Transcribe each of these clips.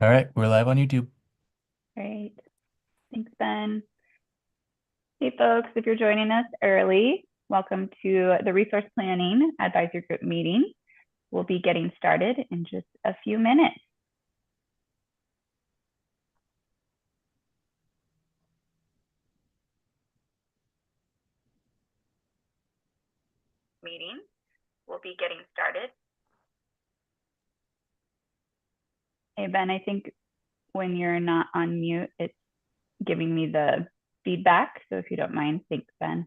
All right, we're live on YouTube. Great. Thanks, Ben. Hey, folks, if you're joining us early, welcome to the Resource Planning Advisory Group meeting. We'll be getting started in just a few minutes. Meeting. We'll be getting started. Hey, Ben, I think when you're not on mute, it's giving me the feedback. So if you don't mind, thanks, Ben.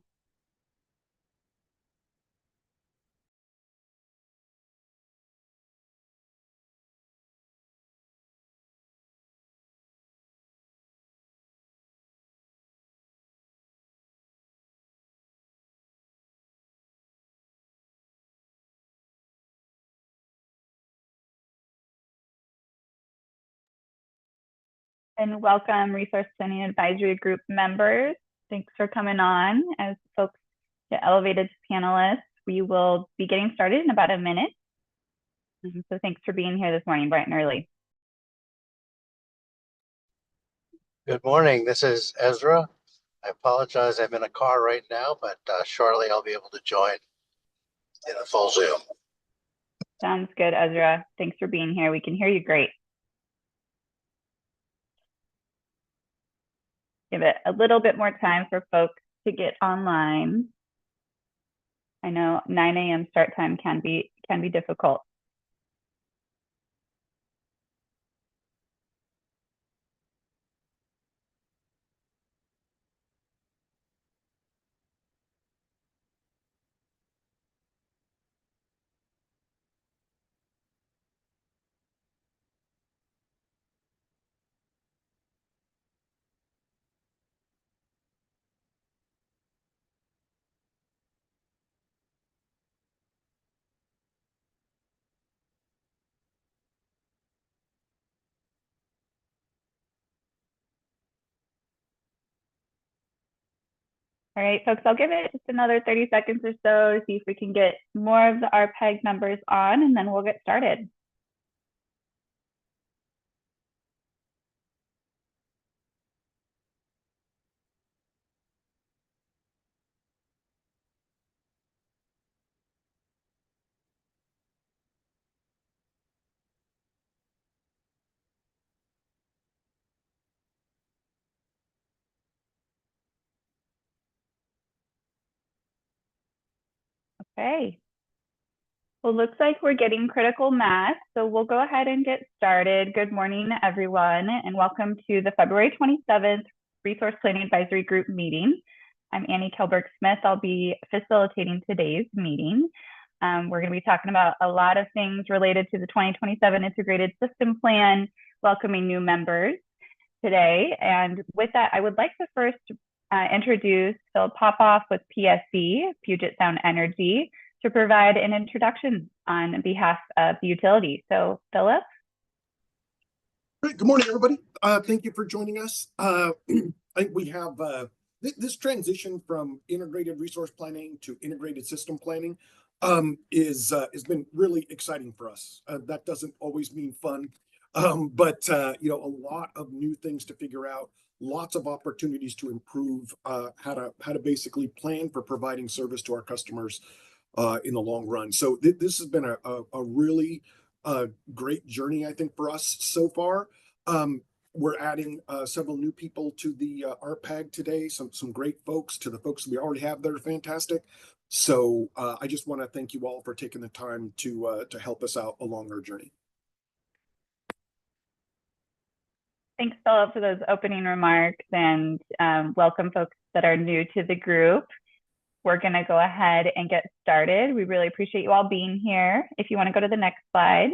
And welcome Resource Planning Advisory Group members. Thanks for coming on. As folks get elevated to panelists, we will be getting started in about a minute. So thanks for being here this morning, bright and early. Good morning. This is Ezra. I apologize. I'm in a car right now, but shortly I'll be able to join in a full Zoom. Sounds good, Ezra. Thanks for being here. We can hear you great. Give it a little bit more time for folks to get online. I know 9 a.m. start time can be difficult. All right, folks, I'll give it just another 30 seconds or so to see if we can get more of the RPAG members on, and then we'll get started. Okay. Well, looks like we're getting critical mass, so we'll go ahead and get started. Good morning, everyone, and welcome to the February 27th Resource Planning Advisory Group meeting. I'm Annie Kilberg-Smith. I'll be facilitating today's meeting. We're going to be talking about a lot of things related to the 2027 Integrated System Plan, welcoming new members today. And with that, I would like to first introduce Phil Popoff with PSE, Puget Sound Energy, to provide an introduction on behalf of the utility. So, Philip. Great. Good morning, everybody. Thank you for joining us. I think we have this transition from integrated resource planning to integrated system planning has been really exciting for us. That doesn't always mean fun, but a lot of new things to figure out, lots of opportunities to improve how to basically plan for providing service to our customers in the long run. So this has been a really great journey, I think, for us so far. We're adding several new people to the RPAG today, some great folks, to the folks we already have that are fantastic. So I just want to thank you all for taking the time to help us out along our journey. Thanks, Philip, for those opening remarks, and welcome folks that are new to the group. We're going to go ahead and get started. We really appreciate you all being here. If you want to go to the next slide.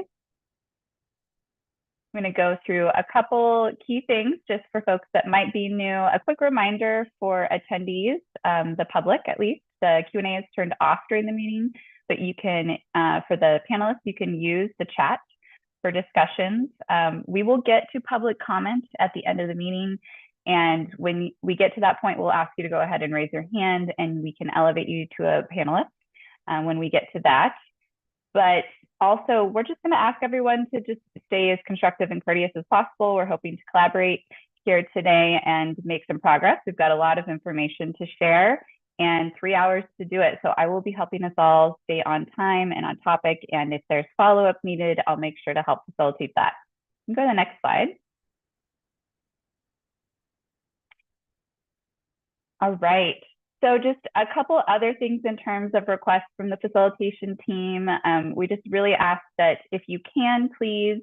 I'm going to go through a couple key things just for folks that might be new. A quick reminder for attendees, the public at least, the Q&A is turned off during the meeting, but you can, for the panelists, you can use the chat for discussions. We will get to public comment at the end of the meeting. And when we get to that point, we'll ask you to go ahead and raise your hand and we can elevate you to a panelist when we get to that. But Also, we're just going to ask everyone to just stay as constructive and courteous as possible. We're hoping to collaborate here today and make some progress. We've got a lot of information to share and 3 hours to do it. So I will be helping us all stay on time and on topic. And if there's follow-up needed, I'll make sure to help facilitate that. You can go to the next slide. All right. So just a couple other things in terms of requests from the facilitation team. We just really ask that if you can, please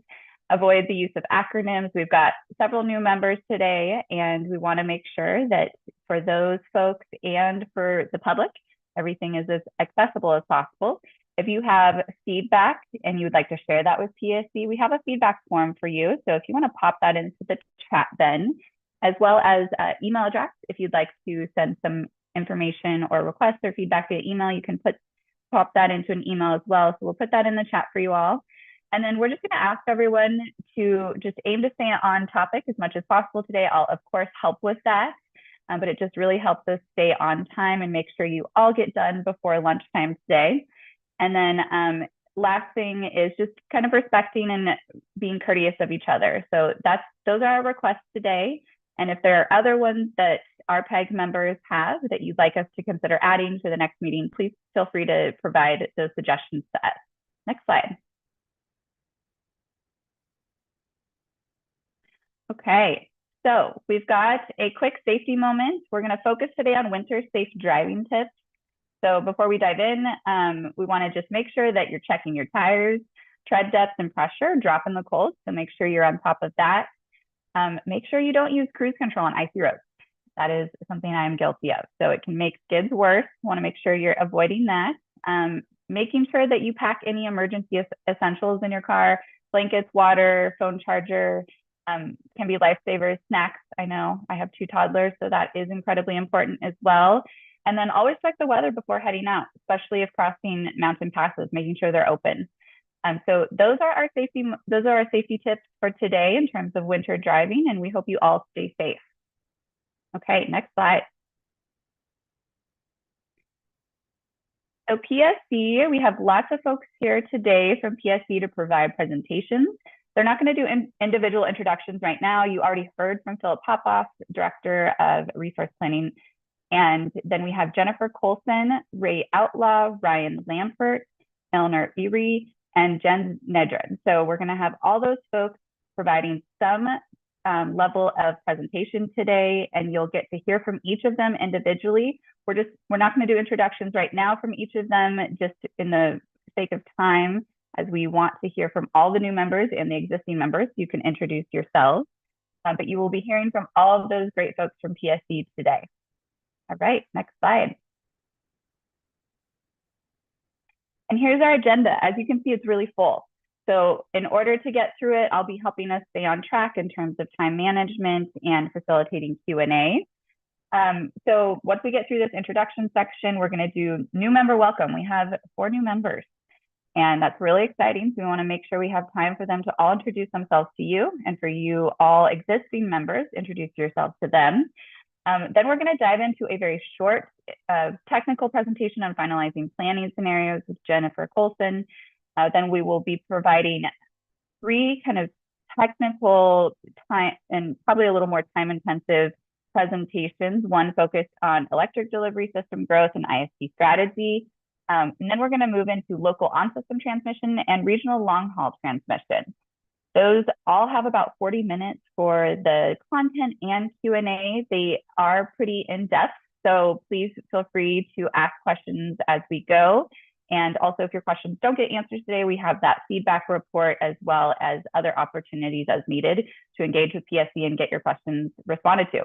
avoid the use of acronyms. We've got several new members today, and we want to make sure that for those folks and for the public, everything is as accessible as possible. If you have feedback and you would like to share that with PSE, we have a feedback form for you. So if you want to pop that into the chat then, as well as email address, if you'd like to send some information or requests or feedback via email, you can pop that into an email as well. So we'll put that in the chat for you all. And then we're just going to ask everyone to just aim to stay on topic as much as possible today. I'll, of course, help with that, but it just really helps us stay on time and make sure you all get done before lunchtime today. And then last thing is just kind of respecting and being courteous of each other. So those are our requests today. And if there are other ones that RPAG members have that you'd like us to consider adding to the next meeting, please feel free to provide those suggestions to us. Next slide. Okay, so we've got a quick safety moment. We're going to focus today on winter safe driving tips. So before we dive in, we want to just make sure that you're checking your tires, tread depth and pressure, dropping the cold. So make sure you're on top of that. Make sure you don't use cruise control on icy roads. That is something I am guilty of. So it can make skids worse. Want to make sure you're avoiding that. Making sure that you pack any emergency essentials in your car, blankets, water, phone charger, can be lifesavers, snacks. I know I have 2 toddlers, so that is incredibly important as well. And then always check the weather before heading out, especially if crossing mountain passes, making sure they're open. So those are our safety tips for today in terms of winter driving, and we hope you all stay safe. Okay, next slide. So PSE, we have lots of folks here today from PSE to provide presentations. They're not going to do individual introductions right now. You already heard from Philip Popoff, Director of Resource Planning. And then we have Jennifer Colson, Ray Outlaw, Ryan Lampert, Eleanor Erie, and Jen Nedren. So we're going to have all those folks providing some level of presentation today, and you'll get to hear from each of them individually. We're not going to do introductions right now from each of them, just in the sake of time, as we want to hear from all the new members and the existing members. You can introduce yourselves, but you will be hearing from all of those great folks from PSE today. All right, next slide. And here's our agenda. As you can see, it's really full. So in order to get through it, I'll be helping us stay on track in terms of time management and facilitating Q&A. So once we get through this introduction section, we're going to do new member welcome. We have 4 new members, and that's really exciting. So we want to make sure we have time for them to all introduce themselves to you, and for you all existing members, introduce yourselves to them. Then we're going to dive into a very short technical presentation on finalizing planning scenarios with Jennifer Colson. Then we will be providing 3 kind of technical time and probably a little more time-intensive presentations. One focused on electric delivery system growth and ISP strategy. And then we're going to move into local on-system transmission and regional long-haul transmission. Those all have about 40 minutes for the content and Q&A. They are pretty in-depth, so please feel free to ask questions as we go. And also, if your questions don't get answers today, we have that feedback report as well as other opportunities as needed to engage with PSE and get your questions responded to.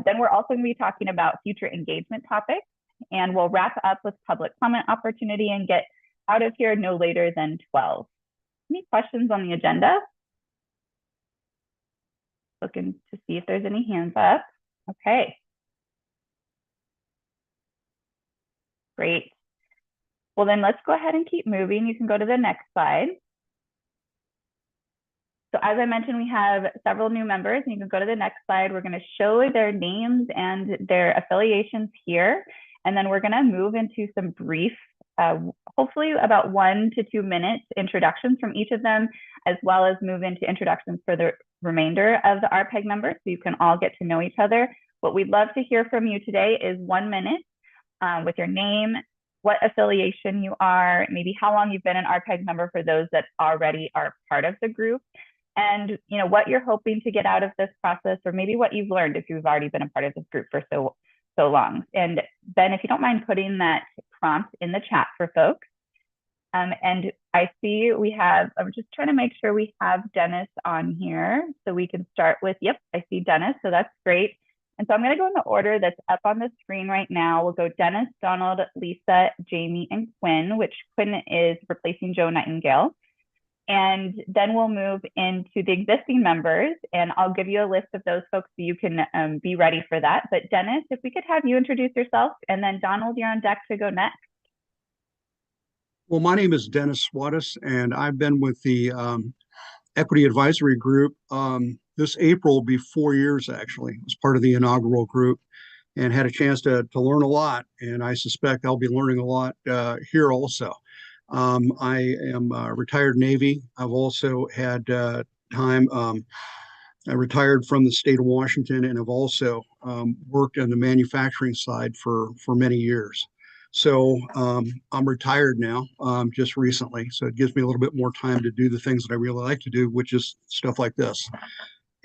Then we're also going to be talking about future engagement topics, and we'll wrap up with public comment opportunity and get out of here no later than 12. Any questions on the agenda? Looking to see if there's any hands up. Okay. Great. Well, then let's go ahead and keep moving. You can go to the next slide. So as I mentioned, we have several new members, and you can go to the next slide. We're going to show their names and their affiliations here, and then we're going to move into some brief hopefully about 1 to 2 minutes introductions from each of them, as well as move into introductions for the remainder of the RPAG members so you can all get to know each other. What we'd love to hear from you today is 1 minute with your name, what affiliation you are, maybe how long you've been an RPAG member for those that already are part of the group, and what you're hoping to get out of this process, or maybe what you've learned if you've already been a part of this group for so long. And Ben, if you don't mind putting that prompt in the chat for folks. And I see I'm just trying to make sure we have Dennis on here so we can start with, yep, I see Dennis, so that's great. And so I'm going to go in the order that's up on the screen right now. We'll go Dennis, Donald, Lisa, Jamie, and Quinn, which Quinn is replacing Joe Nightingale. And then we'll move into the existing members, and I'll give you a list of those folks so you can be ready for that. But Dennis, if we could have you introduce yourself, and then Donald, you're on deck to go next. Well, my name is Dennis Swatis, and I've been with the Equity Advisory Group. This April will be 4 years, actually. I was part of the inaugural group and had a chance to learn a lot, and I suspect I'll be learning a lot here also. I am retired Navy. I've also had time. I retired from the state of Washington, and have also worked on the manufacturing side for many years. So I'm retired now, just recently. So it gives me a little bit more time to do the things that I really like to do, which is stuff like this.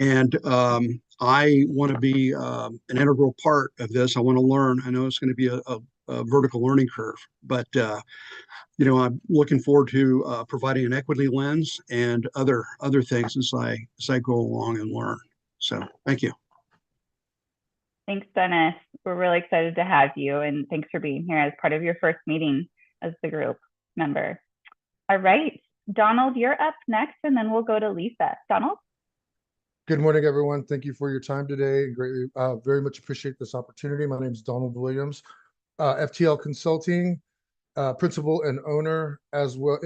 And I want to be an integral part of this. I want to learn. I know it's going to be a vertical learning curve, but I'm looking forward to providing an equity lens and other things as I go along and learn. So thank you. Thanks, Dennis. We're really excited to have you, and thanks for being here as part of your first meeting as the group member. All right, Donald, you're up next, and then we'll go to Lisa. Donald? Good morning, everyone. Thank you for your time today. Greatly, very much appreciate this opportunity. My name is Donald Williams, FTL Consulting, principal and owner as well.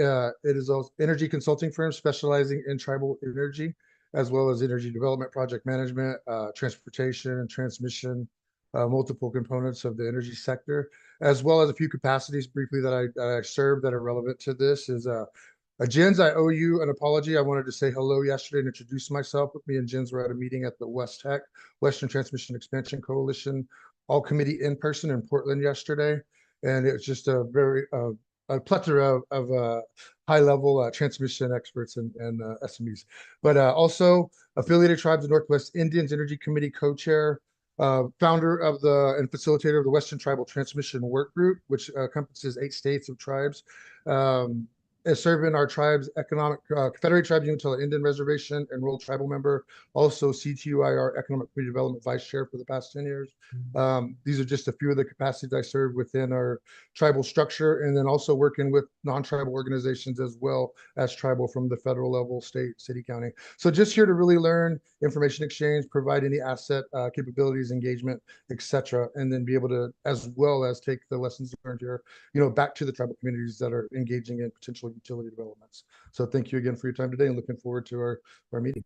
It is an energy consulting firm specializing in tribal energy, as well as energy development, project management, transportation and transmission, multiple components of the energy sector, as well as a few capacities briefly that I serve that are relevant to this is Jens, I owe you an apology. I wanted to say hello yesterday and introduce myself. Me and Jens were at a meeting at the West Tech, Western Transmission Expansion Coalition, all committee in person in Portland yesterday. And it's just a very a plethora of high-level transmission experts and SMEs. But also affiliated tribes of Northwest Indians Energy Committee co-chair, founder of and facilitator of the Western Tribal Transmission Work Group, which encompasses 8 states of tribes. Serving our tribe's economic Confederate Tribes Umatilla Indian Reservation, enrolled tribal member, also CTUIR Economic Community Development Vice Chair for the past 10 years. These are just a few of the capacities I serve within our tribal structure, and then also working with non-tribal organizations as well as tribal from the federal level, state, city, county. So just here to really learn, information exchange, provide any asset capabilities, engagement, etc., and then be able to, as well as take the lessons learned here, back to the tribal communities that are engaging in potential utility developments. So thank you again for your time today, and looking forward to our meeting.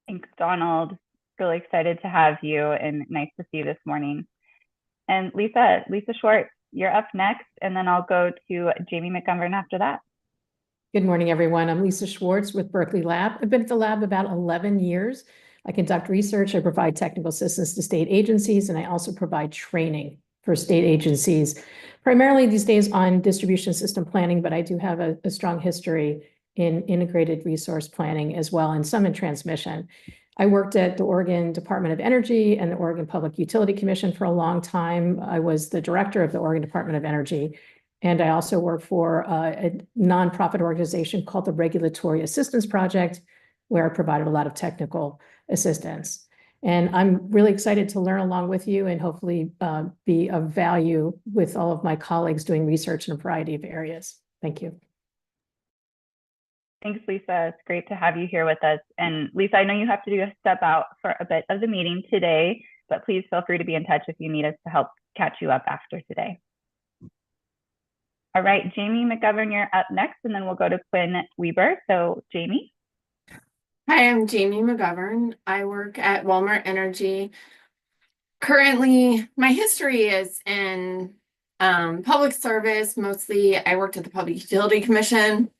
Thanks, Donald. Really excited to have you, and nice to see you this morning. And Lisa Schwartz, you're up next, and then I'll go to Jamie McGovern after that. Good morning, everyone. I'm Lisa Schwartz with Berkeley Lab. I've been at the lab about 11 years. I conduct research, I provide technical assistance to state agencies, and I also provide training for state agencies, primarily these days on distribution system planning, but I do have a strong history in integrated resource planning as well, and some in transmission. I worked at the Oregon Department of Energy and the Oregon Public Utility Commission for a long time. I was the director of the Oregon Department of Energy, and I also worked for a nonprofit organization called the Regulatory Assistance Project, where I provided a lot of technical assistance. And I'm really excited to learn along with you and hopefully be of value with all of my colleagues doing research in a variety of areas. Thank you. Thanks, Lisa. It's great to have you here with us. And Lisa, I know you have to step out for a bit of the meeting today, but please feel free to be in touch if you need us to help catch you up after today. All right, Jamie McGovern, you're up next, and then we'll go to Quinn Weber. So Jamie. Hi, I'm Jamie McGovern. I work at Walmart Energy. Currently, my history is in Public service, mostly I worked at the Public Utility Commission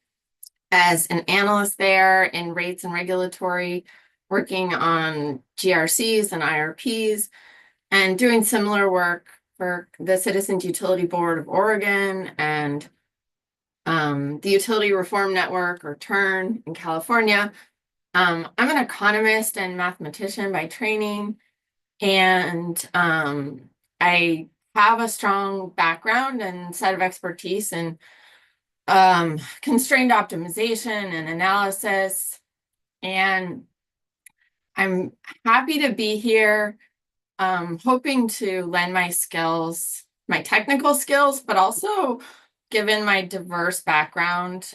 as an analyst there in rates and regulatory, working on GRCs and IRPs, and doing similar work for the Citizens Utility Board of Oregon and the Utility Reform Network, or TURN, in California. I'm an economist and mathematician by training, and I have a strong background and set of expertise in constrained optimization and analysis. And I'm happy to be here, hoping to lend my skills, my technical skills, but also, given my diverse background,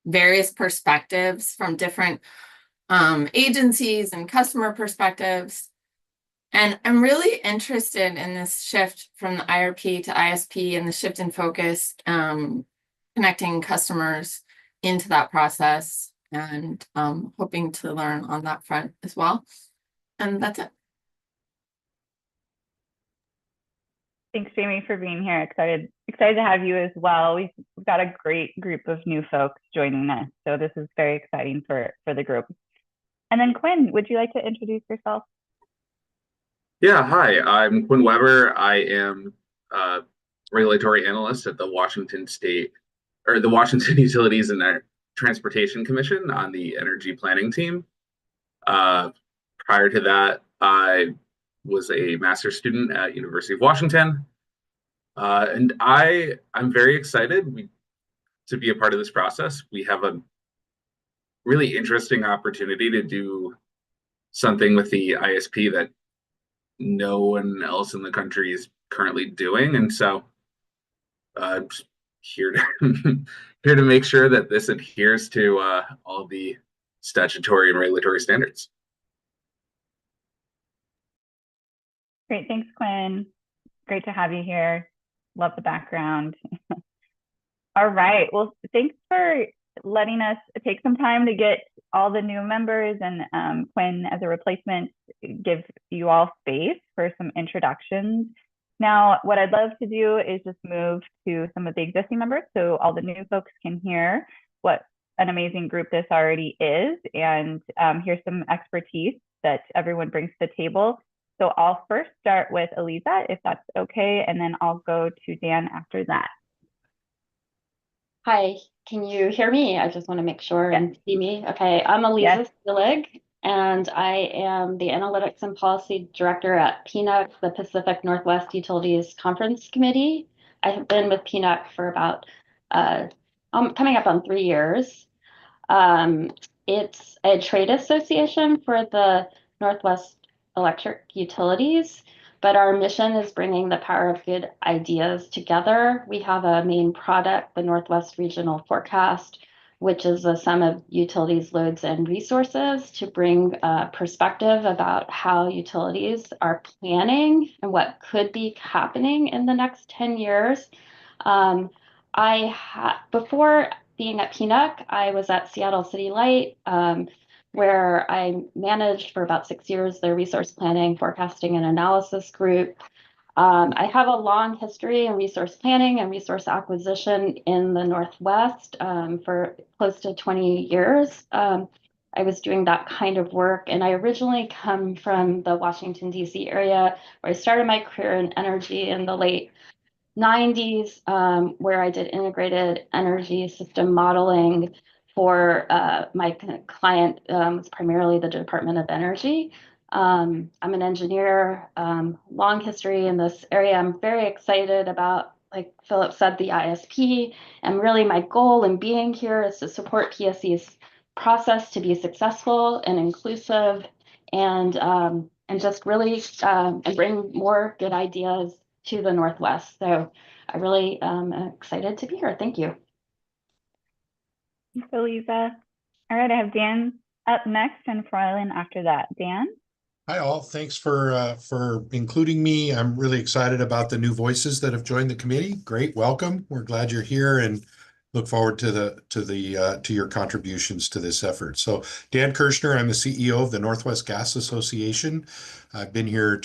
various perspectives from different agencies and customer perspectives. And I'm really interested in this shift from the IRP to ISP and the shift in focus, connecting customers into that process, and hoping to learn on that front as well. And that's it. Thanks, Jamie, for being here. Excited to have you as well. We've got a great group of new folks joining us, so this is very exciting for the group. And then Quinn, would you like to introduce yourself? Yeah, hi, I'm Quinn Weber. I am a regulatory analyst at the Washington Utilities and Transportation Commission on the energy planning team. Prior to that, I was a master's student at University of Washington. And I'm very excited to be a part of this process. We have a really interesting opportunity to do something with the ISP that no one else in the country is currently doing. And so just here to make sure that this adheres to all the statutory and regulatory standards. Great, thanks, Quinn. Great to have you here. Love the background. All right, well, thanks for letting us take some time to get all the new members and Quinn, as a replacement, give you all space for some introductions. Now, what I'd love to do is just move to some of the existing members so all the new folks can hear what an amazing group this already is, and here's some expertise that everyone brings to the table. So I'll first start with Eliza, if that's okay, and then I'll go to Dan after that. Hi, can you hear me? I just want to make sure and see me. Okay, I'm Eliza Stilig, and I am the Analytics and Policy Director at PNUC, the Pacific Northwest Utilities Conference Committee. I have been with PNUC for about coming up on 3 years. It's a trade association for the Northwest Electric Utilities, but our mission is bringing the power of good ideas together. We have a main product, the Northwest Regional Forecast, which is a sum of utilities, loads, and resources to bring perspective about how utilities are planning and what could be happening in the next 10 years. Before being at PNUC, I was at Seattle City Light, where I managed for about 6 years their resource planning, forecasting, and analysis group. I have a long history in resource planning and resource acquisition in the Northwest for close to 20 years. I was doing that kind of work, and I originally come from the Washington, D.C. area, where I started my career in energy in the late 90s, where I did integrated energy system modeling for my client, was primarily the Department of Energy. I'm an engineer, long history in this area. I'm very excited about, like Philip said, the ISP, and really my goal in being here is to support PSE's process to be successful and inclusive, and just really and bring more good ideas to the Northwest. So I really am excited to be here. Thank you. Thanks, Eliza. All right, I have Dan up next and Froylan after that. Dan? Hi, all. Thanks for including me. I'm really excited about the new voices that have joined the committee. Great, welcome. We're glad you're here and look forward to your contributions to this effort. So Dan Kirshner, I'm the CEO of the Northwest Gas Association. I've been here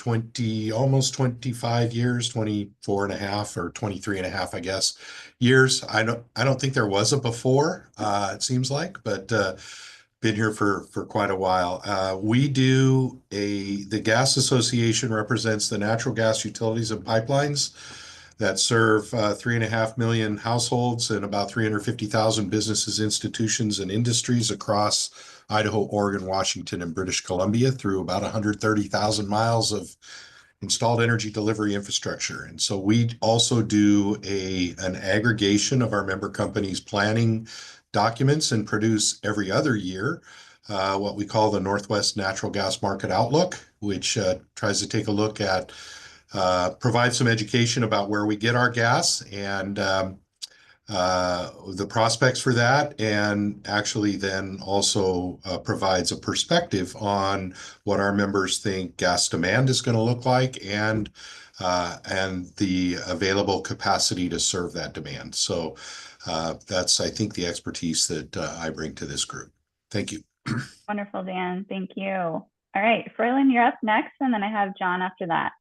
almost 25 years, 24 and a half or 23 and a half, I guess, years. I don't think there was a before, it seems like, but been here for quite a while. The Gas Association represents the natural gas utilities and pipelines that serve 3.5 million households and about 350,000 businesses, institutions, and industries across Idaho, Oregon, Washington, and British Columbia through about 130,000 miles of installed energy delivery infrastructure. And so we also do an aggregation of our member companies' planning documents and produce every other year what we call the Northwest Natural Gas Market Outlook, which tries to take a look at provide some education about where we get our gas and the prospects for that, and actually then also provides a perspective on what our members think gas demand is going to look like and the available capacity to serve that demand. So that's, I think, the expertise that I bring to this group. Thank you. Wonderful, Dan. Thank you. All right, Ferlin, you're up next, and then I have John after that.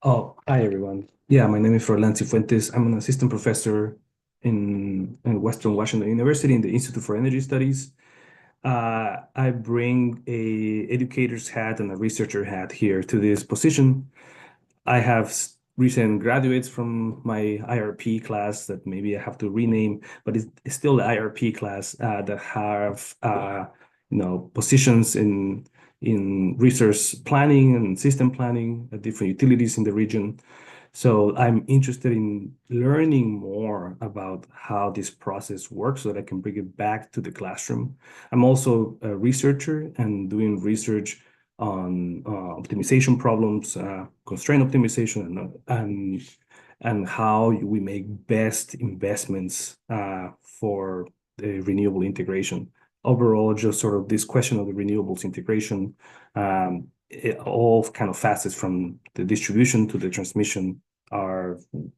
Oh, hi everyone. Yeah, my name is Ferlin Cifuentes. I'm an assistant professor in Western Washington University in the Institute for Energy Studies. I bring a educator's hat and a researcher hat here to this position. I have recent graduates from my IRP class that maybe I have to rename, but it's still the IRP class that have positions in resource planning and system planning at different utilities in the region. So I'm interested in learning more about how this process works so that I can bring it back to the classroom. I'm also a researcher and doing research on optimization problems, constraint optimization, and how we make best investments for the renewable integration. Overall, just sort of this question of the renewables integration, all kind of facets from the distribution to the transmission are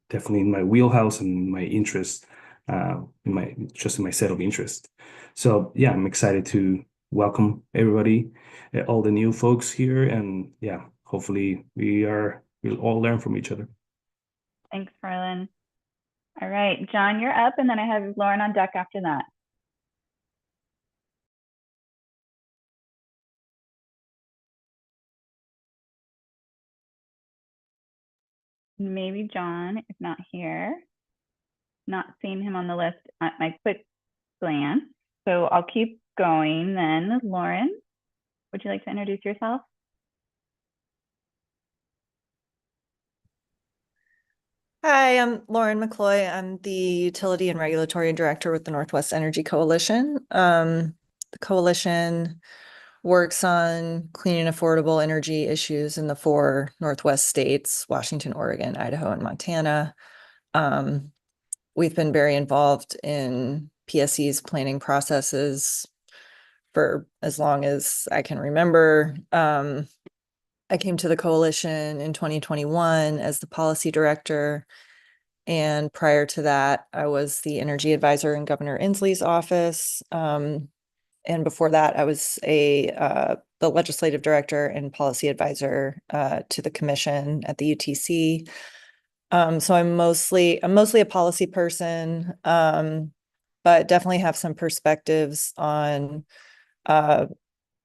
definitely in my wheelhouse and my interest, in my set of interests. So yeah, I'm excited to welcome everybody, all the new folks here, and yeah, hopefully we'll all learn from each other. Thanks, Ferlin. All right, John, you're up, and then I have Lauren on deck after that. Maybe John, if not here. Not seeing him on the list at my quick glance. So I'll keep going then. Lauren, would you like to introduce yourself? Hi, I'm Lauren McCloy. I'm the Utility and Regulatory Director with the Northwest Energy Coalition. The coalition works on clean and affordable energy issues in the 4 Northwest states, Washington, Oregon, Idaho, and Montana. We've been very involved in PSE's planning processes for as long as I can remember. I came to the coalition in 2021 as the policy director. And prior to that, I was the energy advisor in Governor Inslee's office. And before that, I was the legislative director and policy advisor to the commission at the UTC. So I'm mostly a policy person, but definitely have some perspectives on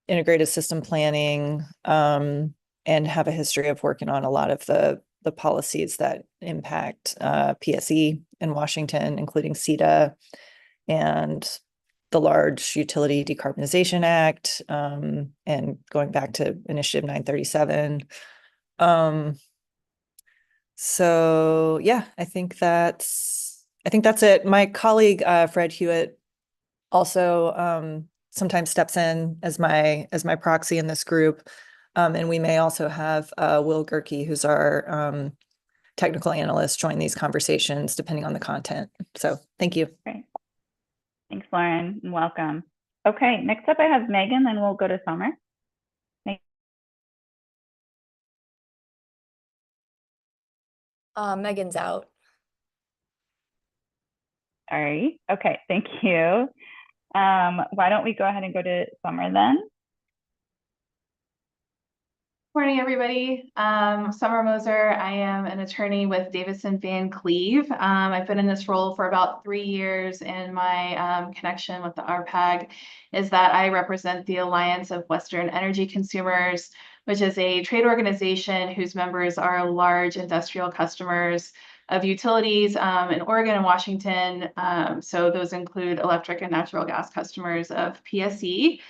integrated system planning, and have a history of working on a lot of the policies that impact PSE in Washington, including CETA and the large Utility Decarbonization Act, and going back to Initiative 937. So yeah, I think that's it. My colleague Fred Hewitt also sometimes steps in as my proxy in this group, and we may also have Will Gerke, who's our technical analyst, join these conversations depending on the content. So thank you. Great. Thanks, Lauren, and welcome. Okay, next up I have Megan, then we'll go to Summer. Megan's out. Sorry. Okay, thank you. Why don't we go ahead and go to Summer then? Morning, everybody. Summer Moser. I am an attorney with Davison Van Cleve. I've been in this role for about 3 years, and my connection with the RPAG is that I represent the Alliance of Western Energy Consumers, which is a trade organization whose members are large industrial customers of utilities in Oregon and Washington. So those include electric and natural gas customers of PSE.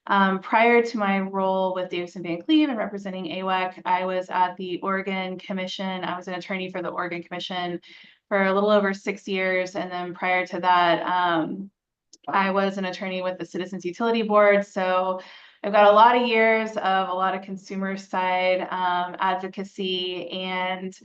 Prior to my role with Davison Van Cleve and representing AWEC, I was at the Oregon Commission. I was an attorney for the Oregon Commission for a little over 6 years. And then prior to that, I was an attorney with the Citizens Utility Board. So I've got a lot of years of a lot of consumer side advocacy, and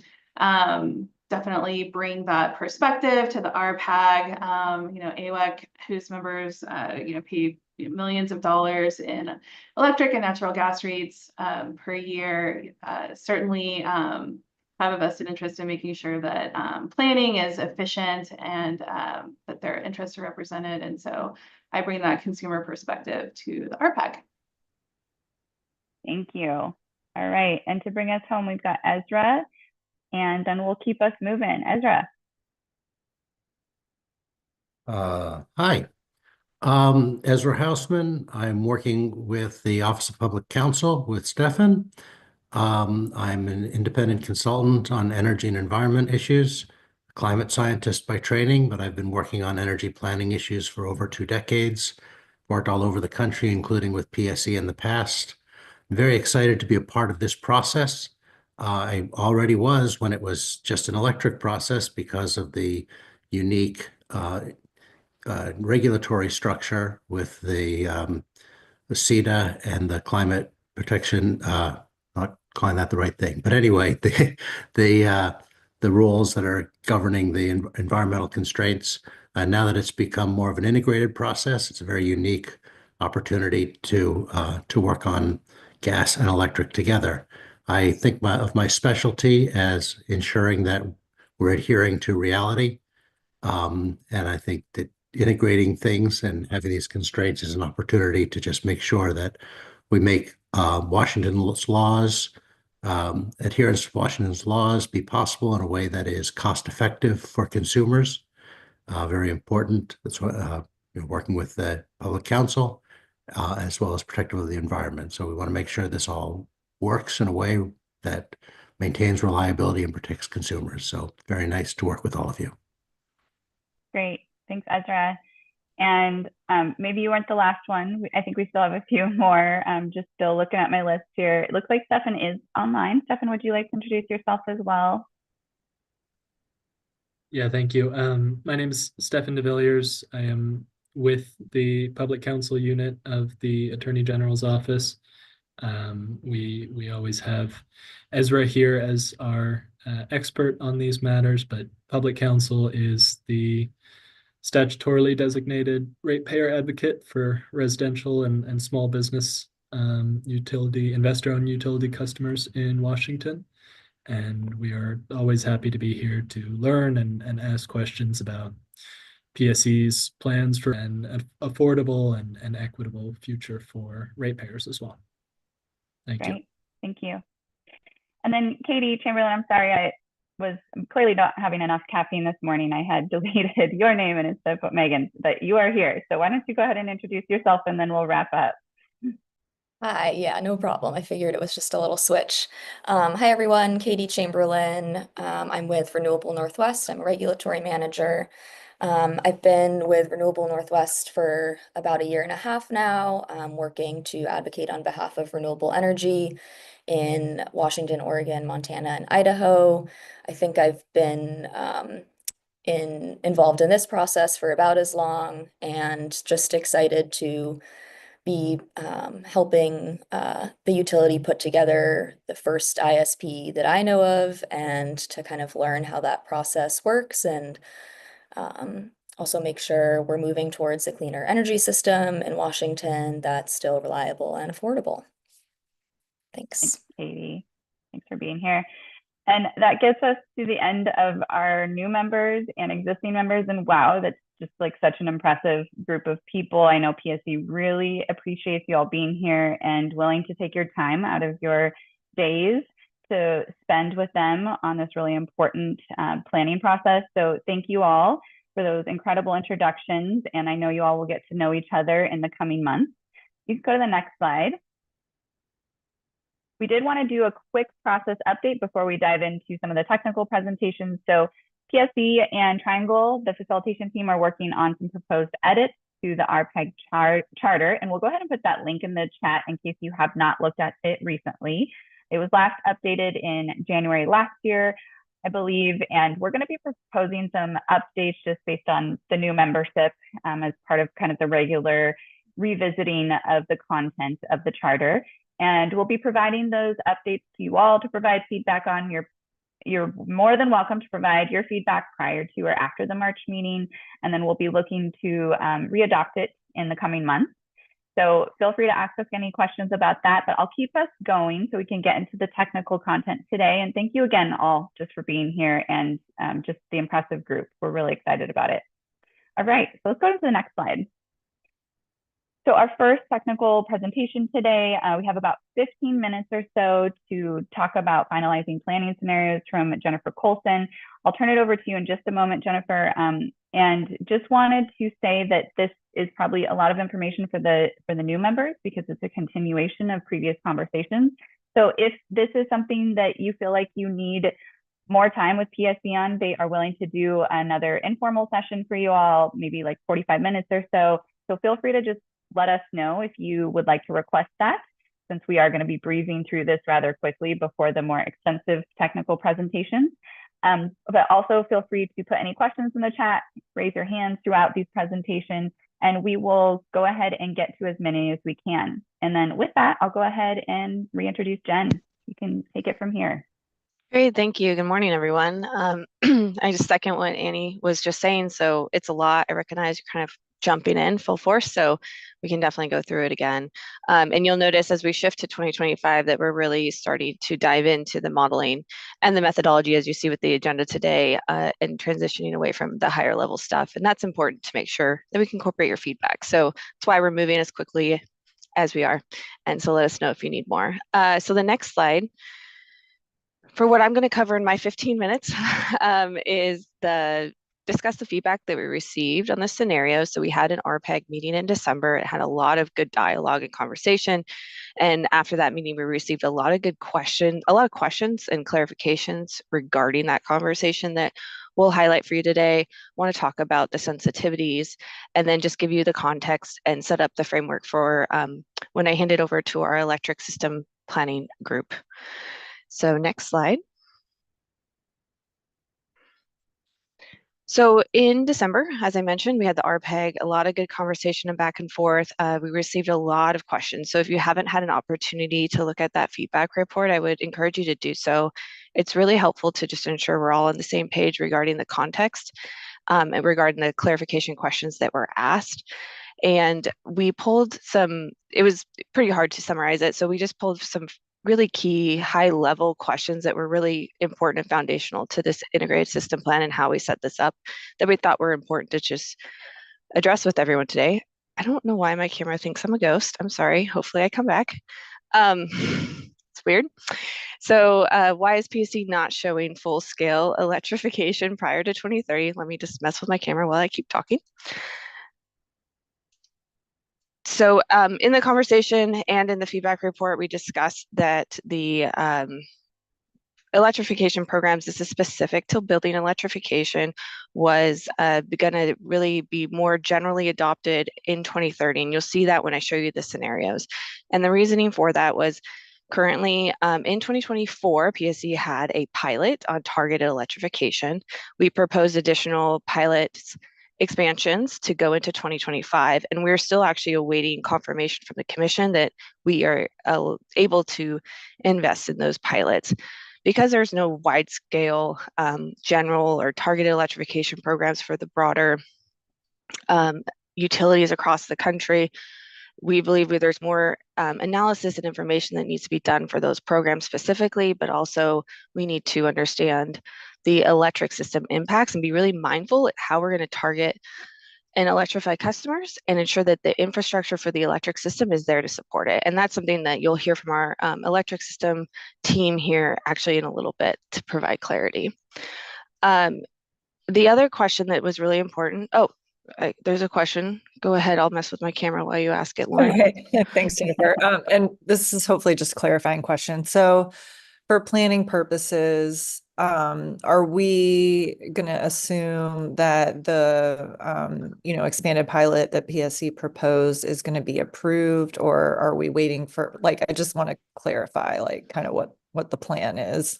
definitely bring that perspective to the RPAG. AWEC, whose members pay millions of dollars in electric and natural gas rates per year, certainly have a vested interest in making sure that planning is efficient and that their interests are represented. And so I bring that consumer perspective to the RPAG. Thank you. All right, and to bring us home, we've got Ezra, and then we'll keep us moving. Ezra. Hi. Ezra Hausman. I'm working with the Office of Public Counsel with Stefan. I'm an independent consultant on energy and environment issues, climate scientist by training, but I've been working on energy planning issues for over 2 decades, worked all over the country, including with PSE in the past. I'm very excited to be a part of this process. I already was when it was just an electric process because of the unique regulatory structure with the CETA and the climate protection, not calling that the right thing, but anyway, the rules that are governing the environmental constraints. Now that it's become more of an integrated process, it's a very unique opportunity to work on gas and electric together. I think of my specialty as ensuring that we're adhering to reality. And I think that integrating things and having these constraints is an opportunity to just make sure that we make Washington's laws, adherence to Washington's laws be possible in a way that is cost effective for consumers. Very important. That's what working with the public counsel as well as protective of the environment. So we want to make sure this all works in a way that maintains reliability and protects consumers. So very nice to work with all of you. Great. Thanks, Ezra. And maybe you weren't the last one. I think we still have a few more. Just still looking at my list here. It looks like Stefan is online. Stefan, would you like to introduce yourself as well? Yeah, thank you. My name is Stefan de Villiers. I am with the Public Counsel Unit of the Attorney General's Office. We always have Ezra here as our expert on these matters, but Public Counsel is the statutorily designated ratepayer advocate for residential and small business investor-owned utility customers in Washington. And we are always happy to be here to learn and ask questions about PSE's plans for an affordable and equitable future for ratepayers as well. Thank you. Thank you. And then Katie Chamberlain, I'm sorry, I was clearly not having enough caffeine this morning. I had deleted your name and instead put Megan, but you are here. So why don't you go ahead and introduce yourself and then we'll wrap up. Hi, yeah, no problem. I figured it was just a little switch. Hi, everyone. Katie Chamberlain. I'm with Renewable Northwest. I'm a regulatory manager. I've been with Renewable Northwest for about 1.5 years now, working to advocate on behalf of renewable energy in Washington, Oregon, Montana, and Idaho. I think I've been involved in this process for about as long, and just excited to be helping the utility put together the first ISP that I know of, and to kind of learn how that process works, and also make sure we're moving towards a cleaner energy system in Washington that's still reliable and affordable. Thanks. Thanks, Katie. Thanks for being here. And that gets us to the end of our new members and existing members. And wow, that's just like such an impressive group of people. I know PSE really appreciates you all being here and willing to take your time out of your days to spend with them on this really important planning process. So thank you all for those incredible introductions. And I know you all will get to know each other in the coming months. You can go to the next slide. We did want to do a quick process update before we dive into some of the technical presentations. So PSE and Triangle, the facilitation team, are working on some proposed edits to the RPAG charter, and we'll go ahead and put that link in the chat in case you have not looked at it recently. It was last updated in January last year, I believe, and we're going to be proposing some updates just based on the new membership as part of kind of the regular revisiting of the content of the charter. And we'll be providing those updates to you all to provide feedback on. You're more than welcome to provide your feedback prior to or after the March meeting, and then we'll be looking to readopt it in the coming months. So feel free to ask us any questions about that, but I'll keep us going so we can get into the technical content today. And thank you again all just for being here and just the impressive group. We're really excited about it. All right, so let's go to the next slide. So our first technical presentation today, we have about 15 minutes or so to talk about finalizing planning scenarios from Jennifer Colson. I'll turn it over to you in just a moment, Jennifer. And just wanted to say that this is probably a lot of information for the new members because it's a continuation of previous conversations. So if this is something that you feel like you need more time with PSE on, they are willing to do another informal session for you all, maybe like 45 minutes or so. So feel free to just let us know if you would like to request that, since we are going to be breezing through this rather quickly before the more extensive technical presentations. But also feel free to put any questions in the chat, raise your hands throughout these presentations, and we will go ahead and get to as many as we can. And then with that, I'll go ahead and reintroduce Jen. You can take it from here. Great, thank you. Good morning, everyone. I just second what Annie was just saying. So it's a lot. I recognize you're kind of jumping in full force, so we can definitely go through it again. And you'll notice as we shift to 2025 that we're really starting to dive into the modeling and the methodology, as you see with the agenda today, and transitioning away from the higher level stuff. And that's important to make sure that we can incorporate your feedback. So that's why we're moving as quickly as we are. And so let us know if you need more. So the next slide, for what I'm going to cover in my 15 minutes, is discuss the feedback that we received on the scenario. So we had an RPAG meeting in December. It had a lot of good dialogue and conversation. And after that meeting, we received a lot of questions and clarifications regarding that conversation that we'll highlight for you today. I want to talk about the sensitivities and then just give you the context and set up the framework for when I hand it over to our electric system planning group. So next slide. So in December, as I mentioned, we had the RPAG, a lot of good conversation and back and forth. We received a lot of questions. So if you haven't had an opportunity to look at that feedback report, I would encourage you to do so. It's really helpful to just ensure we're all on the same page regarding the context and regarding the clarification questions that were asked. And we pulled it was pretty hard to summarize it. So we just pulled some really key high-level questions that were really important and foundational to this integrated system plan and how we set this up that we thought were important to just address with everyone today. I don't know why my camera thinks I'm a ghost. I'm sorry. Hopefully I come back. It's weird. So why is PSE not showing full-scale electrification prior to 2030? Let me just mess with my camera while I keep talking. So in the conversation and in the feedback report, we discussed that the electrification programs, this is specific to building electrification, was going to really be more generally adopted in 2030. And you'll see that when I show you the scenarios. And the reasoning for that was currently in 2024, PSE had a pilot on targeted electrification. We proposed additional pilots expansions to go into 2025, and we're still actually awaiting confirmation from the commission that we are able to invest in those pilots. Because there's no wide-scale general or targeted electrification programs for the broader utilities across the country, we believe there's more analysis and information that needs to be done for those programs specifically, but also we need to understand the electric system impacts and be really mindful at how we're going to target and electrify customers and ensure that the infrastructure for the electric system is there to support it. And that's something that you'll hear from our electric system team here actually in a little bit to provide clarity. The other question that was really important, there's a question. Go ahead, I'll mess with my camera while you ask it, Lauren. Okay, thanks, Jennifer. And this is hopefully just a clarifying question. So for planning purposes, are we going to assume that the expanded pilot that PSE proposed is going to be approved, or are we waiting for, like, I just want to clarify, like, kind of what the plan is?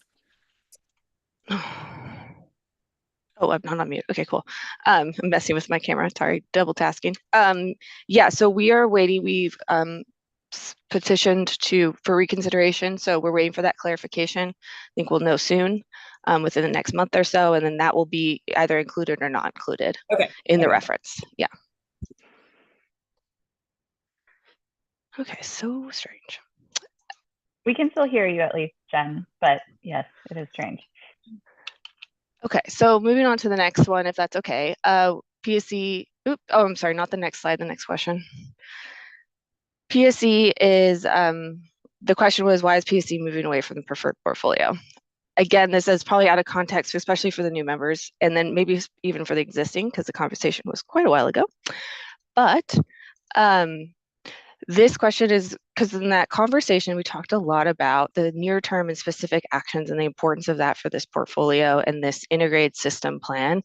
Oh, I'm not on mute. Okay, cool. I'm messing with my camera. Sorry, double tasking. Yeah, so we are waiting. We've petitioned for reconsideration, so we're waiting for that clarification. I think we'll know soon, within the next month or so, and then that will be either included or not included in the reference. Yeah. Okay, so strange. We can still hear you at least, Jen, but yes, it is strange. Okay, so moving on to the next one, if that's okay. PSE, I'm sorry, not the next slide, the next question. PSE is, the question was, why is PSE moving away from the preferred portfolio? Again, this is probably out of context, especially for the new members, and then maybe even for the existing, because the conversation was quite a while ago. But this question is because in that conversation, we talked a lot about the near term and specific actions and the importance of that for this portfolio and this integrated system plan.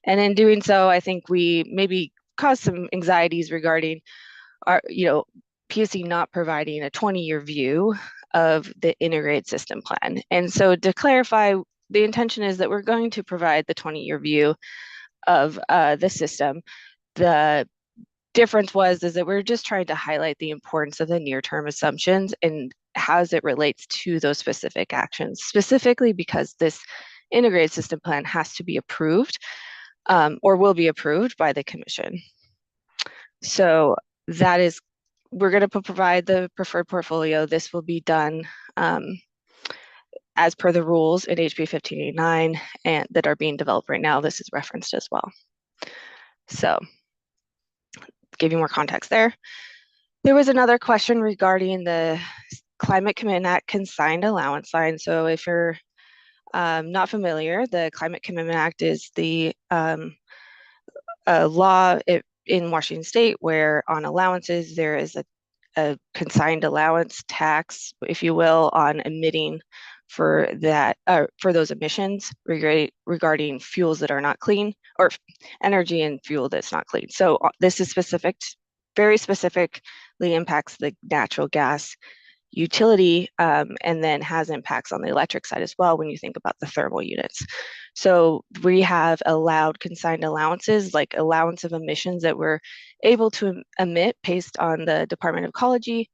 And in doing so, I think we maybe caused some anxieties regarding our, PSE not providing a 20-year view of the integrated system plan. And so to clarify, the intention is that we're going to provide the 20-year view of the system. The difference is that we're just trying to highlight the importance of the near-term assumptions and how it relates to those specific actions, specifically because this integrated system plan has to be approved or will be approved by the commission. So that is, we're going to provide the preferred portfolio. This will be done as per the rules in HB 1589 and that are being developed right now. This is referenced as well. So give you more context there. There was another question regarding the Climate Commitment Act consigned allowance line. So if you're not familiar, the Climate Commitment Act is the law in Washington State where on allowances there is a consigned allowance tax, if you will, on emitting for that for those emissions regarding fuels that are not clean, or energy and fuel that's not clean. So this is very specifically impacts the natural gas utility and then has impacts on the electric side as well when you think about the thermal units. So we have allowed consigned allowances, like allowance of emissions that we're able to emit based on the Department of Ecology.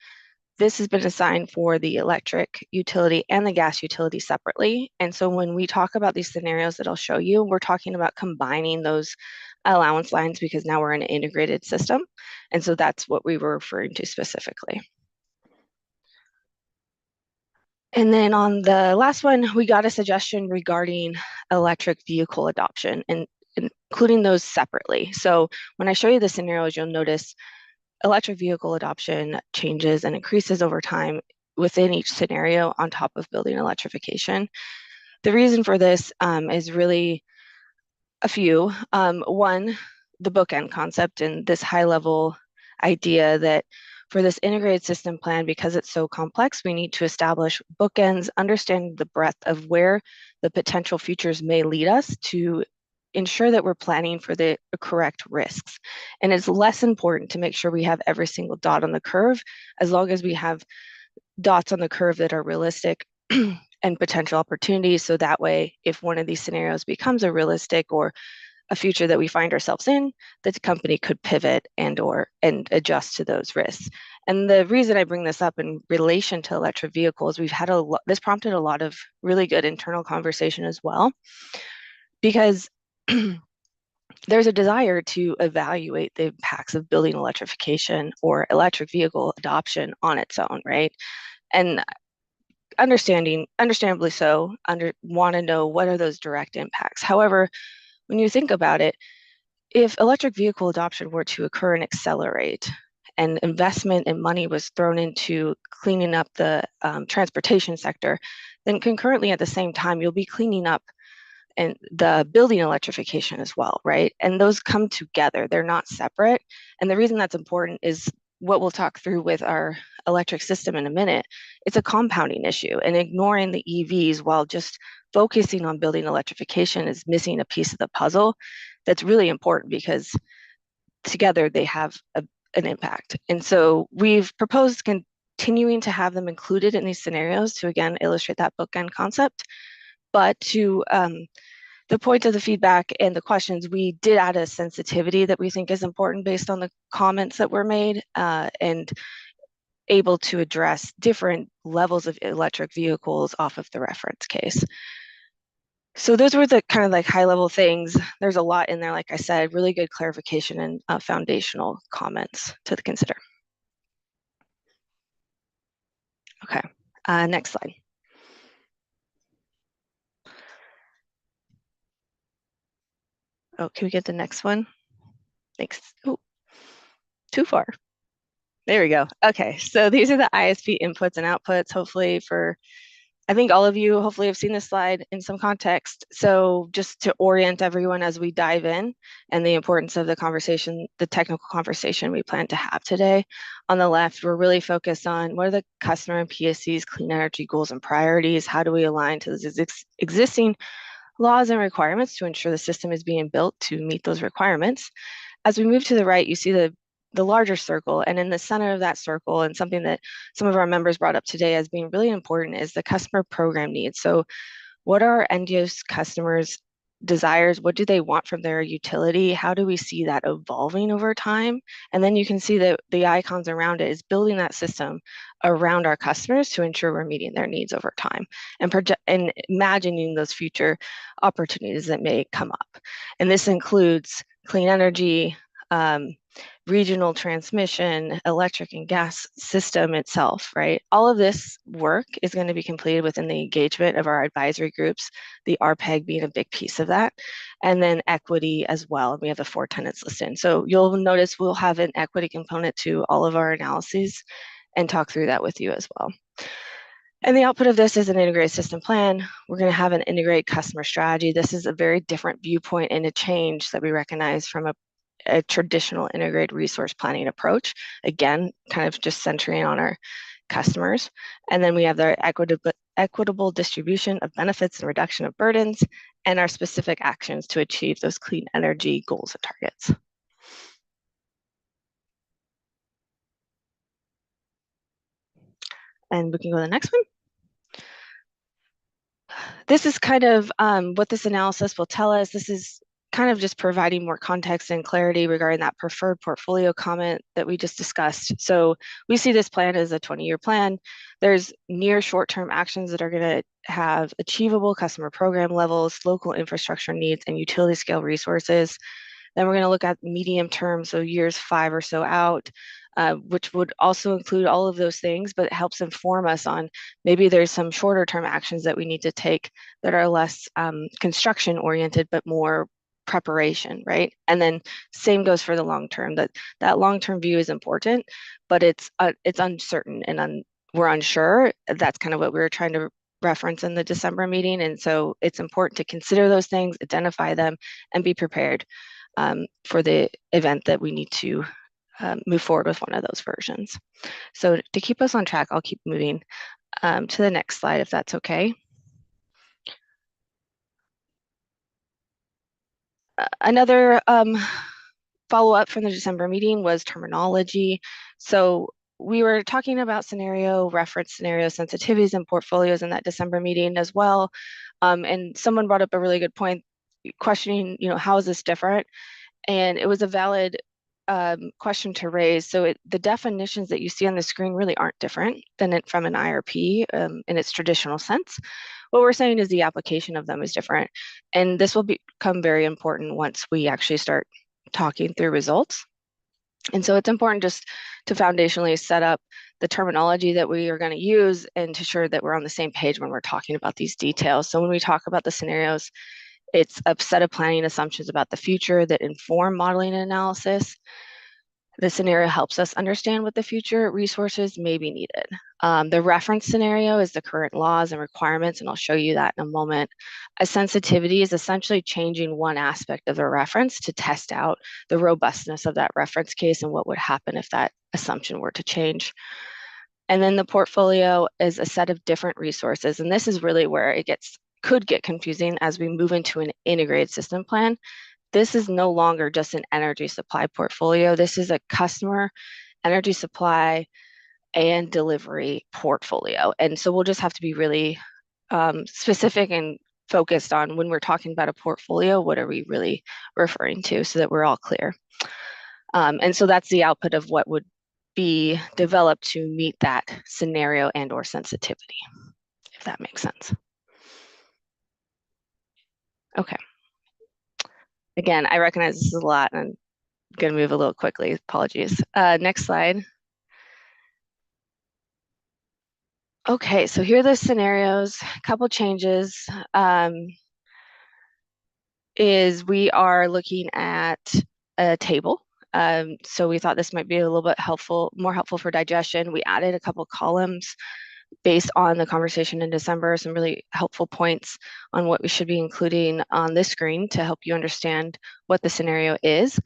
This has been assigned for the electric utility and the gas utility separately. And so when we talk about these scenarios that I'll show you, we're talking about combining those allowance lines because now we're in an integrated system. And so that's what we were referring to specifically. And then on the last one, we got a suggestion regarding electric vehicle adoption and including those separately. So when I show you the scenarios, you'll notice electric vehicle adoption changes and increases over time within each scenario on top of building electrification. The reason for this is really a few. One, the bookend concept and this high level idea that for this integrated system plan, because it's so complex, we need to establish bookends, understand the breadth of where the potential futures may lead us to ensure that we're planning for the correct risks. And it's less important to make sure we have every single dot on the curve, as long as we have dots on the curve that are realistic and potential opportunities. So that way, if one of these scenarios becomes a realistic or a future that we find ourselves in, the company could pivot and adjust to those risks. And the reason I bring this up in relation to electric vehicles, we've had this prompted a lot of really good internal conversation as well, because there's a desire to evaluate the impacts of building electrification or electric vehicle adoption on its own, right? And understandably so, want to know what are those direct impacts. However, when you think about it, if electric vehicle adoption were to occur and accelerate, and investment and money was thrown into cleaning up the transportation sector, then concurrently at the same time, you'll be cleaning up and the building electrification as well, right? And those come together, they're not separate. And the reason that's important is what we'll talk through with our electric system in a minute. It's a compounding issue, and ignoring the EVs while just focusing on building electrification is missing a piece of the puzzle that's really important, because together they have an impact. And so we've proposed continuing to have them included in these scenarios to, again, illustrate that bookend concept. But to the point of the feedback and the questions, we did add a sensitivity that we think is important based on the comments that were made, and able to address different levels of electric vehicles off of the reference case. So those were the kind of like high level things. There's a lot in there, like I said, really good clarification and foundational comments to consider. Okay, next slide. Oh, can we get the next one? Thanks. Oh, too far. There we go. Okay, so these are the ISP inputs and outputs. Hopefully I think all of you hopefully have seen this slide in some context. So just to orient everyone as we dive in, and the importance of the conversation, the technical conversation we plan to have today. On the left, we're really focused on what are the customer and PSE's clean energy goals and priorities? How do we align to the existing laws and requirements to ensure the system is being built to meet those requirements? As we move to the right, you see the larger circle, and in the center of that circle, and something that some of our members brought up today as being really important, is the customer program needs. So what are our end use customers' desires? What do they want from their utility? How do we see that evolving over time? And then you can see that the icons around it is building that system around our customers to ensure we're meeting their needs over time, and imagining those future opportunities that may come up. And this includes clean energy, regional transmission, electric and gas system itself, right? All of this work is going to be completed within the engagement of our advisory groups, the RPAG being a big piece of that, and then equity as well. We have the 4 tenets listed. So you'll notice we'll have an equity component to all of our analyses and talk through that with you as well. And the output of this is an integrated system plan. We're going to have an integrated customer strategy. This is a very different viewpoint and a change that we recognize from a traditional integrated resource planning approach. Again, kind of just centering on our customers. And then we have the equitable distribution of benefits and reduction of burdens, and our specific actions to achieve those clean energy goals and targets. And we can go to the next one. This is kind of what this analysis will tell us. This is kind of just providing more context and clarity regarding that preferred portfolio comment that we just discussed. So we see this plan as a 20-year plan. There's near short-term actions that are going to have achievable customer program levels, local infrastructure needs, and utility scale resources. Then we're going to look at medium term, so years 5 or so out, which would also include all of those things, but it helps inform us on maybe there's some shorter term actions that we need to take that are less construction oriented, but more preparation, right? And then same goes for the long term. That long term view is important, but it's uncertain and we're unsure. That's kind of what we were trying to reference in the December meeting, and so it's important to consider those things, identify them, and be prepared for the event that we need to move forward with one of those versions. So to keep us on track, I'll keep moving to the next slide if that's okay. Another follow-up from the December meeting was terminology. So we were talking about reference scenario sensitivities and portfolios in that December meeting as well. And someone brought up a really good point, questioning, how is this different? And it was a valid question to raise. So the definitions that you see on the screen really aren't different than from an IRP in its traditional sense. What we're saying is the application of them is different. And this will become very important once we actually start talking through results. And so it's important just to foundationally set up the terminology that we are going to use and to ensure that we're on the same page when we're talking about these details. So when we talk about the scenarios, It's a set of planning assumptions about the future that inform modeling and analysis. The scenario helps us understand what the future resources may be needed. The reference scenario is the current laws and requirements, and I'll show you that in a moment. A sensitivity is essentially changing one aspect of the reference to test out the robustness of that reference case and what would happen if that assumption were to change. And then the portfolio is a set of different resources, and this is really where it could get confusing as we move into an integrated system plan. This is no longer just an energy supply portfolio. This is a customer, energy supply, and delivery portfolio. And so we'll just have to be really specific and focused on when we're talking about a portfolio, what are we really referring to so that we're all clear. And so that's the output of what would be developed to meet that scenario and or sensitivity, if that makes sense. Okay. Again, I recognize this is a lot and I'm going to move a little quickly. Apologies. Next slide. Okay, so here are the scenarios. A couple changes is we are looking at a table. So we thought this might be a little bit more helpful for digestion. We added a couple columns based on the conversation in December, some really helpful points on what we should be including on this screen to help you understand what the scenario is.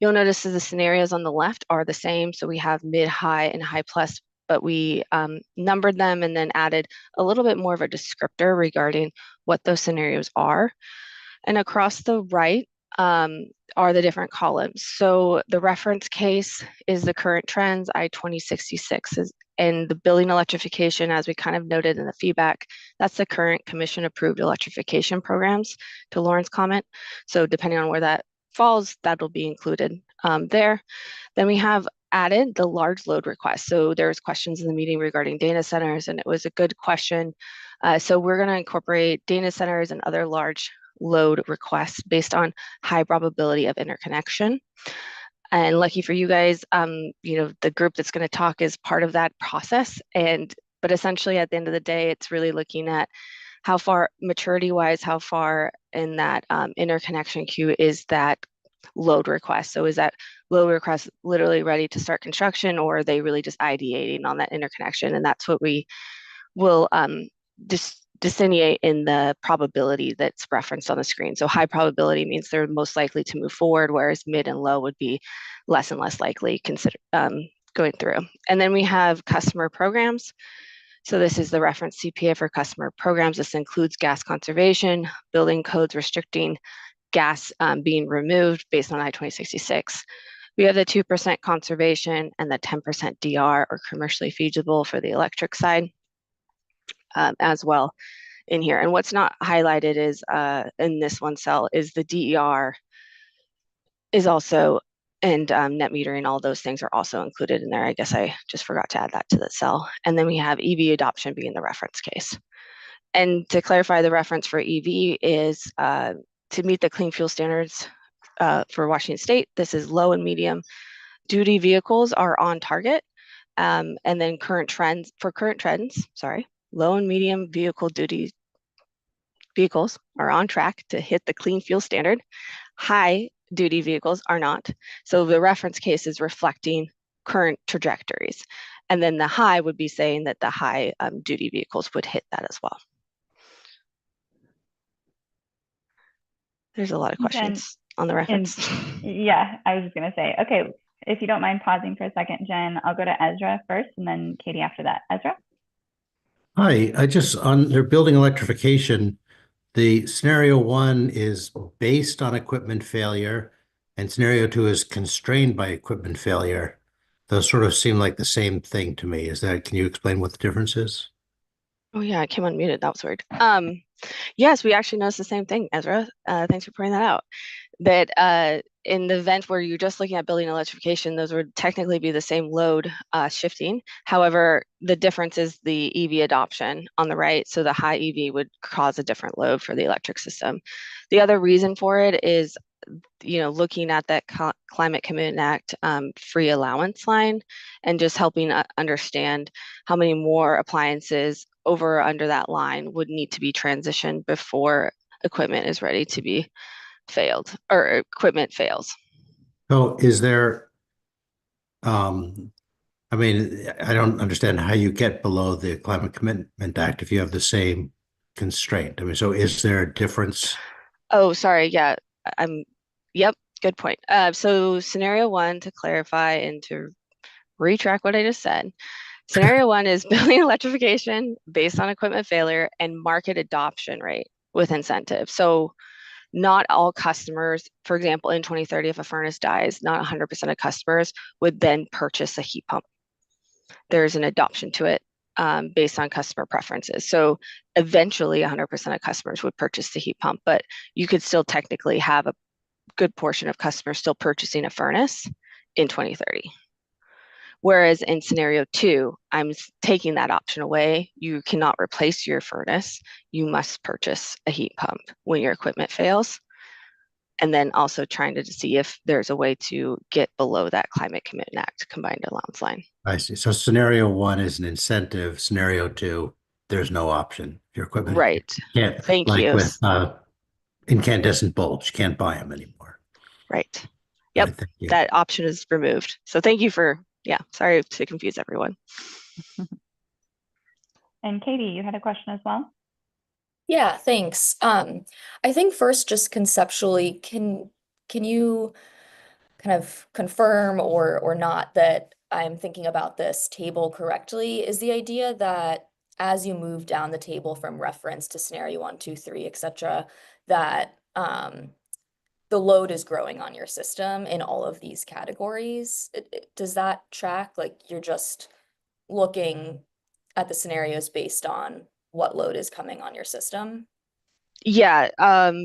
You'll notice that the scenarios on the left are the same. So we have mid, high, and high plus, but we numbered them and then added a little bit more of a descriptor regarding what those scenarios are. And across the right are the different columns. So the reference case is the current trends, I-2066, and the building electrification, as we kind of noted in the feedback, that's the current commission approved electrification programs, to Lauren's comment. So depending on where that falls, that'll be included there. Then we have added the large load request. So there's questions in the meeting regarding data centers, and it was a good question. So we're going to incorporate data centers and other large load requests based on high probability of interconnection. And lucky for you guys, the group that's going to talk is part of that process. But essentially at the end of the day, it's really looking at how far maturity-wise, how far in that interconnection queue is that load request. So is that load request literally ready to start construction, or are they really just ideating on that interconnection? And that's what we will delineate in the probability that's referenced on the screen. So high probability means they're most likely to move forward, whereas mid and low would be less and less likely going through. And then we have customer programs. So this is the reference CPA for customer programs. This includes gas conservation, building codes restricting gas being removed based on I-2066. We have the 2% conservation and the 10% DR or commercially feasible for the electric side as well in here. And what's not highlighted is in this one cell is the DER is also, and net metering, all those things are also included in there. I guess I just forgot to add that to the cell. And then we have EV adoption being the reference case. And to clarify, the reference for EV is to meet the clean fuel standards for Washington State. This is low and medium duty vehicles are on target. And then low and medium vehicle duty vehicles are on track to hit the clean fuel standard. High duty vehicles are not. So the reference case is reflecting current trajectories. And then the high would be saying that the high duty vehicles would hit that as well. There's a lot of questions on the reference. Yeah, I was just going to say, okay, if you don't mind pausing for a second, Jen, I'll go to Ezra first and then Katie after that. Ezra? Hi, on their building electrification, the scenario 1 is based on equipment failure and scenario 2 is constrained by equipment failure. Those sort of seem like the same thing to me. Can you explain what the difference is? Oh yeah, I came unmuted. That was weird. Yes, we actually noticed the same thing, Ezra. Thanks for pointing that out. That in the event where you're just looking at building electrification, those would technically be the same load shifting. However, the difference is the EV adoption on the right. So the high EV would cause a different load for the electric system. The other reason for it is, looking at that Climate Commitment Act free allowance line and just helping understand how many more appliances over or under that line would need to be transitioned before equipment is ready to be failed or equipment fails. So is there, I mean, I don't understand how you get below the Climate Commitment Act if you have the same constraint. I mean, so is there a difference? Oh, sorry. Yeah, yep, good point. So scenario one, to clarify and to retract what I just said, scenario one is building electrification based on equipment failure and market adoption rate with incentive. So not all customers, for example, in 2030, if a furnace dies, not 100% of customers would then purchase a heat pump. There's an adoption to it based on customer preferences. So eventually 100% of customers would purchase the heat pump, but you could still technically have a good portion of customers still purchasing a furnace in 2030. Whereas in scenario two, I'm taking that option away. You cannot replace your furnace. You must purchase a heat pump when your equipment fails. And then also trying to see if there's a way to get below that Climate Commitment Act combined allowance line. I see. So scenario one is an incentive. Scenario two, there's no option. Your equipment Right. can't, Thank like you. with incandescent bulbs, you can't buy them anymore. Right. Yep. Right, thank you. That option is removed. So thank you for, sorry to confuse everyone. And Katie, you had a question as well? Yeah, thanks. I think first, just conceptually, can you kind of confirm or not that I'm thinking about this table correctly? Is the idea that as you move down the table from reference to scenario 1, 2, 3, etc., that the load is growing on your system in all of these categories? Does that track? Like you're just looking at the scenarios based on what load is coming on your system? Yeah,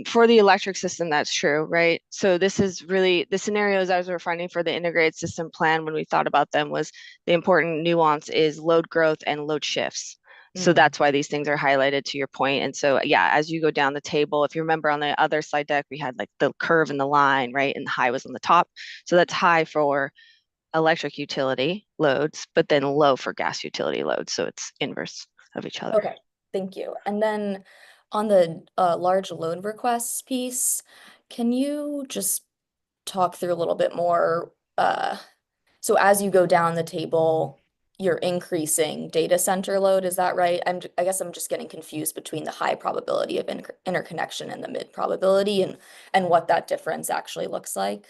for the electric system, that's true, right? So this is really the scenarios I was refining for the integrated system plan when we thought about them was the important nuance is load growth and load shifts. So that's why these things are highlighted to your point. And so, yeah, as you go down the table, if you remember on the other slide deck, we had like the curve and the line, right? And the high was on the top. So that's high for electric utility loads, but then low for gas utility loads. So it's inverse of each other. Okay, thank you. And then on the large load requests piece, can you just talk through a little bit more? So as you go down the table, you're increasing data center load, is that right? I guess I'm just getting confused between the high probability of interconnection and the mid probability and what that difference actually looks like.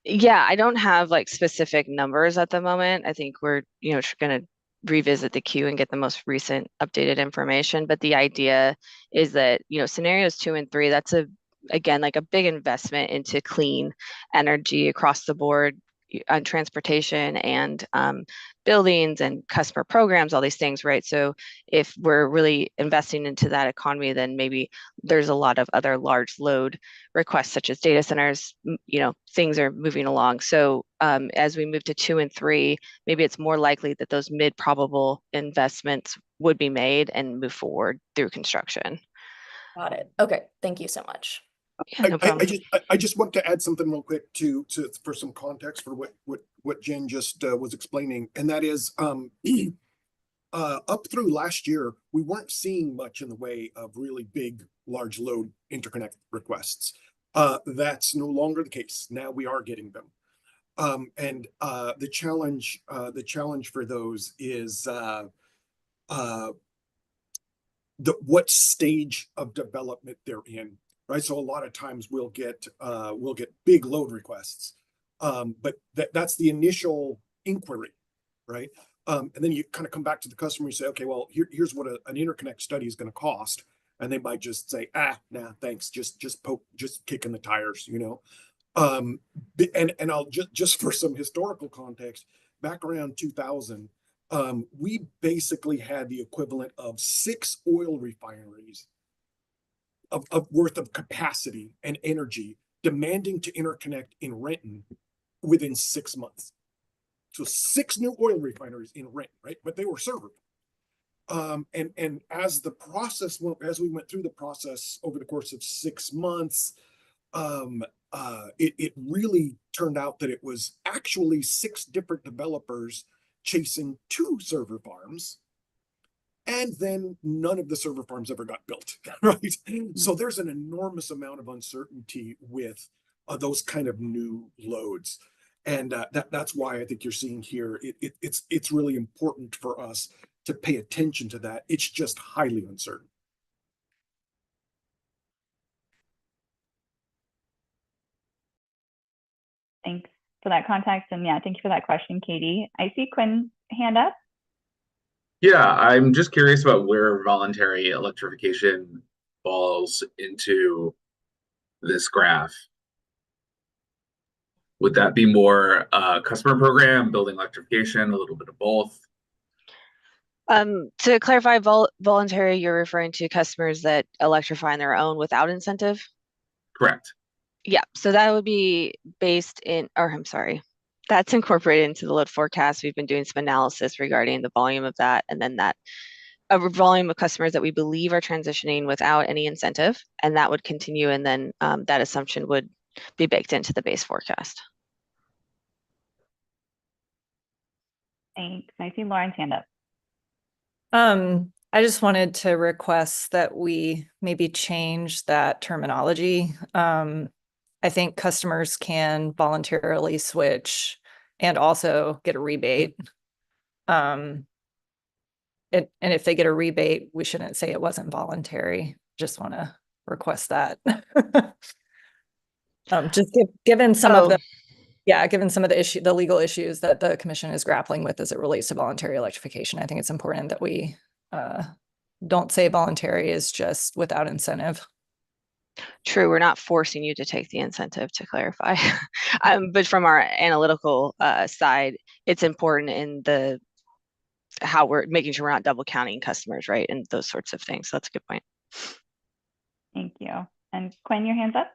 Yeah, I don't have like specific numbers at the moment. I think we're, going to revisit the queue and get the most recent updated information. But the idea is that, scenarios 2 and 3, that's again, like a big investment into clean energy across the board on transportation and buildings and customer programs, all these things, right? So if we're really investing into that economy, then maybe there's a lot of other large load requests such as data centers, things are moving along. So as we move to 2 and 3, maybe it's more likely that those mid-probable investments would be made and move forward through construction. Got it. Okay, thank you so much. Yeah, no problem. I just want to add something real quick for some context for what Jen just was explaining, and that is up through last year, we weren't seeing much in the way of really big, large load interconnect requests. That's no longer the case. Now we are getting them. And the challenge for those is what stage of development they're in, right? So a lot of times we'll get big load requests, but that's the initial inquiry, right? And then you kind of come back to the customer and say, okay, well, here's what an interconnect study is going to cost, and they might just say, nah, thanks, just kicking the tires, And I'll just for some historical context, back around 2000, we basically had the equivalent of 6 oil refineries of worth of capacity and energy demanding to interconnect in Renton within 6 months. So 6 new oil refineries in Renton, right? But they were server. And as we went through the process over the course of 6 months, it really turned out that it was actually 6 different developers chasing 2 server farms And then none of the server farms ever got built, right? So there's an enormous amount of uncertainty with those kind of new loads. And that's why I think you're seeing here, it's really important for us to pay attention to that. It's just highly uncertain. Thanks for that context. And yeah, thank you for that question, Katie. I see Quinn's hand up. Yeah, I'm just curious about where voluntary electrification falls into this graph. Would that be more customer program, building electrification, a little bit of both? To clarify, voluntary, you're referring to customers that electrify on their own without incentive? Correct. Yeah, so that would be based in, or I'm sorry, that's incorporated into the load forecast. We've been doing some analysis regarding the volume of that, and then that a volume of customers that we believe are transitioning without any incentive, and that would continue, and then that assumption would be baked into the base forecast. Thanks. I see Lauren's hand up. I just wanted to request that we maybe change that terminology. I think customers can voluntarily switch and also get a rebate. And if they get a rebate, we shouldn't say it wasn't voluntary. Just want to request that. Given some of the given some of the legal issues that the commission is grappling with as it relates to voluntary electrification, I think it's important that we don't say voluntary is just without incentive. True, we're not forcing you to take the incentive, to clarify. But from our analytical side, it's important in how we're making sure we're not double counting customers, right? And those sorts of things. So that's a good point. Thank you. And Quinn, your hand's up.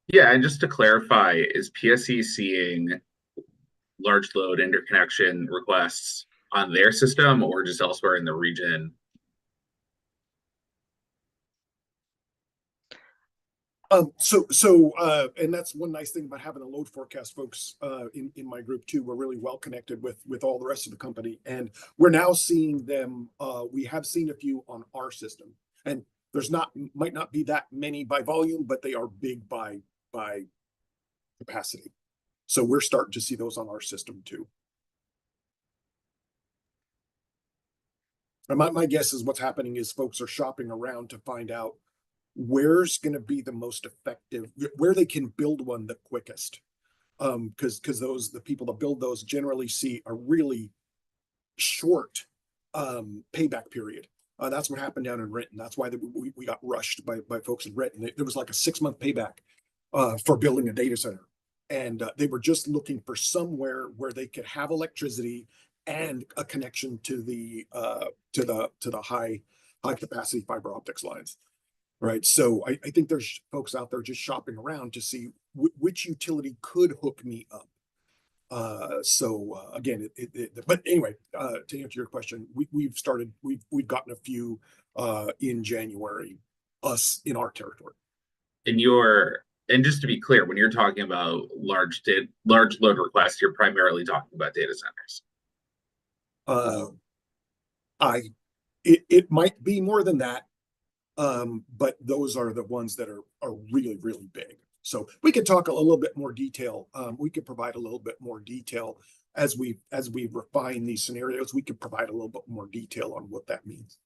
Yeah, and just to clarify, is PSE seeing large load interconnection requests on their system or just elsewhere in the region? And that's one nice thing about having a load forecast folks in my group too. We're really well connected with all the rest of the company, and we're now seeing them. We have seen a few on our system, and might not be that many by volume, but they are big by capacity. So we're starting to see those on our system too. And my guess is what's happening is folks are shopping around to find out where's going to be the most effective, where they can build one the quickest. Because the people that build those generally see a really short payback period. That's what happened down in Renton. That's why we got rushed by folks in Renton. There was like a 6-month payback for building a data center. And they were just looking for somewhere where they could have electricity and a connection to the high capacity fiber optics lines. Right. So I think there's folks out there just shopping around to see which utility could hook me up. Again, but anyway, to answer your question, we've gotten a few in January, us in our territory. And just to be clear, when you're talking about large load requests, you're primarily talking about data centers. It might be more than that. But those are the ones that are really, really big. So we could talk a little bit more detail. We could provide a little bit more detail as we refine these scenarios. We could provide a little bit more detail on what that means.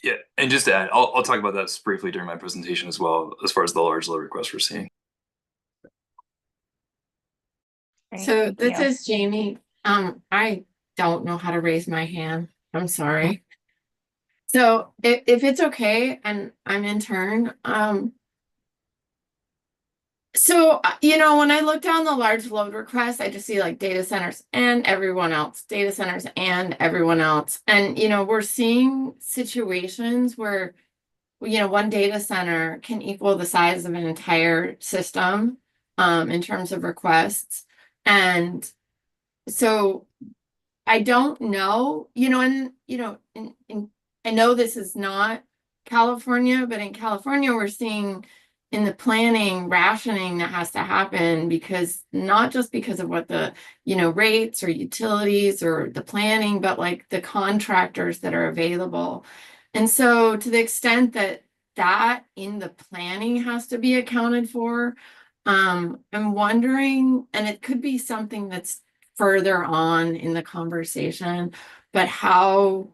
Yeah, and just to add, I'll talk about that briefly during my presentation as well, as far as the large load requests we're seeing. So this is Jamie. I don't know how to raise my hand. I'm sorry. So if it's okay, and I'm in turn, when I look down the large load request, I just see like data centers and everyone else, data centers and everyone else. And, we're seeing situations where, one data center can equal the size of an entire system, in terms of requests. And so I don't know, I know this is not California, but in California, we're seeing in the planning rationing that has to happen, because not just because of what the, rates or utilities or the planning, but like the contractors that are available. And so to the extent that in the planning has to be accounted for, I'm wondering, and it could be something that's further on in the conversation, but how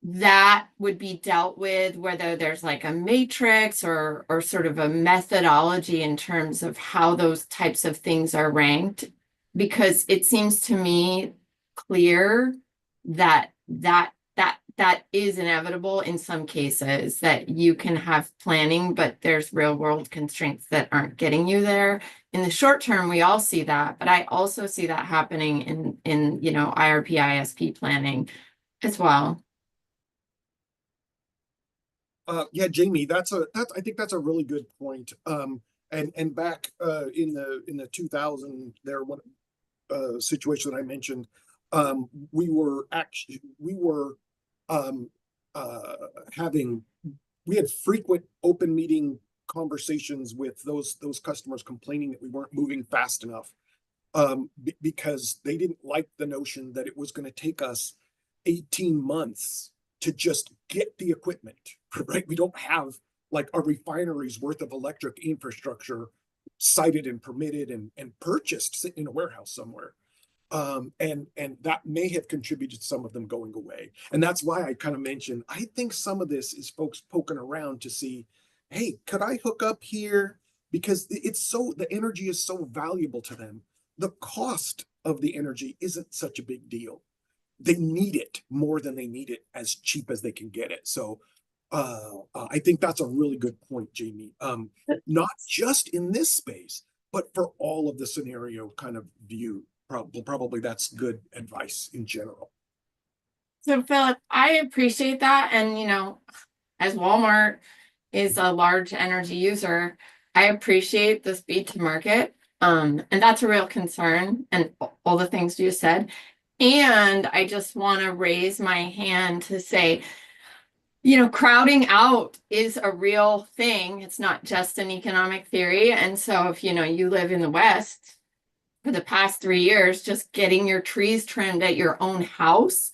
that would be dealt with, whether there's like a matrix or sort of a methodology in terms of how those types of things are ranked, because it seems to me clear that is inevitable in some cases, that you can have planning, but there's real world constraints that aren't getting you there. In the short term, we all see that, but I also see that happening in IRP, ISP planning as well. Yeah, Jamie, I think that's a really good point. And back in the 2000 situation that I mentioned, we had frequent open meeting conversations with those customers complaining that we weren't moving fast enough, because they didn't like the notion that it was going to take us 18 months to just get the equipment, right? We don't have like a refinery's worth of electric infrastructure cited and permitted and purchased sitting in a warehouse somewhere. And that may have contributed to some of them going away. And that's why I kind of mentioned, I think some of this is folks poking around to see, hey, could I hook up here? Because the energy is so valuable to them. The cost of the energy isn't such a big deal. They need it more than they need it as cheap as they can get it. So I think that's a really good point, Jamie. Not just in this space, but for all of the scenario kind of view. Probably that's good advice in general. So Philip, I appreciate that. And, as Walmart is a large energy user, I appreciate the speed to market. And that's a real concern, and all the things you said. And I just want to raise my hand to say, crowding out is a real thing. It's not just an economic theory. And so if, you live in the West, for the past 3 years, just getting your trees trimmed at your own house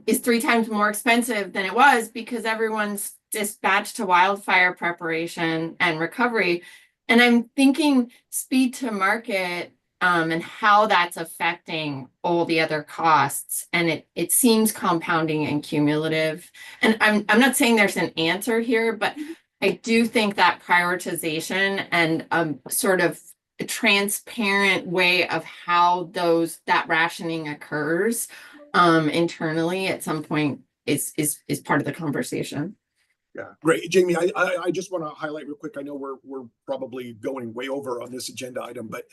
is 3 times more expensive than it was, because everyone's dispatched to wildfire preparation and recovery. And I'm thinking speed to market, and how that's affecting all the other costs. And it seems compounding and cumulative. And I'm not saying there's an answer here, but I do think that prioritization and sort of a transparent way of how that rationing occurs internally at some point is part of the conversation. Yeah, great, Jamie. I just want to highlight real quick. I know we're probably going way over on this agenda item, but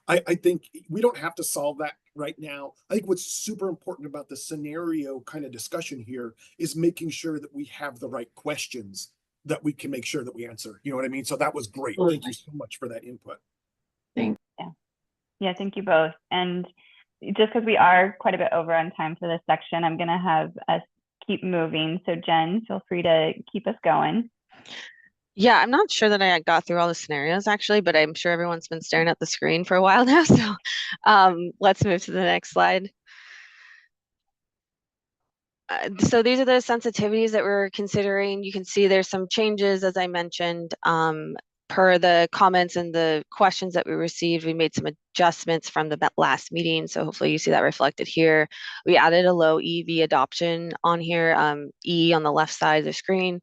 I think we don't have to solve that right now. I think what's super important about the scenario kind of discussion here is making sure that we have the right questions that we can make sure that we answer. You know what I mean? So that was great. Thank you so much for that input. Thanks. Yeah, thank you both. And just because we are quite a bit over on time for this section, I'm going to have us keep moving. So Jen, feel free to keep us going. Yeah, I'm not sure that I got through all the scenarios actually, but I'm sure everyone's been staring at the screen for a while now. So let's move to the next slide. So these are the sensitivities that we're considering. You can see there's some changes, as I mentioned, per the comments and the questions that we received. We made some adjustments from the last meeting, so hopefully you see that reflected here. We added a low EV adoption on here, E on the left side of the screen,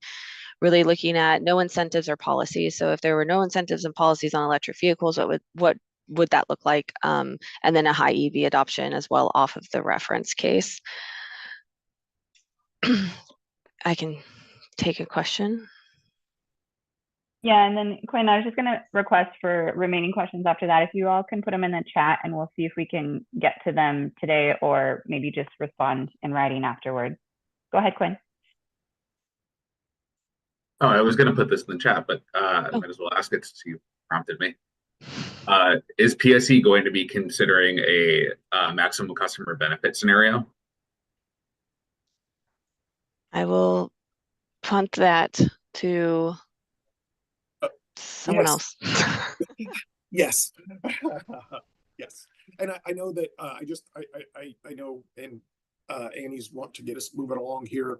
really looking at no incentives or policies. So if there were no incentives and policies on electric vehicles, what would that look like? And then a high EV adoption as well off of the reference case. I can take a question. Yeah, and then Quinn, I was just going to request for remaining questions after that. If you all can put them in the chat, and we'll see if we can get to them today, or maybe just respond in writing afterwards. Go ahead, Quinn. Oh, I was going to put this in the chat, but I might as well ask it since you prompted me. Is PSE going to be considering a maximum customer benefit scenario? I will punt that to someone else. Yes. Yes. And I know that I know, and Annie's want to get us moving along here.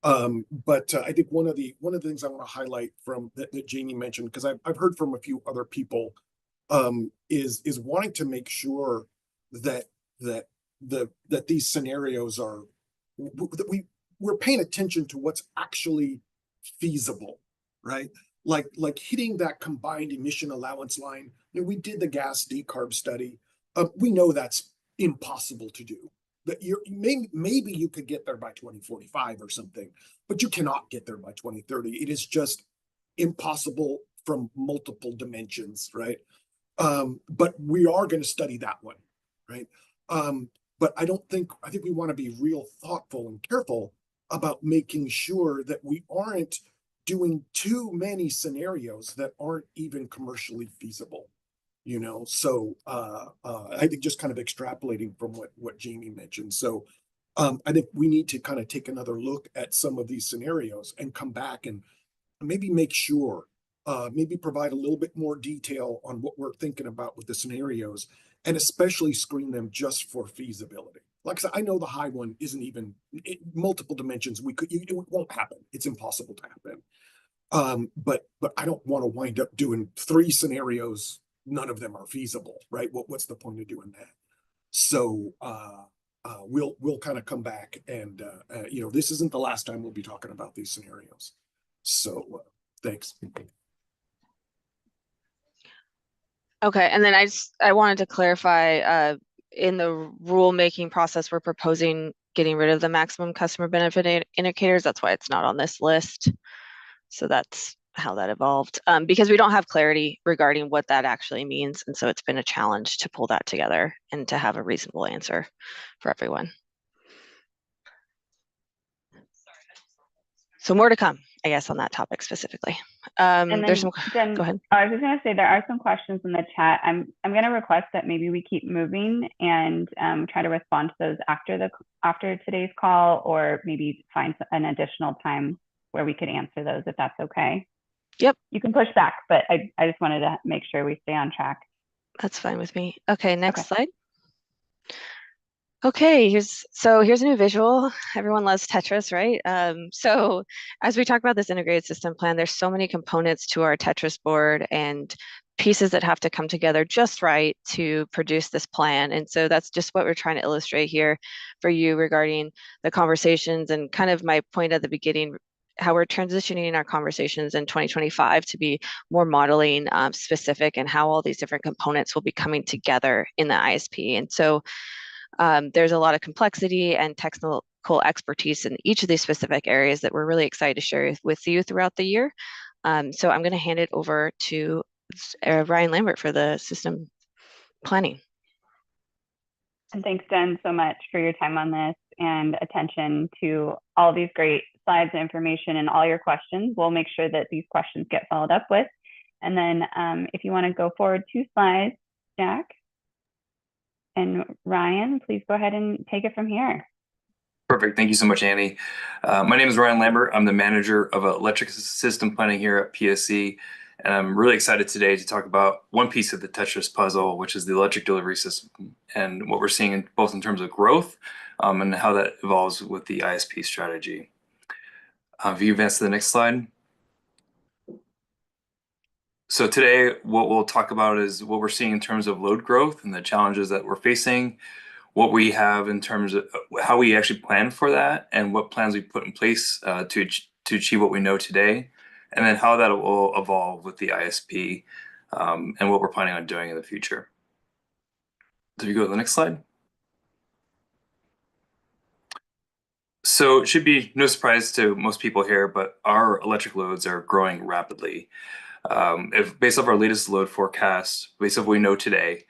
But I think one of the things I want to highlight from that Jamie mentioned, because I've heard from a few other people, is wanting to make sure that these scenarios are that we're paying attention to what's actually feasible, right? Like hitting that combined emission allowance line. You know, we did the gas decarb study. We know that's impossible to do. That maybe you could get there by 2045 or something, but you cannot get there by 2030. It is just impossible from multiple dimensions, right? But we are going to study that one, right? But I think we want to be real thoughtful and careful about making sure that we aren't doing too many scenarios that aren't even commercially feasible, you know? So I think just kind of extrapolating from what Jamie mentioned. So I think we need to kind of take another look at some of these scenarios and come back and maybe make sure, maybe provide a little bit more detail on what we're thinking about with the scenarios, and especially screen them just for feasibility. Like I said, I know the high one isn't even multiple dimensions. It won't happen. It's impossible to happen. But I don't want to wind up doing 3 scenarios. None of them are feasible, right? What's the point of doing that? So we'll kind of come back and you know, this isn't the last time we'll be talking about these scenarios. So thanks. Okay, and then I wanted to clarify, in the rulemaking process, we're proposing getting rid of the maximum customer benefit indicators. That's why it's not on this list. So that's how that evolved, because we don't have clarity regarding what that actually means. And so it's been a challenge to pull that together and to have a reasonable answer for everyone. So more to come, I guess, on that topic specifically. There's some, Jen, go ahead. I was just going to say there are some questions in the chat. I'm going to request that maybe we keep moving and try to respond to those after today's call, or maybe find an additional time where we could answer those, if that's okay. Yep. You can push back, but I just wanted to make sure we stay on track. That's fine with me. Okay, next slide. Okay, here's a new visual. Everyone loves Tetris, right? So as we talk about this integrated system plan, there's so many components to our Tetris board and pieces that have to come together just right to produce this plan. And so that's just what we're trying to illustrate here for you regarding the conversations, and kind of my point at the beginning, how we're transitioning our conversations in 2025 to be more modeling specific, and how all these different components will be coming together in the ISP. And so there's a lot of complexity and technical expertise in each of these specific areas that we're really excited to share with you throughout the year. So I'm going to hand it over to Ryan Lambert for the system planning. And thanks, Jen, so much for your time on this and attention to all these great slides and information and all your questions. We'll make sure that these questions get followed up with. And then if you want to go forward 2 slides, Jack. And Ryan, please go ahead and take it from here. Perfect. Thank you so much, Annie. My name is Ryan Lambert. I'm the manager of electric system planning here at PSE. And I'm really excited today to talk about one piece of the Tetris puzzle, which is the electric delivery system, and what we're seeing both in terms of growth and how that evolves with the ISP strategy. If you advance to the next slide. So today, what we'll talk about is what we're seeing in terms of load growth and the challenges that we're facing, what we have in terms of how we actually plan for that, and what plans we put in place to achieve what we know today, and then how that will evolve with the ISP and what we're planning on doing in the future. So if you go to the next slide. So it should be no surprise to most people here, but our electric loads are growing rapidly. If based off our latest load forecast, based off what we know today,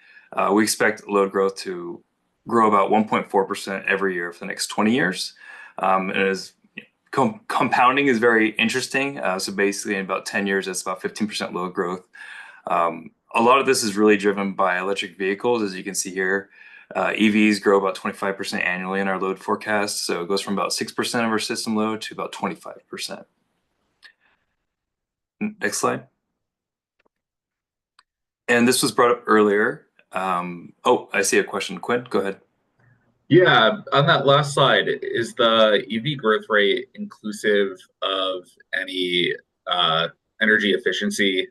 we expect load growth to grow about 1.4% every year for the next 20 years. And as compounding is very interesting. So basically in about 10 years, that's about 15% load growth. A lot of this is really driven by electric vehicles, as you can see here. EVs grow about 25% annually in our load forecast. So it goes from about 6% of our system load to about 25%. Next slide. And this was brought up earlier. Oh, I see a question. Quinn, go ahead. Yeah, on that last slide, is the EV growth rate inclusive of any energy efficiency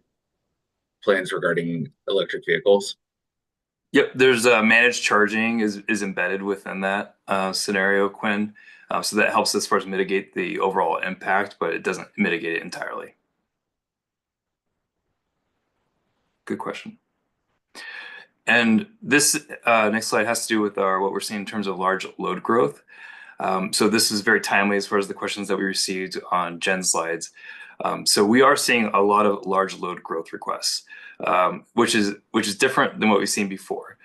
plans regarding electric vehicles? Yep, there's managed charging is embedded within that scenario, Quinn. So that helps as far as mitigate the overall impact, but it doesn't mitigate it entirely. Good question. And this next slide has to do with what we're seeing in terms of large load growth. So this is very timely as far as the questions that we received on Jen's slides. So we are seeing a lot of large load growth requests, which is different than what we've seen before.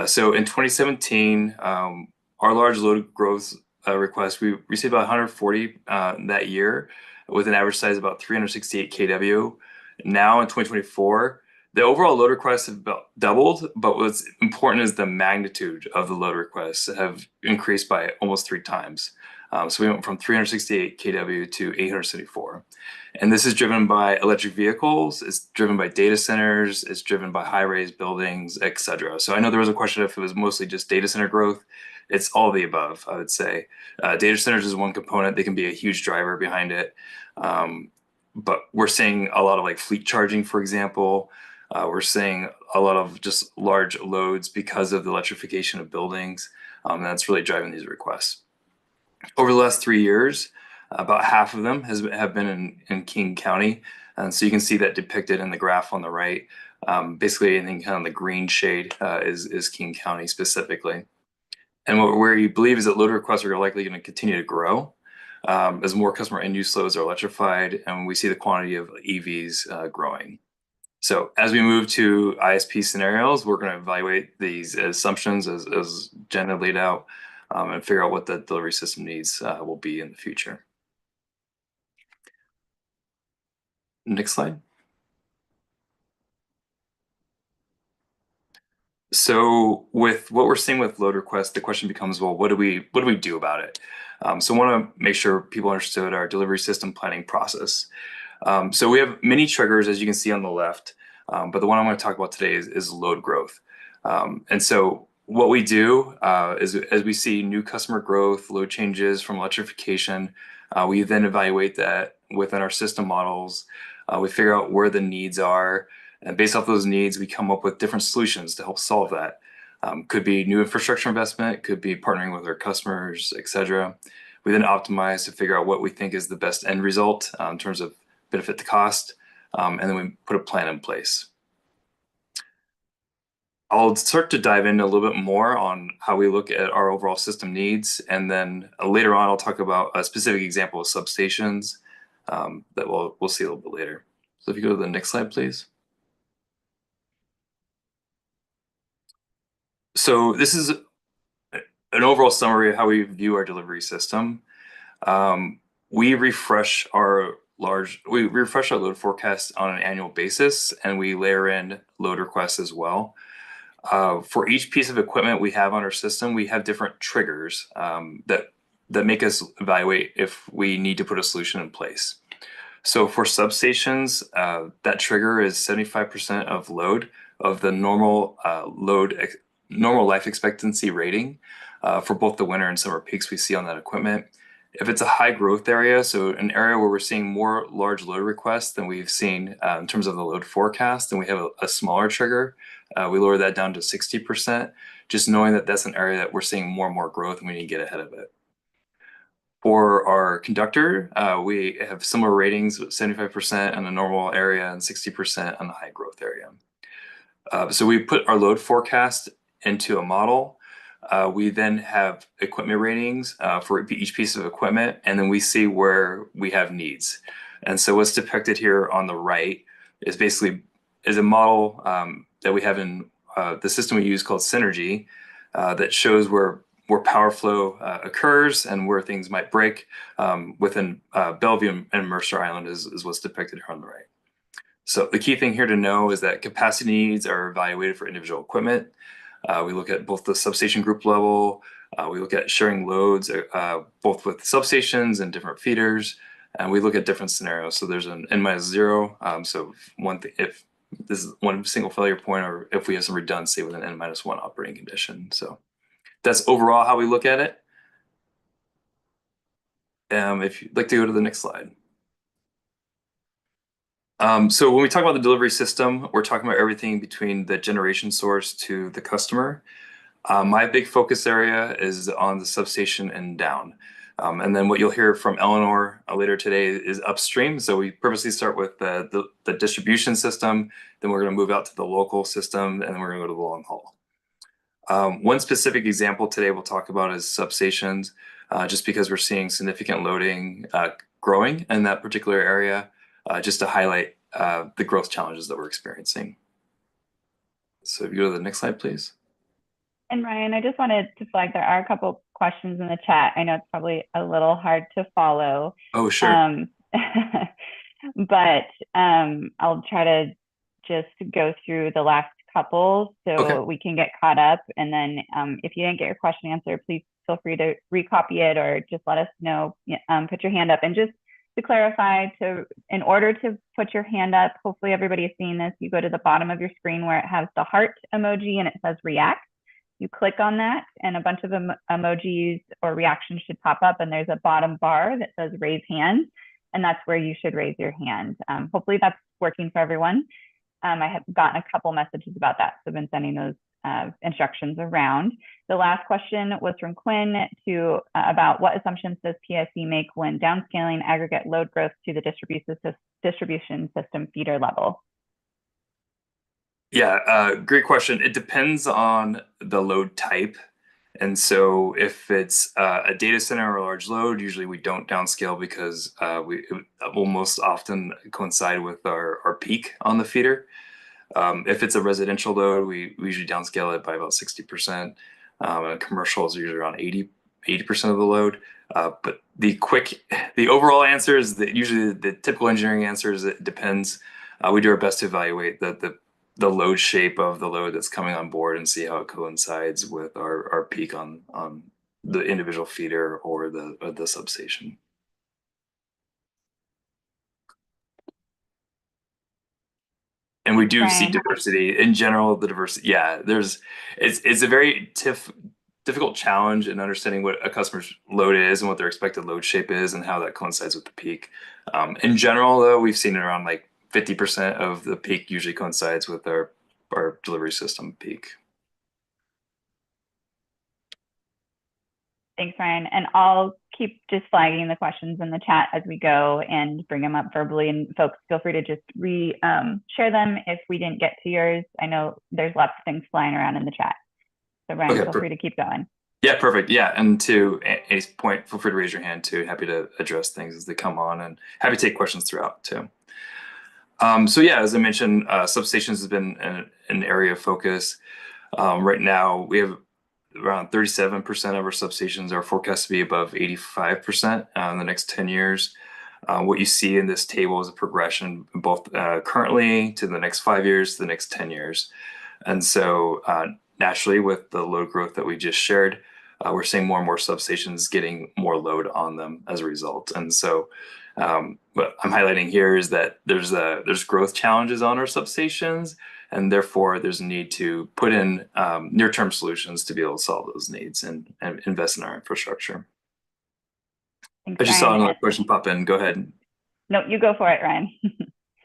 So in 2017, our large load growth request, we received about 140 that year with an average size of about 368 kW. Now in 2024, the overall load requests have about doubled, but what's important is the magnitude of the load requests have increased by almost 3 times. So we went from 368 kW to 874. And this is driven by electric vehicles, it's driven by data centers, it's driven by high-rise buildings, et cetera. So I know there was a question if it was mostly just data center growth. It's all the above, I would say. Data centers is one component. They can be a huge driver behind it. But we're seeing a lot of like fleet charging, for example. We're seeing a lot of just large loads because of the electrification of buildings. And that's really driving these requests. Over the last 3 years, about half of them have been in King County. And so you can see that depicted in the graph on the right. Basically, anything kind of the green shade is King County specifically. And what we believe is that load requests are likely going to continue to grow as more customer end-use loads are electrified, and we see the quantity of EVs growing. So as we move to ISP scenarios, we're going to evaluate these assumptions as Jen had laid out and figure out what the delivery system needs will be in the future. Next slide. So with what we're seeing with load requests, the question becomes, well, what do we do about it? So I want to make sure people understood our delivery system planning process. So we have many triggers, as you can see on the left, but the one I'm going to talk about today is load growth. And so what we do is as we see new customer growth, load changes from electrification, we then evaluate that within our system models. We figure out where the needs are, and based off those needs, we come up with different solutions to help solve that. Could be new infrastructure investment, could be partnering with our customers, et cetera. We then optimize to figure out what we think is the best end result in terms of benefit to cost, and then we put a plan in place. I'll start to dive into a little bit more on how we look at our overall system needs, and then later on I'll talk about a specific example of substations that we'll see a little bit later. So if you go to the next slide, please. So this is an overall summary of how we view our delivery system. We refresh our load forecast on an annual basis, and we layer in load requests as well. For each piece of equipment we have on our system, we have different triggers that make us evaluate if we need to put a solution in place. So for substations, that trigger is 75% of load of the normal normal life expectancy rating for both the winter and summer peaks we see on that equipment. If it's a high growth area, so an area where we're seeing more large load requests than we've seen in terms of the load forecast, and we have a smaller trigger, we lower that down to 60%, just knowing that that's an area that we're seeing more and more growth and we need to get ahead of it. For our conductor, we have similar ratings, 75% on the normal area and 60% on the high growth area. So we put our load forecast into a model. We then have equipment ratings for each piece of equipment, and then we see where we have needs. And so what's depicted here on the right is basically a model that we have in the system we use called Synergy that shows where power flow occurs and where things might break within Bellevue and Mercer Island is what's depicted here on the right. So the key thing here to know is that capacity needs are evaluated for individual equipment. We look at both the substation group level, we look at sharing loads both with substations and different feeders, and we look at different scenarios. So there's an N-0, so if this is one single failure point, or if we have some redundancy with an N-1 operating condition. So that's overall how we look at it. If you'd like to go to the next slide. So when we talk about the delivery system, we're talking about everything between the generation source to the customer. My big focus area is on the substation and down. And then what you'll hear from Eleanor later today is upstream. So we purposely start with the distribution system, then we're going to move out to the local system, and then we're going to go to the long haul. One specific example today we'll talk about is substations, just because we're seeing significant loading growing in that particular area, just to highlight the growth challenges that we're experiencing. So if you go to the next slide, please. And Ryan, I just wanted to flag there are a couple questions in the chat. I know it's probably a little hard to follow. Oh, sure. But I'll try to just go through the last couple so we can get caught up. And then if you didn't get your question answered, please feel free to recopy it or just let us know, put your hand up. And just to clarify, in order to put your hand up, hopefully everybody is seeing this, you go to the bottom of your screen where it has the heart emoji and it says react. You click on that and a bunch of emojis or reactions should pop up, and there's a bottom bar that says raise hand, and that's where you should raise your hand. Hopefully that's working for everyone. I have gotten a couple messages about that, so I've been sending those instructions around. The last question was from Quinn about what assumptions does PSE make when downscaling aggregate load growth to the distribution system feeder level? Yeah, great question. It depends on the load type. And so if it's a data center or a large load, usually we don't downscale because it will most often coincide with our peak on the feeder. If it's a residential load, we usually downscale it by about 60%. And commercial is usually around 80% of the load. But the overall answer is that usually the typical engineering answer is it depends. We do our best to evaluate the load shape of the load that's coming on board and see how it coincides with our peak on the individual feeder or the substation. And we do see diversity in general. The diversity, yeah, it's a very difficult challenge in understanding what a customer's load is and what their expected load shape is and how that coincides with the peak. In general, though, we've seen it around like 50% of the peak usually coincides with our delivery system peak. Thanks, Ryan. And I'll keep just flagging the questions in the chat as we go and bring them up verbally. And folks, feel free to just share them if we didn't get to yours. I know there's lots of things flying around in the chat. So Ryan, feel free to keep going. Yeah, perfect. Yeah, and to Annie's point, feel free to raise your hand too. Happy to address things as they come on, and happy to take questions throughout too. So yeah, as I mentioned, substations has been an area of focus. Right now, we have around 37% of our substations are forecast to be above 85% in the next 10 years. What you see in this table is a progression both currently to the next 5 years, to the next 10 years. And so naturally, with the load growth that we just shared, we're seeing more and more substations getting more load on them as a result. And so what I'm highlighting here is that there's growth challenges on our substations, and therefore there's a need to put in near-term solutions to be able to solve those needs and invest in our infrastructure. Thanks, I just saw another question pop in. Go ahead. No, you go for it, Ryan.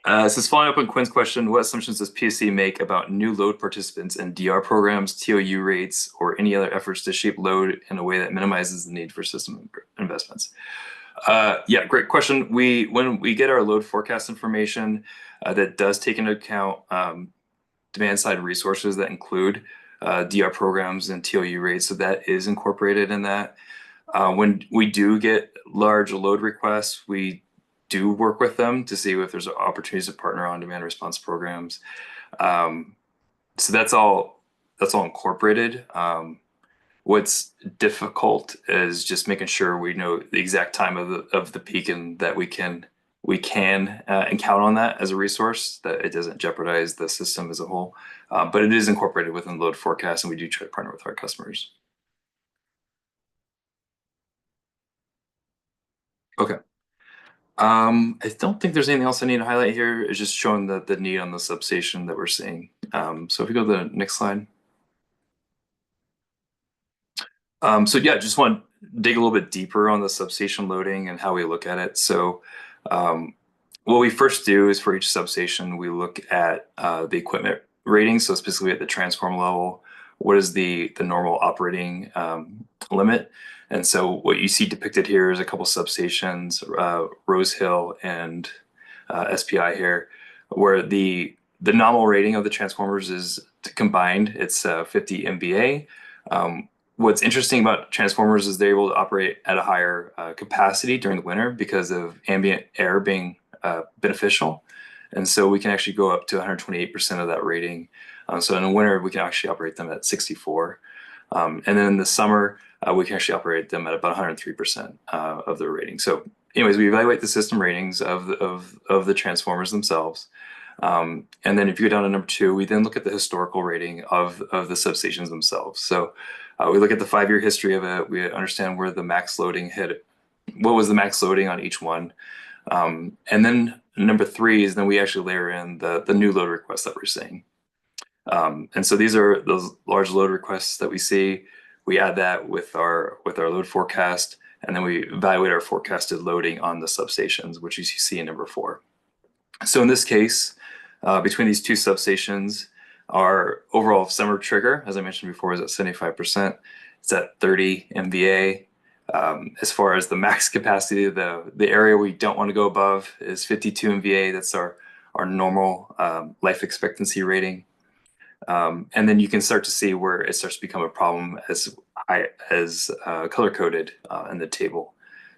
This is following up on Quinn's question. What assumptions does PSE make about new load participants in DR programs, TOU rates, or any other efforts to shape load in a way that minimizes the need for system investments? Yeah, great question. When we get our load forecast information, that does take into account demand side resources that include DR programs and TOU rates. So that is incorporated in that. When we do get large load requests, we do work with them to see if there's opportunities to partner on demand response programs. So that's all incorporated. What's difficult is just making sure we know the exact time of the peak and that we can and count on that as a resource, that it doesn't jeopardize the system as a whole. But it is incorporated within the load forecast, and we do try to partner with our customers. Okay. I don't think there's anything else I need to highlight here. It's just showing the need on the substation that we're seeing. So if we go to the next slide. So yeah, just want to dig a little bit deeper on the substation loading and how we look at it. So what we first do is for each substation, we look at the equipment rating. So specifically at the transformer level, what is the normal operating limit? And so what you see depicted here is a couple substations, Rose Hill and SPI here, where the nominal rating of the transformers is combined. It's 50 MVA. What's interesting about transformers is they're able to operate at a higher capacity during the winter because of ambient air being beneficial. And so we can actually go up to 128% of that rating. So in the winter, we can actually operate them at 64. And then in the summer, we can actually operate them at about 103% of their rating. So anyways, we evaluate the system ratings of the transformers themselves. And then if you go down to number 2, we then look at the historical rating of the substations themselves. So we look at the 5-year history of it. We understand where the max loading hit, what was the max loading on each one. And then number 3 is then we actually layer in the new load requests that we're seeing. And so these are those large load requests that we see. We add that with our load forecast, and then we evaluate our forecasted loading on the substations, which you see in number 4. So in this case, between these two substations, our overall summer trigger, as I mentioned before, is at 75%. It's at 30 MVA. As far as the max capacity, the area we don't want to go above is 52 MVA. That's our normal life expectancy rating. And then you can start to see where it starts to become a problem as color coded in the table.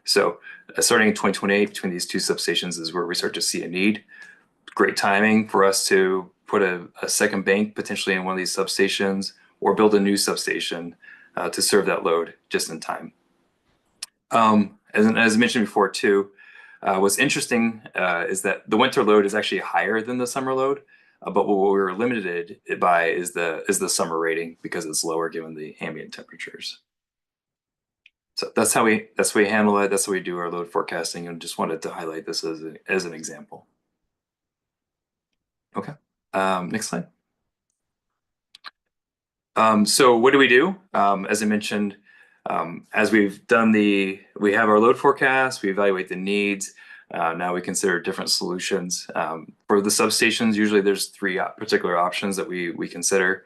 So starting in 2028, between these two substations is where we start to see a need. Great timing for us to put a second bank potentially in one of these substations or build a new substation to serve that load just in time. As I mentioned before too, what's interesting is that the winter load is actually higher than the summer load, but what we're limited by is the summer rating because it's lower given the ambient temperatures. So that's how we handle it. That's how we do our load forecasting, and just wanted to highlight this as an example. Okay, next slide. So what do we do? As I mentioned, as we've done we have our load forecast, we evaluate the needs. Now we consider different solutions. For the substations, usually there's 3 particular options that we consider.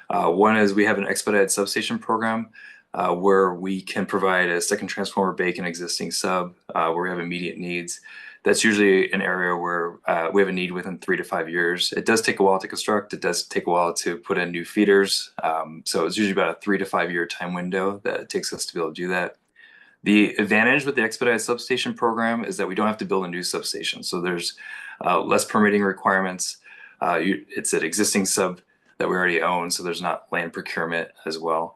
One is we have an expedited substation program where we can provide a second transformer bank in existing sub where we have immediate needs. That's usually an area where we have a need within 3 to 5 years. It does take a while to construct. It does take a while to put in new feeders. So it's usually about a 3 to 5 year time window that it takes us to be able to do that. The advantage with the expedited substation program is that we don't have to build a new substation. So there's less permitting requirements. It's an existing sub that we already own, so there's not land procurement as well.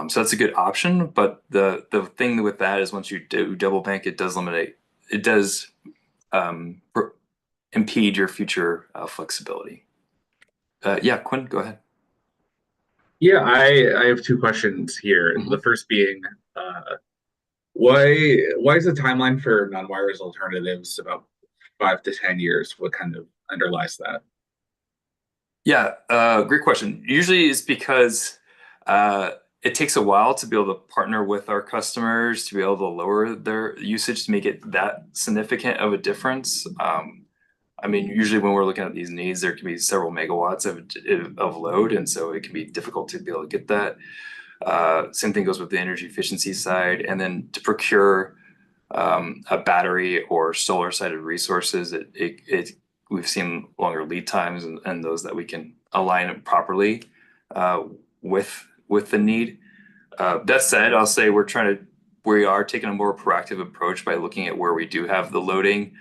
So that's a good option. But the thing with that is once you do double bank, it does impede your future flexibility. Yeah, Quinn, go ahead. Yeah, I have 2 questions here. Mm-hmm. The first being, why is the timeline for non-wires alternatives about 5 to 10 years? What kind of underlies that? Yeah, great question. Usually it's because it takes a while to be able to partner with our customers to be able to lower their usage to make it that significant of a difference. I mean, usually when we're looking at these needs, there can be several megawatts of load, and so it can be difficult to be able to get that. Same thing goes with the energy efficiency side, and then to procure a battery or solar sided resources, we've seen longer lead times and those that we can align it properly with the need. That said, I'll say we are taking a more proactive approach by looking at where we do have the loading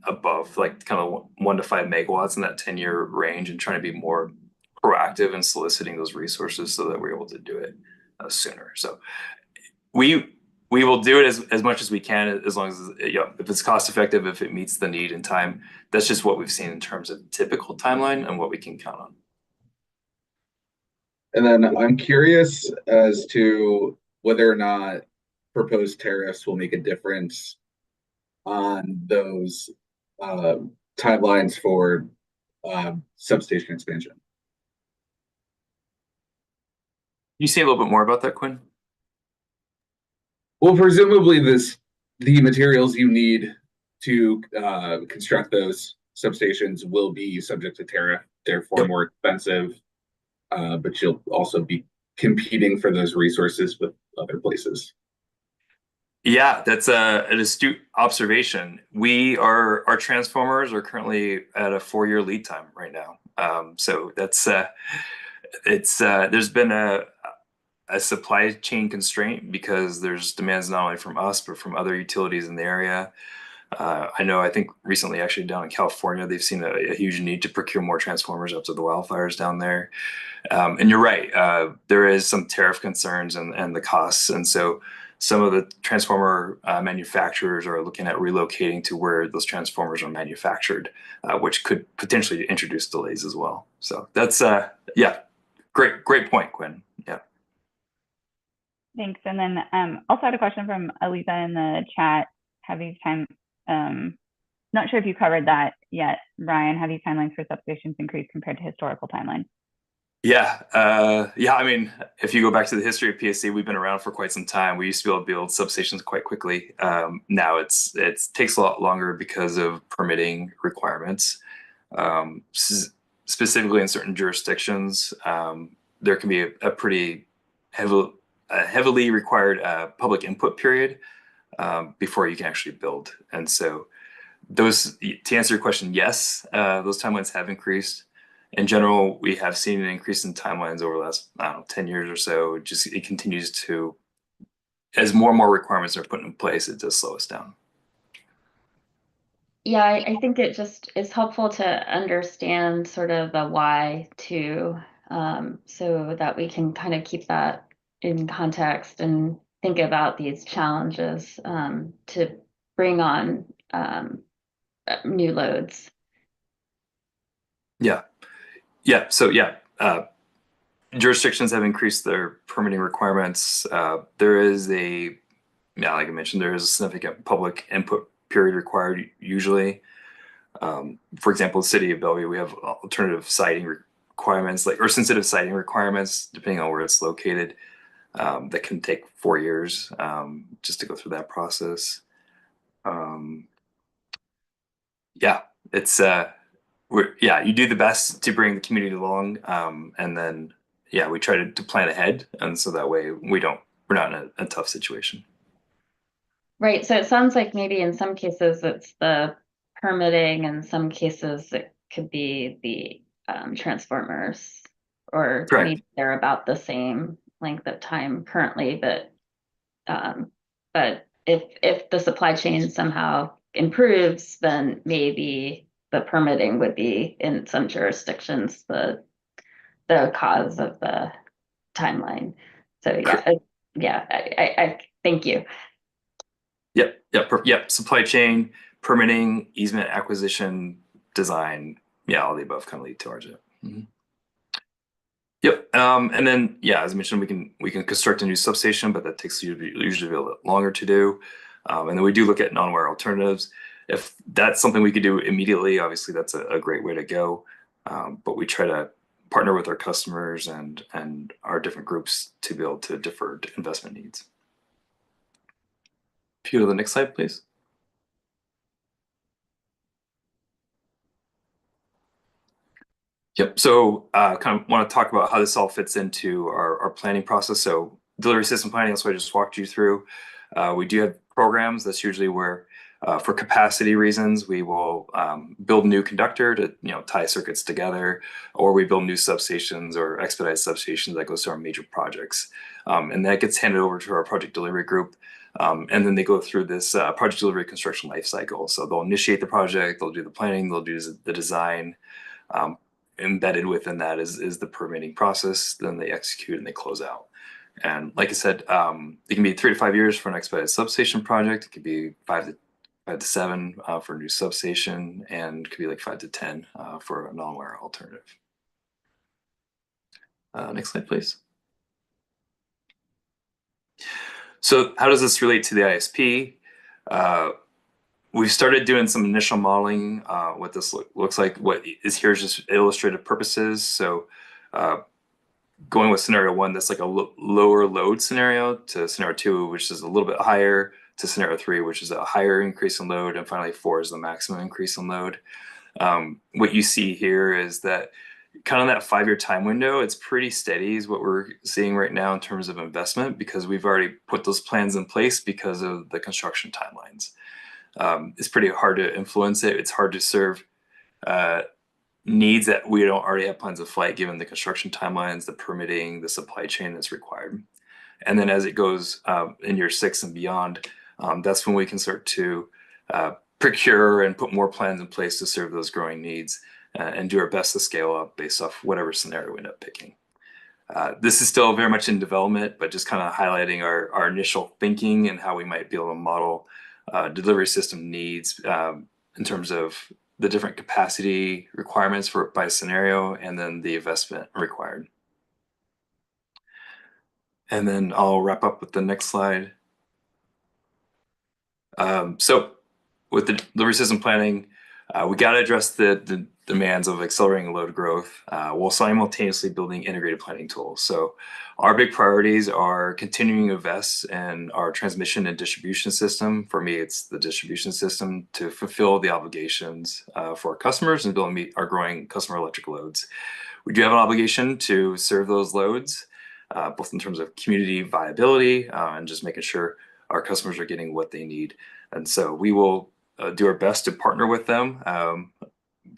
above like kind of 1 to 5 megawatts in that 10-year range, and trying to be more proactive in soliciting those resources so that we're able to do it sooner. So we will do it as much as we can, as long as if it's cost effective, if it meets the need in time. That's just what we've seen in terms of typical timeline and what we can count on. And then I'm curious as to whether or not proposed tariffs will make a difference on those timelines for substation expansion. Can you say a little bit more about that, Quinn? Well, presumably the materials you need to construct those substations will be subject to tariff, therefore more expensive, but you'll also be competing for those resources with other places. Yeah, that's an astute observation. Our transformers are currently at a 4-year lead time right now. So that's there's been a supply chain constraint because there's demands not only from us but from other utilities in the area. I think recently actually down in California, they've seen a huge need to procure more transformers after the wildfires down there. And you're right, there is some tariff concerns and the costs. And so some of the transformer manufacturers are looking at relocating to where those transformers are manufactured, which could potentially introduce delays as well. So that's, yeah, great point, Quinn. Yeah. Thanks. And then also had a question from Aliza in the chat. Have these not sure if you covered that yet, Brian. Have these timelines for substations increased compared to historical timelines? Yeah, I mean, if you go back to the history of PSE, we've been around for quite some time. We used to be able to build substations quite quickly. Now it takes a lot longer because of permitting requirements. Specifically in certain jurisdictions, there can be a pretty heavily required public input period before you can actually build. And so to answer your question, yes, those timelines have increased. In general, we have seen an increase in timelines over the last, 10 years or so. It continues to, as more and more requirements are put in place, it does slow us down. Yeah, I think it just is helpful to understand sort of the why too, so that we can kind of keep that in context and think about these challenges to bring on new loads. Jurisdictions have increased their permitting requirements. There is like I mentioned, there is a significant public input period required usually. For example, the city of Bellevue, we have alternative siting requirements, or sensitive siting requirements, depending on where it's located, that can take 4 years just to go through that process. You do the best to bring the community along, and then we try to plan ahead, and so that way we're not in a tough situation. Right. So it sounds like maybe in some cases it's the permitting, in some cases it could be the transformers, or maybe they're about the same length of time currently, but if the supply chain somehow improves, then maybe the permitting would be in some jurisdictions the cause of the timeline. So I thank you. Yep. Supply chain, permitting, easement acquisition, design, all the above kind of lead towards it. Mm-hmm. Yep. And then as I mentioned, we can construct a new substation, but that takes usually a little longer to do. And then we do look at non-wire alternatives. If that's something we could do immediately, obviously that's a great way to go. But we try to partner with our customers and our different groups to be able to defer investment needs. If you go to the next slide, please. Yep. So kind of want to talk about how this all fits into our planning process. So delivery system planning, that's what I just walked you through. We do have programs. That's usually where, for capacity reasons, we will build a new conductor to tie circuits together, or we build new substations or expedite substations that goes to our major projects. And that gets handed over to our project delivery group. And then they go through this project delivery construction life cycle. So they'll initiate the project, they'll do the planning, they'll do the design. Embedded within that is the permitting process. Then they execute and they close out. And like I said, it can be 3 to 5 years for an expedited substation project. It could be 5 to 7 for a new substation, and it could be like 5 to 10 for a non-wire alternative. Next slide, please. So how does this relate to the ISP? we've started doing some initial modeling. What this looks like, what is here is just illustrative purposes. So going with scenario 1, that's like a lower load scenario, to scenario 2, which is a little bit higher, to scenario 3, which is a higher increase in load, and finally 4 is the maximum increase in load. What you see here is that kind of that 5-year time window, it's pretty steady is what we're seeing right now in terms of investment, because we've already put those plans in place because of the construction timelines. It's pretty hard to influence it. It's hard to serve needs that we don't already have plans of flight, given the construction timelines, the permitting, the supply chain that's required. And then as it goes in year 6 and beyond, that's when we can start to procure and put more plans in place to serve those growing needs and do our best to scale up based off whatever scenario we end up picking. This is still very much in development, but just kind of highlighting our initial thinking and how we might be able to model delivery system needs in terms of the different capacity requirements by scenario, and then the investment required. And then I'll wrap up with the next slide. So with the delivery system planning, we got to address the demands of accelerating load growth while simultaneously building integrated planning tools. So our big priorities are continuing to invest in our transmission and distribution system. For me, it's the distribution system to fulfill the obligations for our customers and be able to meet our growing customer electric loads. We do have an obligation to serve those loads, both in terms of community viability and just making sure our customers are getting what they need. And so we will do our best to partner with them,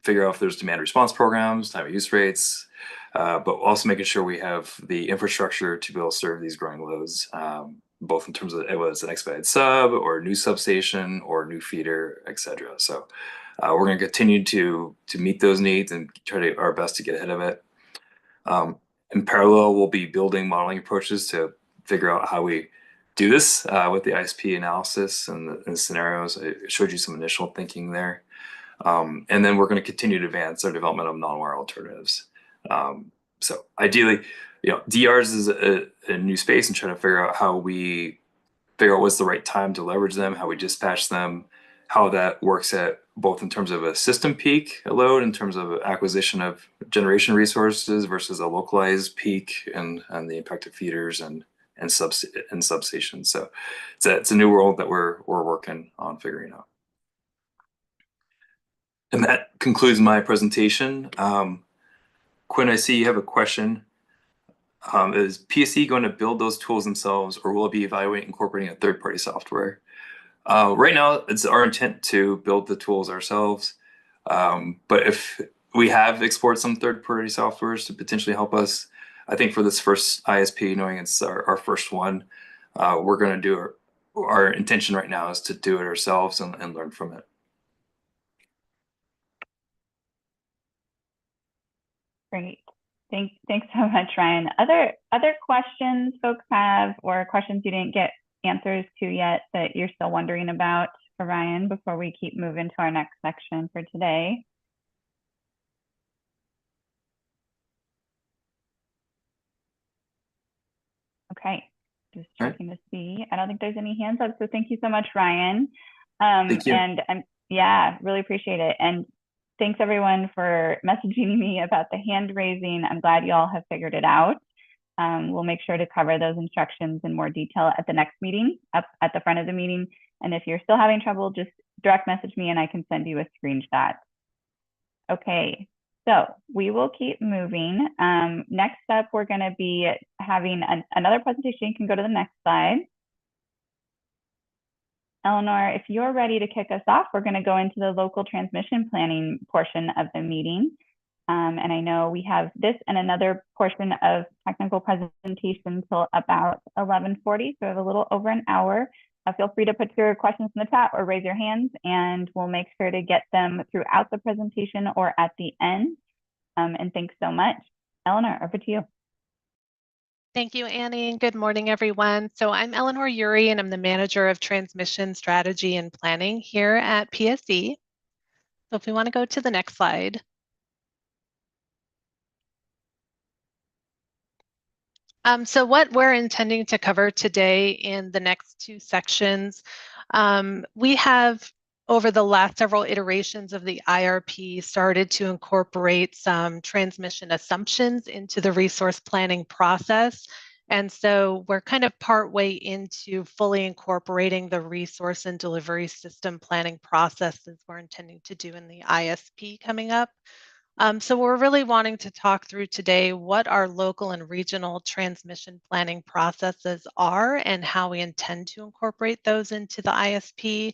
figure out if there's demand response programs, time of use rates, but also making sure we have the infrastructure to be able to serve these growing loads, both in terms of it was an expedited sub or a new substation or new feeder, et cetera. So we're going to continue to meet those needs and try our best to get ahead of it. In parallel, we'll be building modeling approaches to figure out how we do this with the ISP analysis and the scenarios. I showed you some initial thinking there. And then we're going to continue to advance our development of non-wire alternatives. So ideally, DRs is a new space, and trying to figure out how we figure out what's the right time to leverage them, how we dispatch them, how that works at both in terms of a system peak load, in terms of acquisition of generation resources versus a localized peak and the impact of feeders and substations. So it's a new world that we're working on figuring out. And that concludes my presentation. Quinn, I see you have a question. Is PSE going to build those tools themselves, or will it be evaluating incorporating a third-party software? Right now, it's our intent to build the tools ourselves. But if we have explored some third-party softwares to potentially help us, I think for this first ISP, knowing it's our first one, we're going to do our intention right now is to do it ourselves and learn from it. Great. Thanks so much, Ryan. Other questions folks have, or questions you didn't get answers to yet that you're still wondering about for Ryan before we keep moving to our next section for today? Okay, just checking to see. I don't think there's any hands up, so thank you so much, Ryan. Thank you. And yeah, really appreciate it. And thanks everyone for messaging me about the hand raising. I'm glad you all have figured it out. We'll make sure to cover those instructions in more detail at the next meeting, up at the front of the meeting. And if you're still having trouble, just direct message me and I can send you a screenshot. Okay, so we will keep moving. Next up, we're going to be having another presentation. You can go to the next slide. Eleanor, if you're ready to kick us off, we're going to go into the local transmission planning portion of the meeting. And I know we have this and another portion of technical presentation till about 11:40, so we have a little over an hour. Feel free to put your questions in the chat or raise your hands, and we'll make sure to get them throughout the presentation or at the end. And thanks so much. Eleanor, over to you. Thank you, Annie, and good morning, everyone. So I'm Eleanor Uri, and I'm the Manager of Transmission Strategy and Planning here at PSE. So if we want to go to the next slide. So what we're intending to cover today in the next two sections, we have over the last several iterations of the IRP, started to incorporate some transmission assumptions into the resource planning process. And so we're kind of partway into fully incorporating the resource and delivery system planning processes we're intending to do in the ISP coming up. So we're really wanting to talk through today what our local and regional transmission planning processes are and how we intend to incorporate those into the ISP.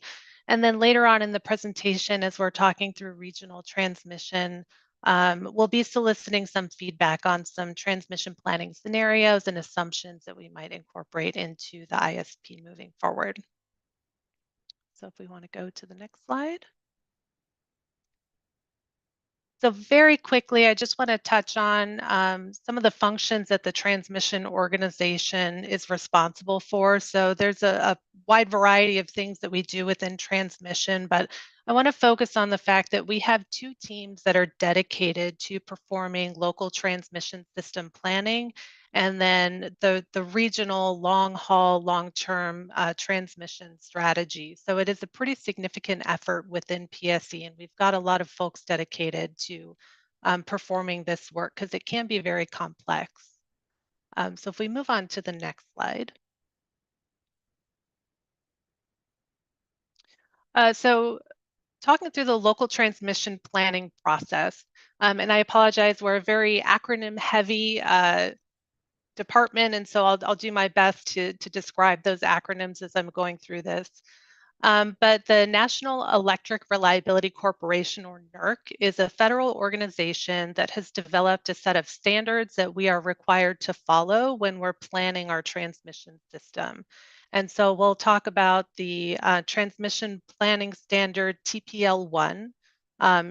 And then later on in the presentation, as we're talking through regional transmission, we'll be soliciting some feedback on some transmission planning scenarios and assumptions that we might incorporate into the ISP moving forward. So if we want to go to the next slide. So very quickly, I just want to touch on some of the functions that the transmission organization is responsible for. So there's a wide variety of things that we do within transmission, but I want to focus on the fact that we have two teams that are dedicated to performing local transmission system planning, and then the regional long haul, long-term transmission strategy. So it is a pretty significant effort within PSE, and we've got a lot of folks dedicated to performing this work because it can be very complex. So if we move on to the next slide. So talking through the local transmission planning process, and I apologize, we're a very acronym heavy department, and so I'll do my best to describe those acronyms as I'm going through this. But the National Electric Reliability Corporation, or NERC, is a federal organization that has developed a set of standards that we are required to follow when we're planning our transmission system. And so we'll talk about the transmission planning standard TPL1.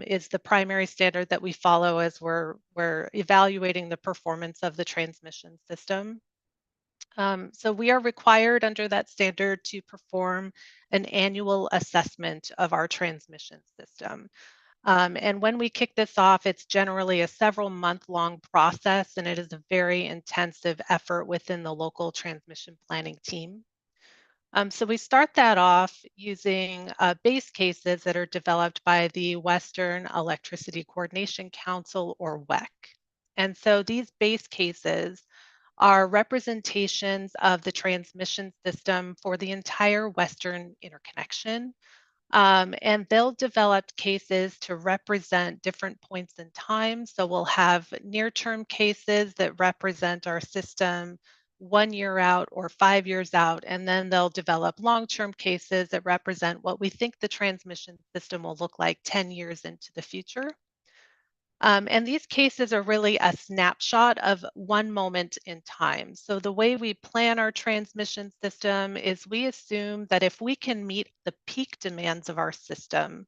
Is the primary standard that we follow as we're evaluating the performance of the transmission system. So we are required under that standard to perform an annual assessment of our transmission system. And when we kick this off, it's generally a several month-long process, and it is a very intensive effort within the local transmission planning team. So we start that off using base cases that are developed by the Western Electricity Coordination Council, or WEC. And so these base cases are representations of the transmission system for the entire Western interconnection. And they'll develop cases to represent different points in time. So we'll have near-term cases that represent our system 1 year out or 5 years out, and then they'll develop long-term cases that represent what we think the transmission system will look like 10 years into the future. And these cases are really a snapshot of one moment in time. So the way we plan our transmission system is we assume that if we can meet the peak demands of our system,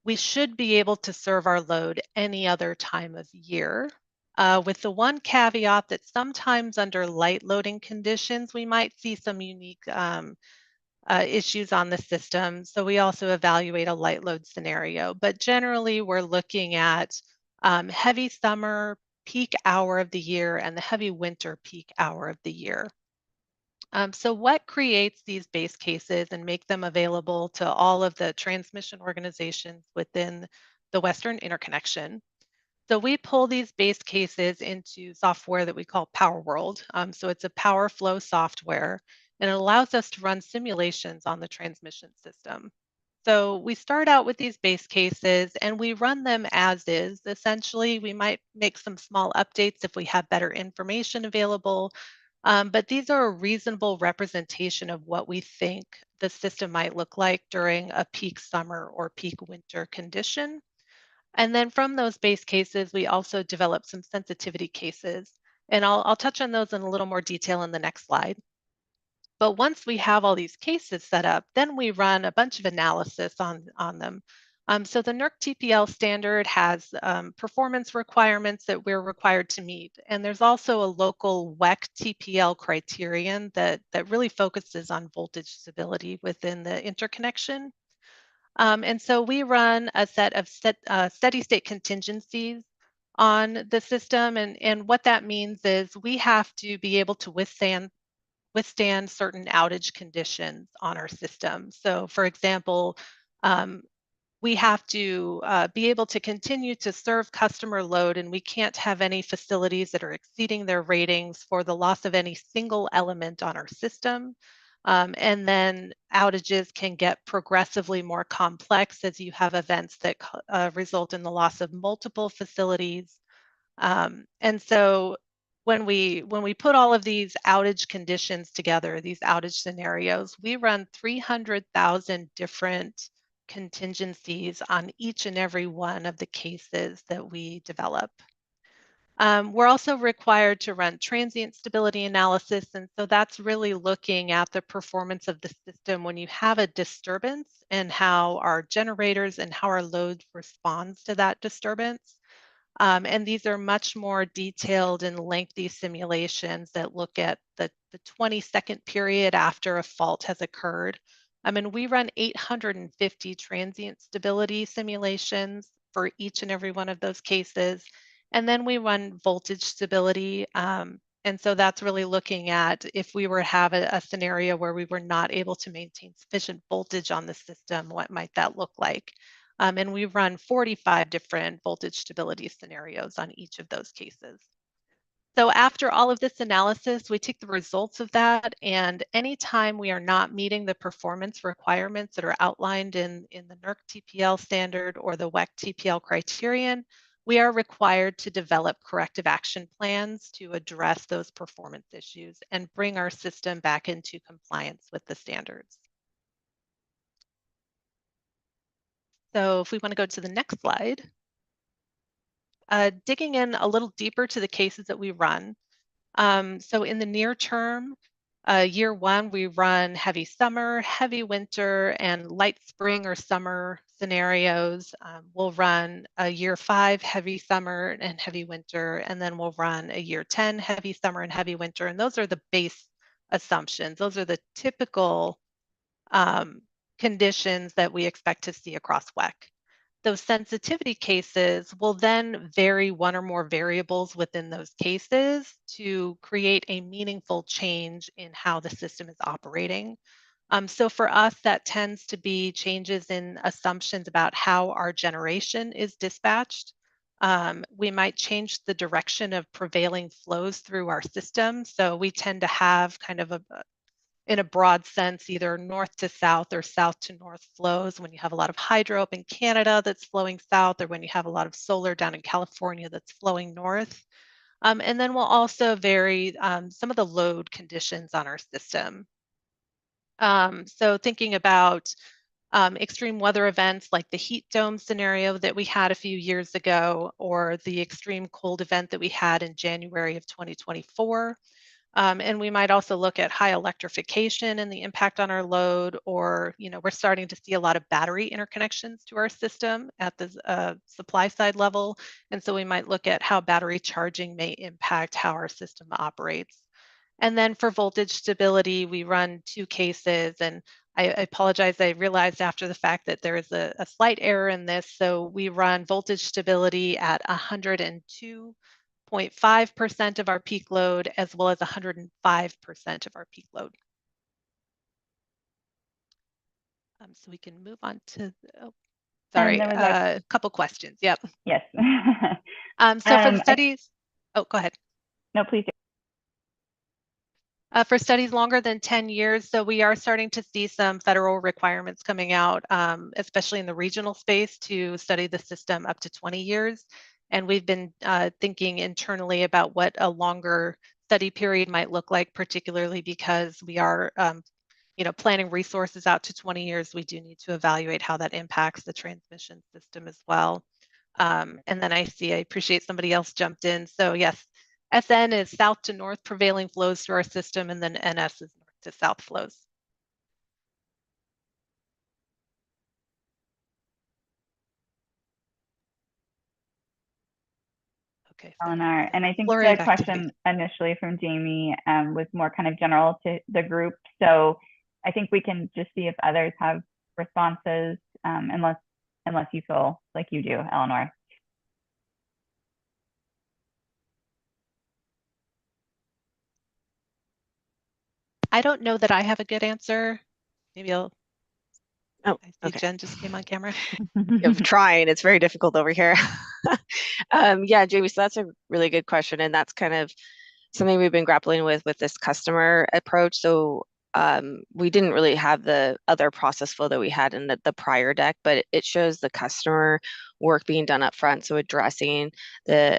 we should be able to serve our load any other time of year. With the one caveat that sometimes under light loading conditions, we might see some unique issues on the system. So we also evaluate a light load scenario. But generally, we're looking at heavy summer peak hour of the year and the heavy winter peak hour of the year. So what creates these base cases and make them available to all of the transmission organizations within the Western interconnection? So we pull these base cases into software that we call Power World. So it's a power flow software, and it allows us to run simulations on the transmission system. So we start out with these base cases and we run them as is. Essentially, we might make some small updates if we have better information available, but these are a reasonable representation of what we think the system might look like during a peak summer or peak winter condition. And then from those base cases, we also develop some sensitivity cases. And I'll touch on those in a little more detail in the next slide. But once we have all these cases set up, then we run a bunch of analysis on them. So the NERC TPL standard has performance requirements that we're required to meet. And there's also a local WEC TPL criterion that really focuses on voltage stability within the interconnection. And so we run a set of steady state contingencies on the system. And what that means is we have to be able to withstand certain outage conditions on our system. So for example, we have to be able to continue to serve customer load, and we can't have any facilities that are exceeding their ratings for the loss of any single element on our system. And then outages can get progressively more complex as you have events that result in the loss of multiple facilities. And so when we put all of these outage conditions together, these outage scenarios, we run 300,000 different contingencies on each and every one of the cases that we develop. We're also required to run transient stability analysis, and so that's really looking at the performance of the system when you have a disturbance and how our generators and how our load responds to that disturbance. And these are much more detailed and lengthy simulations that look at the 20-second period after a fault has occurred. And we run 850 transient stability simulations for each and every one of those cases. And then we run voltage stability. And so that's really looking at if we were to have a scenario where we were not able to maintain sufficient voltage on the system, what might that look like? And we run 45 different voltage stability scenarios on each of those cases. So after all of this analysis, we take the results of that, and anytime we are not meeting the performance requirements that are outlined in the NERC TPL standard or the WEC TPL criterion, we are required to develop corrective action plans to address those performance issues and bring our system back into compliance with the standards. So if we want to go to the next slide, digging in a little deeper to the cases that we run. So in the near term, year one, we run heavy summer, heavy winter, and light spring or summer scenarios. We'll run a year 5 heavy summer and heavy winter, and then we'll run a year 10 heavy summer and heavy winter. And those are the base assumptions. Those are the typical conditions that we expect to see across WEC. Those sensitivity cases will then vary one or more variables within those cases to create a meaningful change in how the system is operating. So for us, that tends to be changes in assumptions about how our generation is dispatched. We might change the direction of prevailing flows through our system. So we tend to have kind of in a broad sense, either north to south or south to north flows when you have a lot of hydro up in Canada that's flowing south, or when you have a lot of solar down in California that's flowing north. And then we'll also vary some of the load conditions on our system. So thinking about extreme weather events like the heat dome scenario that we had a few years ago, or the extreme cold event that we had in January of 2024. And we might also look at high electrification and the impact on our load, or, we're starting to see a lot of battery interconnections to our system at the supply side level. And so we might look at how battery charging may impact how our system operates. And then for voltage stability, we run 2 cases, and I apologize, I realized after the fact that there is a slight error in this. So we run voltage stability at 102.5% of our peak load, as well as 105% of our peak load. So we can move on to, sorry, a couple questions. Yep. Yes. So for the studies, go ahead. No, please do. For studies longer than 10 years, so we are starting to see some federal requirements coming out, especially in the regional space, to study the system up to 20 years. And we've been thinking internally about what a longer study period might look like, particularly because we are planning resources out to 20 years. We do need to evaluate how that impacts the transmission system as well. And then I appreciate somebody else jumped in. So yes, SN is south to north prevailing flows through our system, and then NS is north to south flows. Okay. Eleanor, and I think the question initially from Jamie was more kind of general to the group. So I think we can just see if others have responses, unless you feel like you do, Eleanor. I don't know that I have a good answer. Maybe I'll. Oh, I see okay. Jen just came on camera. Of trying, it's very difficult over here. Yeah, Jamie, so that's a really good question, and that's kind of something we've been grappling with this customer approach. So we didn't really have the other process flow that we had in the prior deck, but it shows the customer work being done up front. So addressing the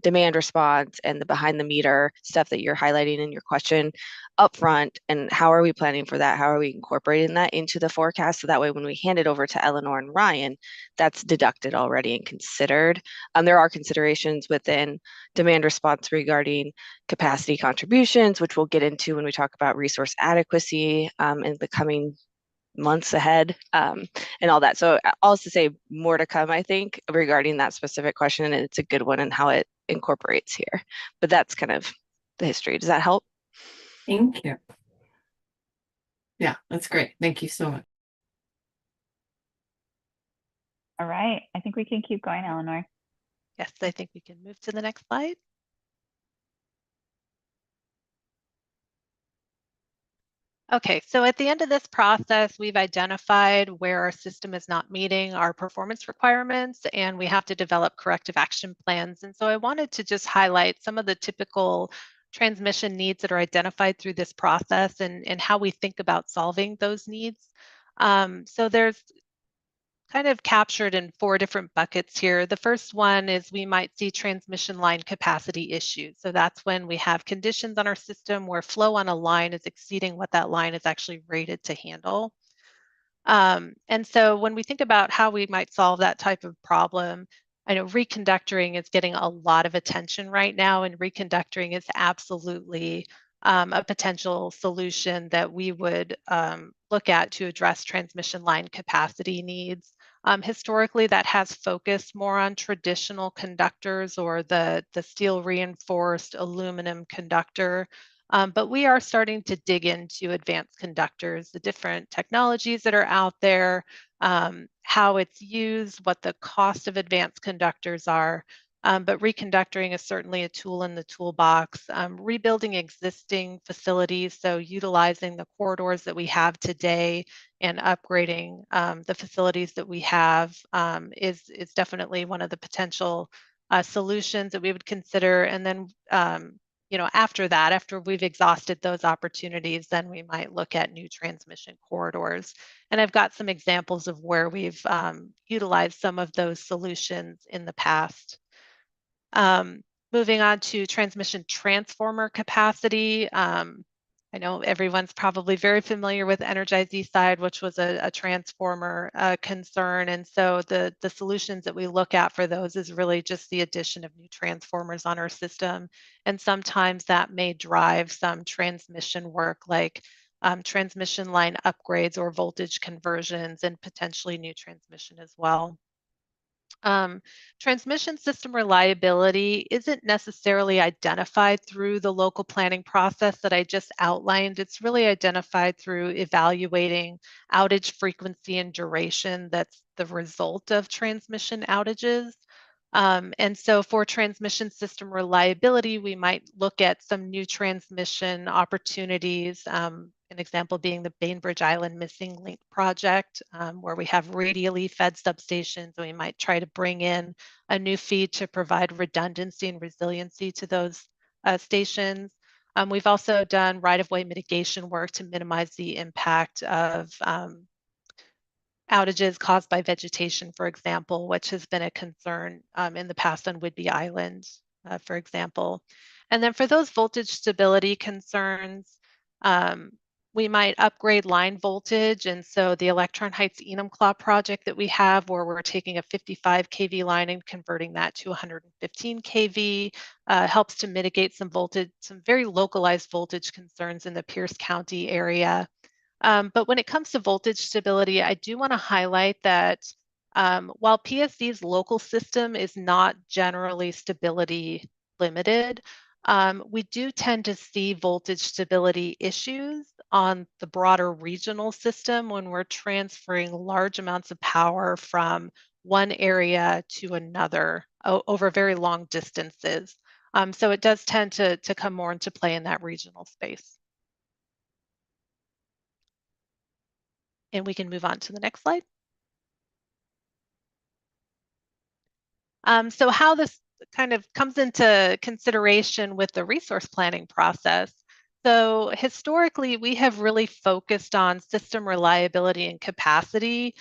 demand response and the behind the meter stuff that you're highlighting in your question up front, and how are we planning for that? How are we incorporating that into the forecast? So that way when we hand it over to Eleanor and Ryan, that's deducted already and considered. There are considerations within demand response regarding capacity contributions, which we'll get into when we talk about resource adequacy in the coming months ahead, and all that. So all is to say, more to come, I think, regarding that specific question, and it's a good one and how it incorporates here. But that's kind of the history. Does that help? Thank you. Yeah, that's great. Thank you so much. All right, I think we can keep going, Eleanor. Yes, I think we can move to the next slide. Okay, so at the end of this process, we've identified where our system is not meeting our performance requirements, and we have to develop corrective action plans. And so I wanted to just highlight some of the typical transmission needs that are identified through this process and how we think about solving those needs. So there's kind of captured in 4 different buckets here. The first one is we might see transmission line capacity issues. So that's when we have conditions on our system where flow on a line is exceeding what that line is actually rated to handle. And so when we think about how we might solve that type of problem, I know reconductoring is getting a lot of attention right now, and reconductoring is absolutely a potential solution that we would look at to address transmission line capacity needs. Historically, that has focused more on traditional conductors or the steel reinforced aluminum conductor. But we are starting to dig into advanced conductors, the different technologies that are out there, how it's used, what the cost of advanced conductors are. But reconductoring is certainly a tool in the toolbox. Rebuilding existing facilities, so utilizing the corridors that we have today and upgrading the facilities that we have is definitely one of the potential solutions that we would consider. And then you know, after that, after we've exhausted those opportunities, then we might look at new transmission corridors. And I've got some examples of where we've utilized some of those solutions in the past. Moving on to transmission transformer capacity. I know everyone's probably very familiar with Energize Eastside, which was a transformer concern. And so the solutions that we look at for those is really just the addition of new transformers on our system. And sometimes that may drive some transmission work like transmission line upgrades or voltage conversions and potentially new transmission as well. Transmission system reliability isn't necessarily identified through the local planning process that I just outlined. It's really identified through evaluating outage frequency and duration that's the result of transmission outages. And so for transmission system reliability, we might look at some new transmission opportunities. An example being the Bainbridge Island Missing Link project, where we have radially fed substations, and we might try to bring in a new feed to provide redundancy and resiliency to those stations. We've also done right-of-way mitigation work to minimize the impact of outages caused by vegetation, for example, which has been a concern in the past on Whidbey Island, for example. And then for those voltage stability concerns, we might upgrade line voltage. And so the Electron Heights Enumclaw project that we have, where we're taking a 55 kV line and converting that to 115 kV, helps to mitigate some voltage, some very localized voltage concerns in the Pierce County area. But when it comes to voltage stability, I do want to highlight that while PSE's local system is not generally stability limited, we do tend to see voltage stability issues on the broader regional system when we're transferring large amounts of power from one area to another over very long distances. So it does tend to come more into play in that regional space. And we can move on to the next slide. So how this kind of comes into consideration with the resource planning process. So historically, we have really focused on system reliability and capacity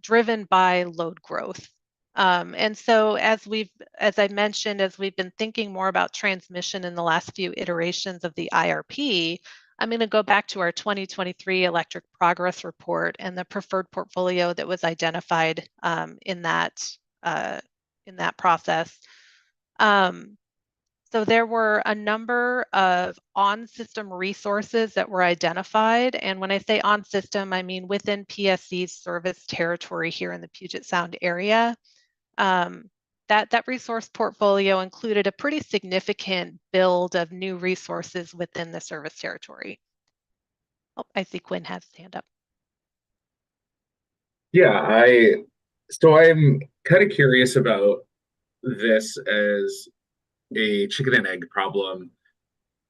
driven by load growth. And so as I mentioned, as we've been thinking more about transmission in the last few iterations of the IRP, I'm going to go back to our 2023 electric progress report and the preferred portfolio that was identified in that process. So there were a number of on-system resources that were identified. And when I say on-system, I mean within PSE's service territory here in the Puget Sound area. That resource portfolio included a pretty significant build of new resources within the service territory. Oh, I see Quinn has his hand up. Yeah, I'm kind of curious about this as a chicken and egg problem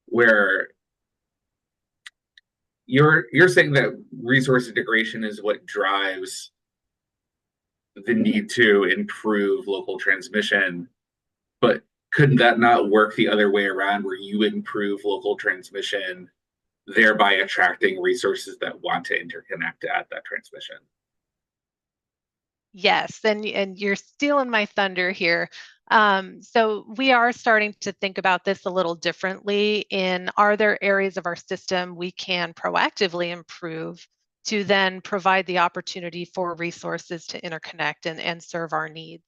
where you're saying that resource integration is what drives the need to improve local transmission, but couldn't that not work the other way around where you improve local transmission, thereby attracting resources that want to interconnect at that transmission? Yes, and you're stealing my thunder here. So we are starting to think about this a little differently in, are there areas of our system we can proactively improve to then provide the opportunity for resources to interconnect and serve our needs?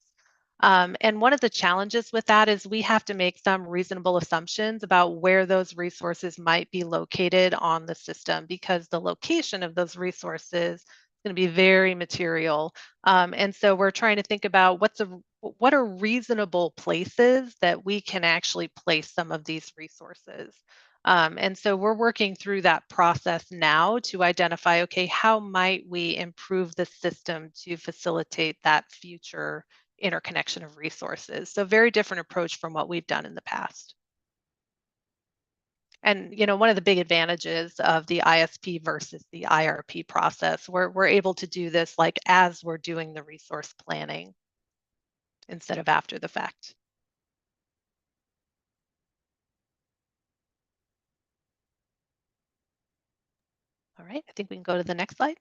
And one of the challenges with that is we have to make some reasonable assumptions about where those resources might be located on the system, because the location of those resources is going to be very material. And so we're trying to think about what are reasonable places that we can actually place some of these resources. And so we're working through that process now to identify, okay, how might we improve the system to facilitate that future interconnection of resources? So very different approach from what we've done in the past. And one of the big advantages of the ISP versus the IRP process, we're able to do this like as we're doing the resource planning instead of after the fact. All right, I think we can go to the next slide.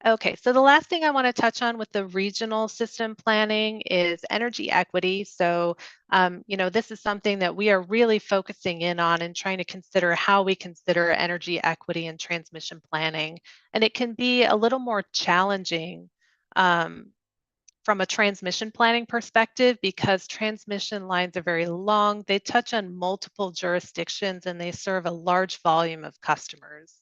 Okay, so the last thing I want to touch on with the regional system planning is energy equity. So, this is something that we are really focusing in on and trying to consider how we consider energy equity and transmission planning. And it can be a little more challenging from a transmission planning perspective because transmission lines are very long. They touch on multiple jurisdictions and they serve a large volume of customers.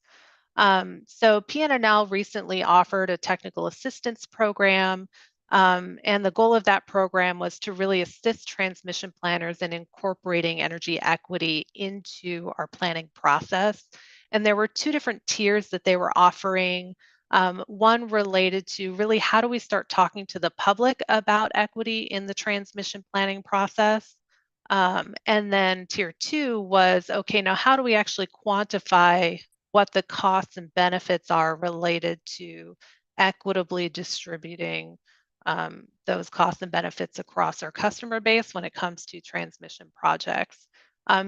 So PNNL recently offered a technical assistance program, and the goal of that program was to really assist transmission planners in incorporating energy equity into our planning process. And there were two different tiers that they were offering. One related to really how do we start talking to the public about equity in the transmission planning process? And then tier two was, okay, now how do we actually quantify what the costs and benefits are related to equitably distributing those costs and benefits across our customer base when it comes to transmission projects.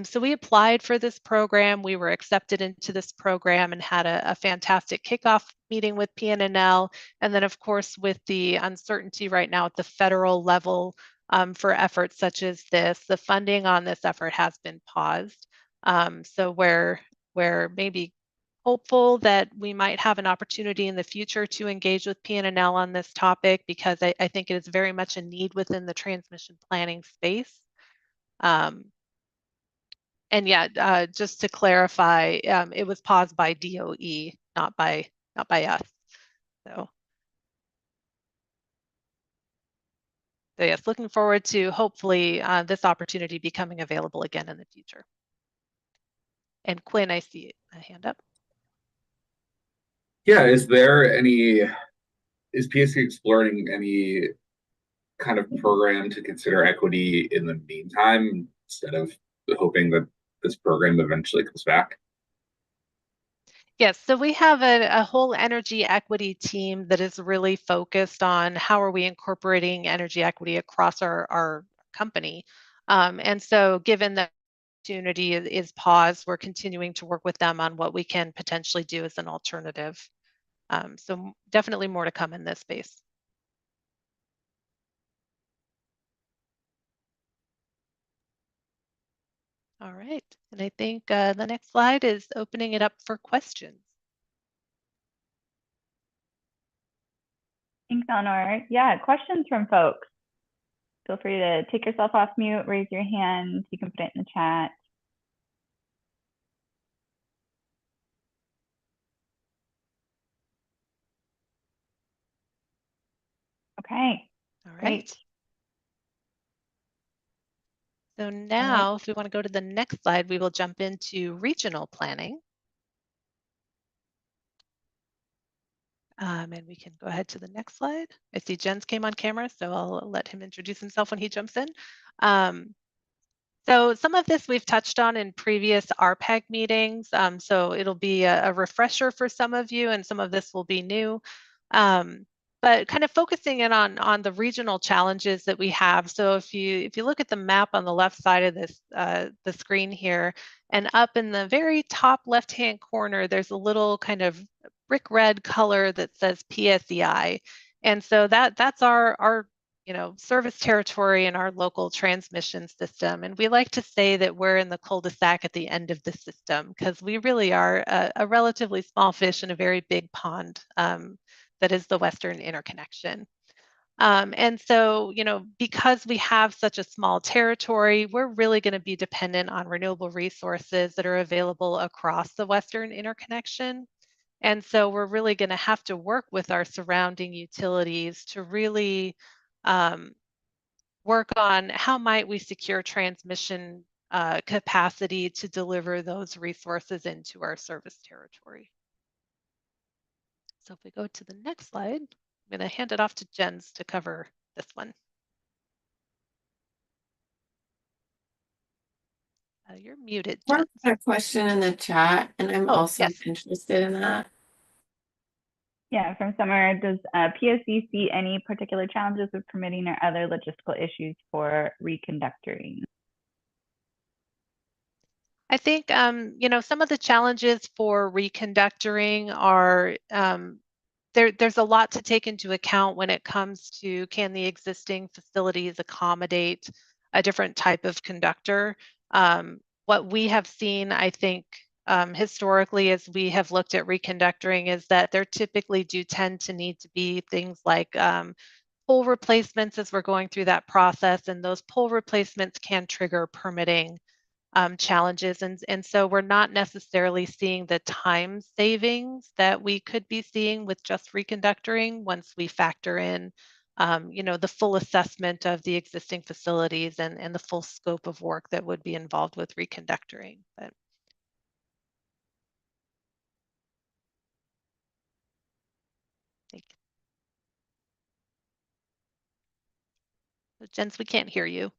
So we applied for this program. We were accepted into this program and had a fantastic kickoff meeting with PNNL. And then, of course, with the uncertainty right now at the federal level for efforts such as this, the funding on this effort has been paused. So we're maybe hopeful that we might have an opportunity in the future to engage with PNNL on this topic because I think it is very much a need within the transmission planning space. And yeah, just to clarify, it was paused by DOE, not by us. So yes, looking forward to hopefully this opportunity becoming available again in the future. And Quinn, I see a hand up. Yeah, is PSE exploring any kind of program to consider equity in the meantime instead of hoping that this program eventually comes back? Yes, so we have a whole energy equity team that is really focused on how are we incorporating energy equity across our company. And so given that opportunity is paused, we're continuing to work with them on what we can potentially do as an alternative. So definitely more to come in this space. All right, and I think the next slide is opening it up for questions. Thanks, Eleanor. Yeah, questions from folks. Feel free to take yourself off mute, raise your hand. You can put it in the chat. Okay. All right. Great. So now, if we want to go to the next slide, we will jump into regional planning. And we can go ahead to the next slide. I see Jens came on camera, so I'll let him introduce himself when he jumps in. So some of this we've touched on in previous RPAG meetings. So it'll be a refresher for some of you, and some of this will be new. But kind of focusing in on the regional challenges that we have. So if you look at the map on the left side of this the screen here, and up in the very top left-hand corner, there's a little kind of brick red color that says PSEI. And so that's our service territory and our local transmission system. And we like to say that we're in the cul-de-sac at the end of the system, because we really are a relatively small fish in a very big pond that is the Western interconnection. And so, because we have such a small territory, we're really going to be dependent on renewable resources that are available across the Western interconnection. And so we're really going to have to work with our surrounding utilities to really work on how might we secure transmission capacity to deliver those resources into our service territory. So if we go to the next slide, I'm going to hand it off to Jens to cover this one. You're muted, Jens. A question in the chat, and I'm also interested in that. Yeah, from Summer, does PSE see any particular challenges with permitting or other logistical issues for reconductoring? I think, some of the challenges for reconductoring are there's a lot to take into account when it comes to can the existing facilities accommodate a different type of conductor. What we have seen, I think, historically, as we have looked at reconductoring, is that there typically do tend to need to be things like pole replacements as we're going through that process, and those pole replacements can trigger permitting challenges. And so we're not necessarily seeing the time savings that we could be seeing with just reconductoring once we factor in, the full assessment of the existing facilities and the full scope of work that would be involved with reconductoring. But Jens, we can't hear you.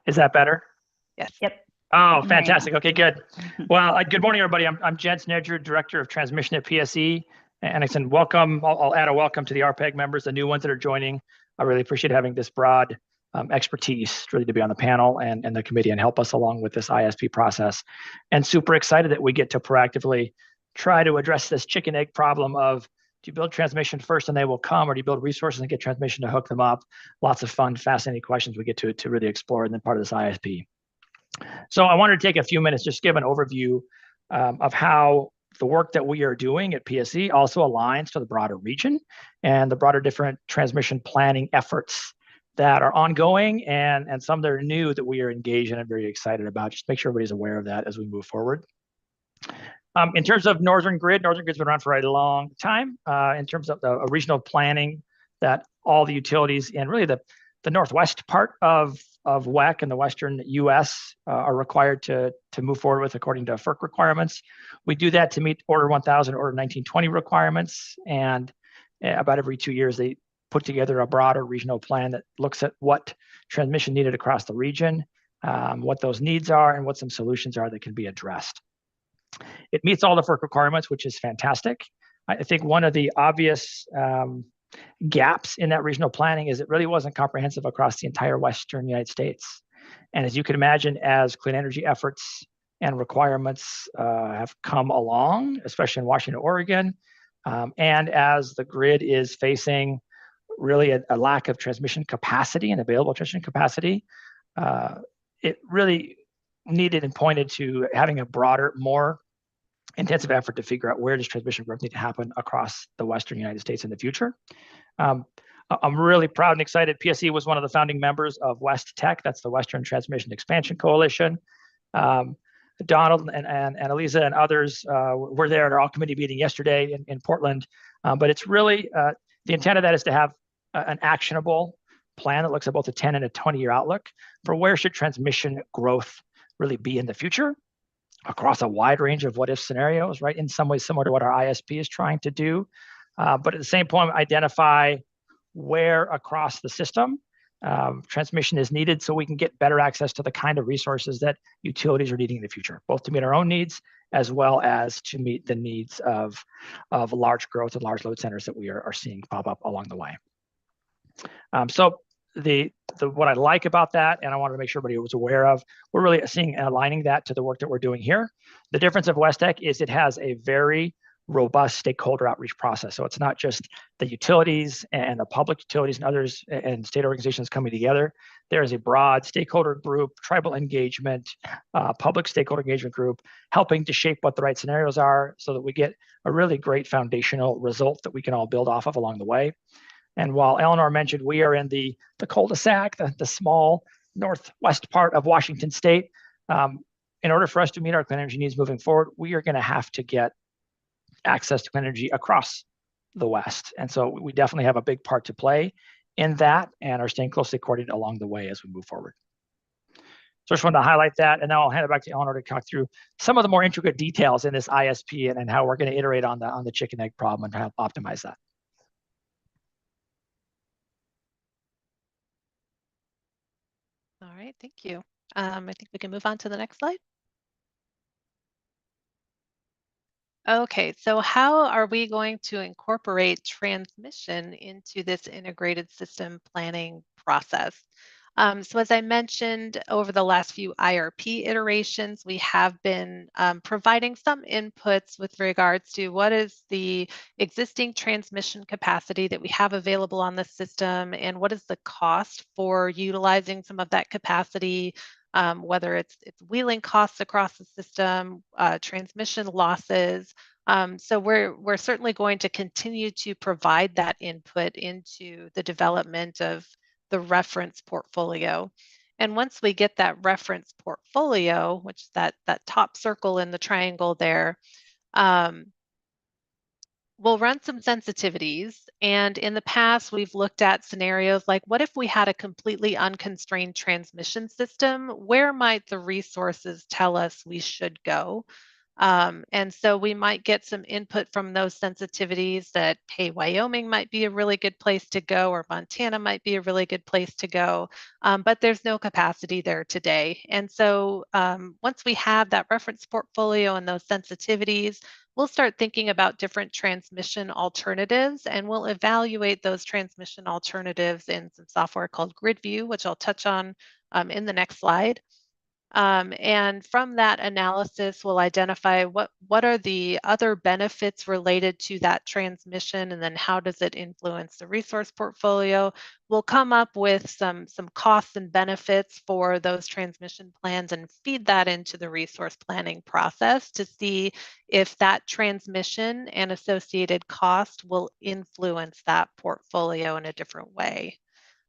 Is that better? Yes. Yep. Oh, fantastic. Okay, good. Well, good morning, everybody. I'm Jens Nedger, Director of Transmission at PSE. And I said, welcome. I'll add a welcome to the RPAG members, the new ones that are joining. I really appreciate having this broad expertise really to be on the panel and the committee and help us along with this ISP process. And super excited that we get to proactively try to address this chicken egg problem of, do you build transmission first and they will come, or do you build resources and get transmission to hook them up? Lots of fun, fascinating questions we get to really explore in the part of this ISP. So I wanted to take a few minutes, just give an overview of how the work that we are doing at PSE also aligns to the broader region and the broader different transmission planning efforts that are ongoing and some that are new that we are engaged in and very excited about. Just make sure everybody's aware of that as we move forward. In terms of Northern Grid's been around for a long time in terms of the regional planning that all the utilities and really the northwest part of WEC and the Western US are required to move forward with according to FERC requirements. We do that to meet Order 1000, Order 1920 requirements, and about every 2 years put together a broader regional plan that looks at what transmission needed across the region, what those needs are, and what some solutions are that can be addressed. It meets all the FERC requirements, which is fantastic. I think one of the obvious gaps in that regional planning is it really wasn't comprehensive across the entire Western United States. And as you can imagine, as clean energy efforts and requirements have come along, especially in Washington, Oregon, and as the grid is facing really a lack of transmission capacity and available transmission capacity, it really needed and pointed to having a broader, more intensive effort to figure out where does transmission growth need to happen across the Western United States in the future. I'm really proud and excited. PSE was one of the founding members of West Tech. That's the Western Transmission Expansion Coalition. Donald and Elisa and others were there at our all committee meeting yesterday in Portland. But it's really, the intent of that is to have an actionable plan that looks at both a 10 and a 20-year outlook for where should transmission growth really be in the future across a wide range of what if scenarios, right? In some ways similar to what our ISP is trying to do. But at the same point, identify where across the system transmission is needed so we can get better access to the kind of resources that utilities are needing in the future, both to meet our own needs as well as to meet the needs of large growth and large load centers that we are seeing pop up along the way. So what I like about that, and I wanted to make sure everybody was aware of, we're really seeing and aligning that to the work that we're doing here. The difference of West Tech is it has a very robust stakeholder outreach process. So it's not just the utilities and the public utilities and others and state organizations coming together. There is a broad stakeholder group, tribal engagement, public stakeholder engagement group, helping to shape what the right scenarios are so that we get a really great foundational result that we can all build off of along the way. And while Eleanor mentioned we are in the cul-de-sac, the small northwest part of Washington State, in order for us to meet our clean energy needs moving forward, we are going to have to get access to clean energy across the West. And so we definitely have a big part to play in that and are staying closely coordinated along the way as we move forward. So I just wanted to highlight that, and now I'll hand it back to Eleanor to talk through some of the more intricate details in this ISP and how we're going to iterate on the chicken egg problem and how to optimize that. All right, thank you. I think we can move on to the next slide. Okay, so how are we going to incorporate transmission into this integrated system planning process? So as I mentioned, over the last few IRP iterations, we have been providing some inputs with regards to what is the existing transmission capacity that we have available on the system and what is the cost for utilizing some of that capacity, whether it's wheeling costs across the system, transmission losses. So we're certainly going to continue to provide that input into the development of the reference portfolio. And once we get that reference portfolio, which is that top circle in the triangle there, we'll run some sensitivities. And in the past, we've looked at scenarios like, what if we had a completely unconstrained transmission system? Where might the resources tell us we should go? And so we might get some input from those sensitivities that, hey, Wyoming might be a really good place to go, or Montana might be a really good place to go, but there's no capacity there today. And so once we have that reference portfolio and those sensitivities, we'll start thinking about different transmission alternatives, and we'll evaluate those transmission alternatives in some software called GridView, which I'll touch on in the next slide. And from that analysis, we'll identify what are the other benefits related to that transmission, and then how does it influence the resource portfolio. We'll come up with some costs and benefits for those transmission plans and feed that into the resource planning process to see if that transmission and associated cost will influence that portfolio in a different way.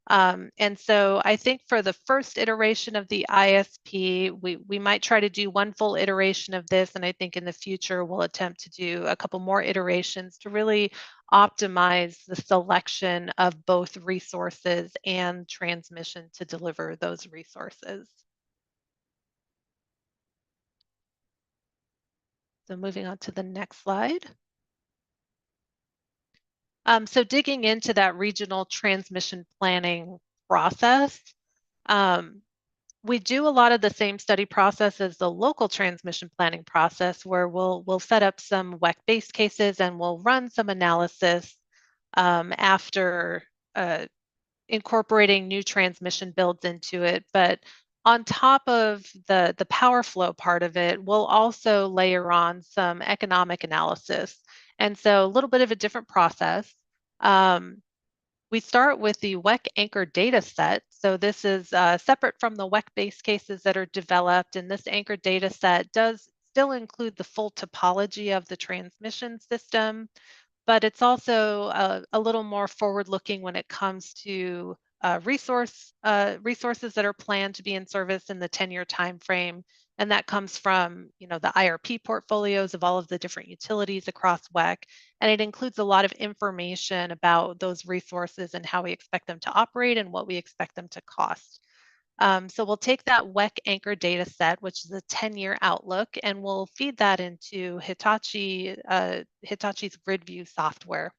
And so I think for the first iteration of the ISP, we might try to do one full iteration of this. And I think in the future, we'll attempt to do a couple more iterations to really optimize the selection of both resources and transmission to deliver those resources. So moving on to the next slide. So digging into that regional transmission planning process, we do a lot of the same study process as the local transmission planning process, where we'll set up some WEC-based cases and we'll run some analysis after incorporating new transmission builds into it. But on top of the power flow part of it, we'll also layer on some economic analysis. And so a little bit of a different process. We start with the WEC anchor data set. So this is separate from the WEC-based cases that are developed, and this anchor data set does still include the full topology of the transmission system, but it's also a little more forward-looking when it comes to resources that are planned to be in service in the 10-year time frame. And that comes from, the IRP portfolios of all of the different utilities across WEC. And it includes a lot of information about those resources and how we expect them to operate and what we expect them to cost. So we'll take that WEC anchor data set, which is a 10-year outlook, and we'll feed that into Hitachi's GridView software.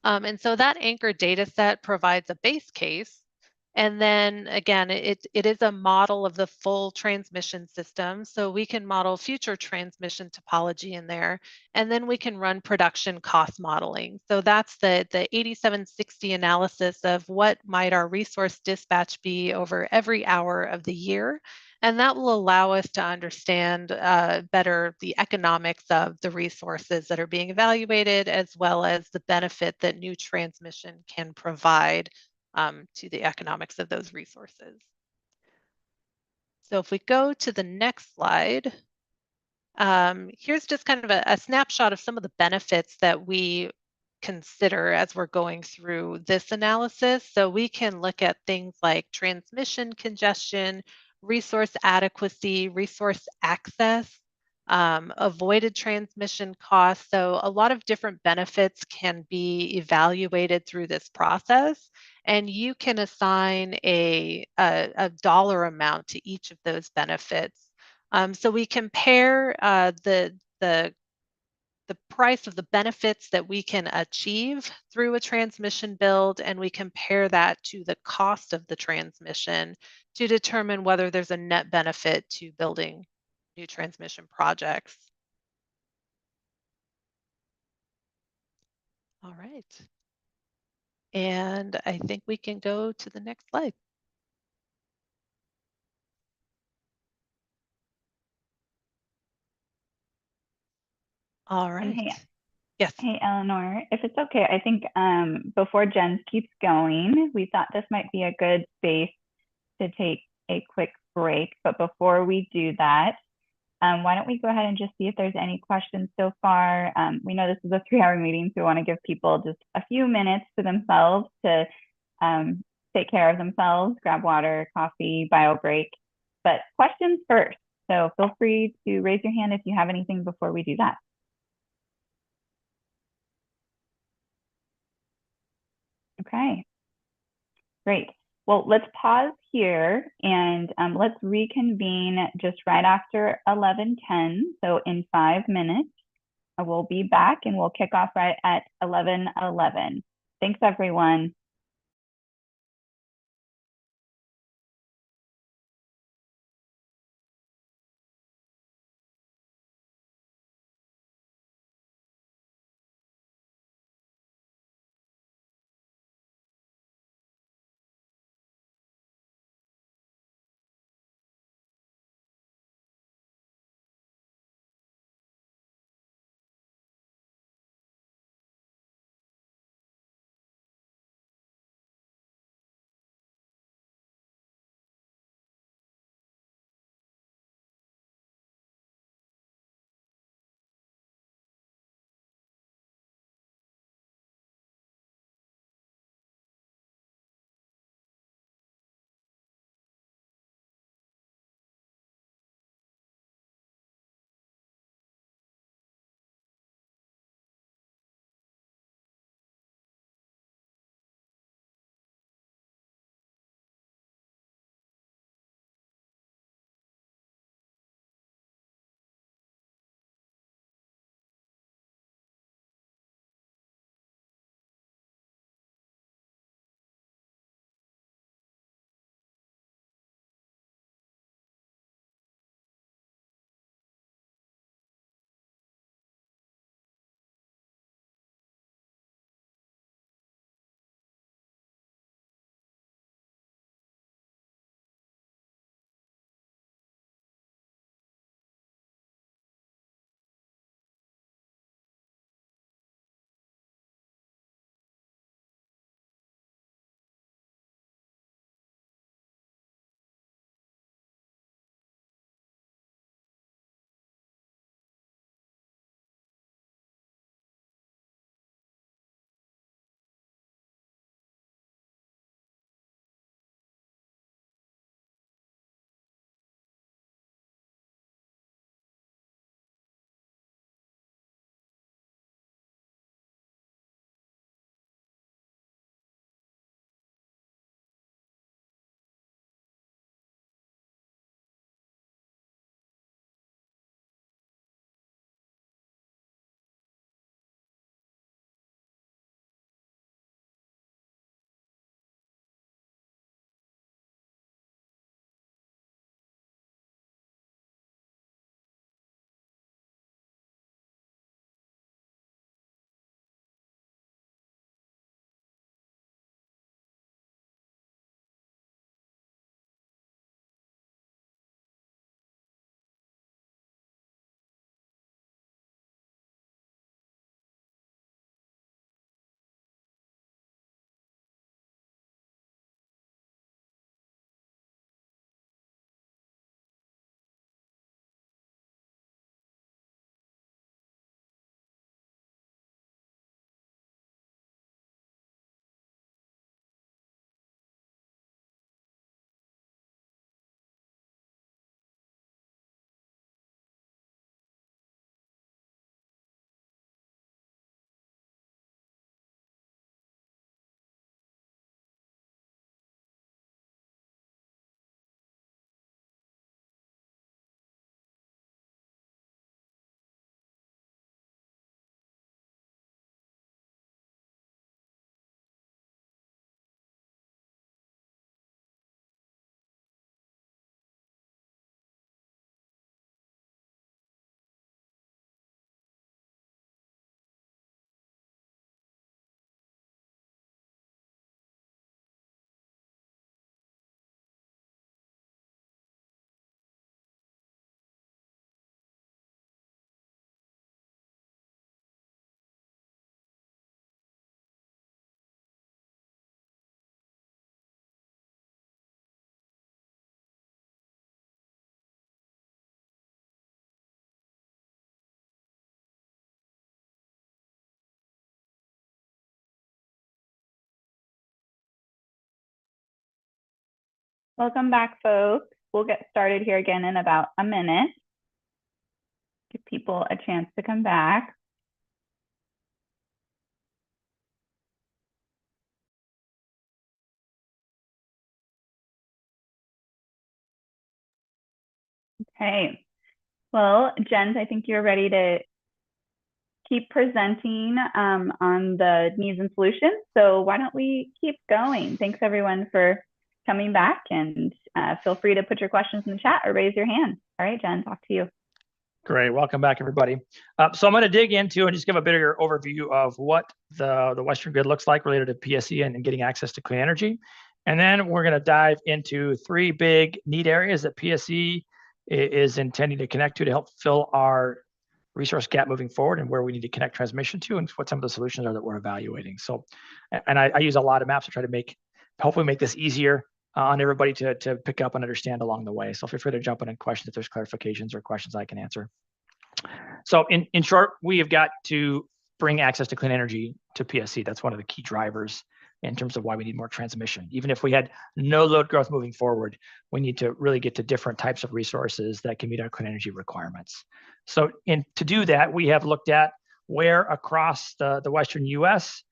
And so that anchor data set provides a base case. And then again, it is a model of the full transmission system. So we can model future transmission topology in there, and then we can run production cost modeling. So that's the 8760 analysis of what might our resource dispatch be over every hour of the year. And that will allow us to understand better the economics of the resources that are being evaluated, as well as the benefit that new transmission can provide to the economics of those resources. So if we go to the next slide, here's just kind of a snapshot of some of the benefits that we consider as we're going through this analysis. So we can look at things like transmission congestion, resource adequacy, resource access, avoided transmission costs. So a lot of different benefits can be evaluated through this process, and you can assign a dollar amount to each of those benefits. So we compare the price of the benefits that we can achieve through a transmission build, and we compare that to the cost of the transmission to determine whether there's a net benefit to building new transmission projects. All right. And I think we can go to the next slide. All right. Hey, yes. Hey, Eleanor, if it's okay, I think before Jen keeps going, we thought this might be a good space to take a quick break. But before we do that, why don't we go ahead and just see if there's any questions so far? We know this is a 3-hour meeting, so we want to give people just a few minutes to themselves to take care of themselves, grab water, coffee, bio break. But questions first. So feel free to raise your hand if you have anything before we do that. Okay, great. Well, let's pause here and let's reconvene just right after 11:10. So in 5 minutes, we'll be back and we'll kick off right at 11:11. Thanks, everyone. Welcome back, folks. We'll get started here again in about a minute. Give people a chance to come back. Okay. Well, Jen, I think you're ready to keep presenting on the needs and solutions. So why don't we keep going? Thanks everyone for coming back, and feel free to put your questions in the chat or raise your hand. All right, Jen, talk to you. Great. Welcome back, everybody. So I'm going to dig into and just give a bit of your overview of what the Western grid looks like related to PSE and getting access to clean energy. And then we're going to dive into 3 big need areas that PSE is intending to connect to help fill our resource gap moving forward, and where we need to connect transmission to, and what some of the solutions are that we're evaluating. So, and I use a lot of maps to try to hopefully make this easier on everybody to pick up and understand along the way. So feel free to jump in questions if there's clarifications or questions I can answer. So in short, we have got to bring access to clean energy to PSE. That's one of the key drivers in terms of why we need more transmission. Even if we had no load growth moving forward, we need to really get to different types of resources that can meet our clean energy requirements. So to do that, we have looked at where across the Western US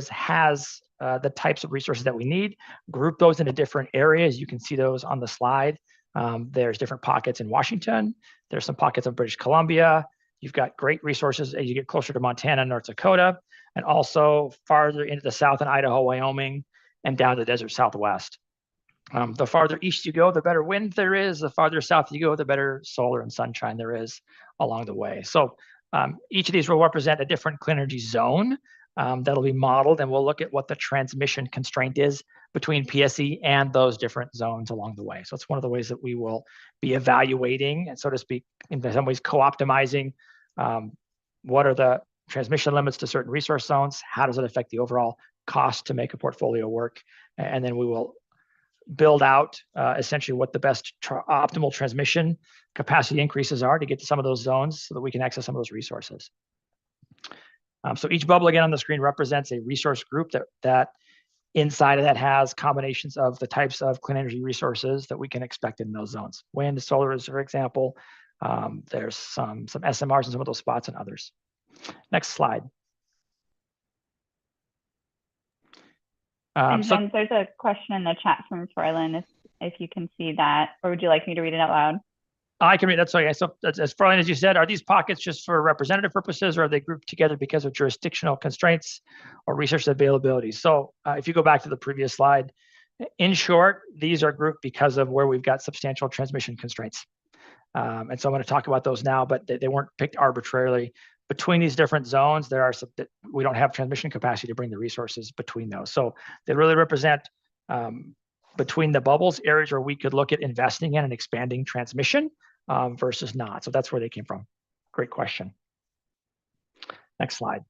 has the types of resources that we need, group those into different areas. You can see those on the slide. There's different pockets in Washington. There's some pockets of British Columbia. You've got great resources as you get closer to Montana and North Dakota, and also farther into the south in Idaho, Wyoming, and down to the desert Southwest. The farther east you go, the better wind there is. The farther south you go, the better solar and sunshine there is along the way. So each of these will represent a different clean energy zone that'll be modeled, and we'll look at what the transmission constraint is between PSE and those different zones along the way. So it's one of the ways that we will be evaluating and, so to speak, in some ways co-optimizing what are the transmission limits to certain resource zones, how does it affect the overall cost to make a portfolio work, and then we will build out essentially what the best optimal transmission capacity increases are to get to some of those zones so that we can access some of those resources. So each bubble again on the screen represents a resource group that inside of that has combinations of the types of clean energy resources that we can expect in those zones. Wind, solar is, for example. There's some SMRs in some of those spots and others. Next slide. And there's a question in the chat from Froylan, if you can see that, or would you like me to read it out loud? I can read that. Sorry. So as Froylan, as you said, are these pockets just for representative purposes, or are they grouped together because of jurisdictional constraints or resource availability? So if you go back to the previous slide, in short, these are grouped because of where we've got substantial transmission constraints. And so I'm going to talk about those now, but they weren't picked arbitrarily. Between these different zones, there are some that we don't have transmission capacity to bring the resources between those. So they really represent between the bubbles areas where we could look at investing in and expanding transmission versus not. So that's where they came from. Great question. Next slide.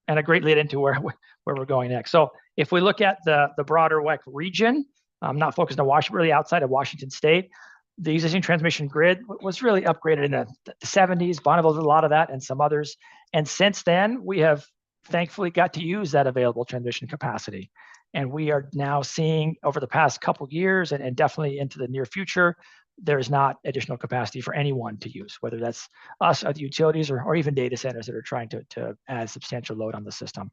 And a great lead into where we're going next. So if we look at the broader WEC region, not focused on Washington, really outside of Washington State, the existing transmission grid was really upgraded in the 70s. Bonneville did a lot of that and some others. And since then, we have thankfully got to use that available transmission capacity. And we are now seeing over the past couple of years and definitely into the near future, there's not additional capacity for anyone to use, whether that's us, other utilities, or even data centers that are trying to add substantial load on the system.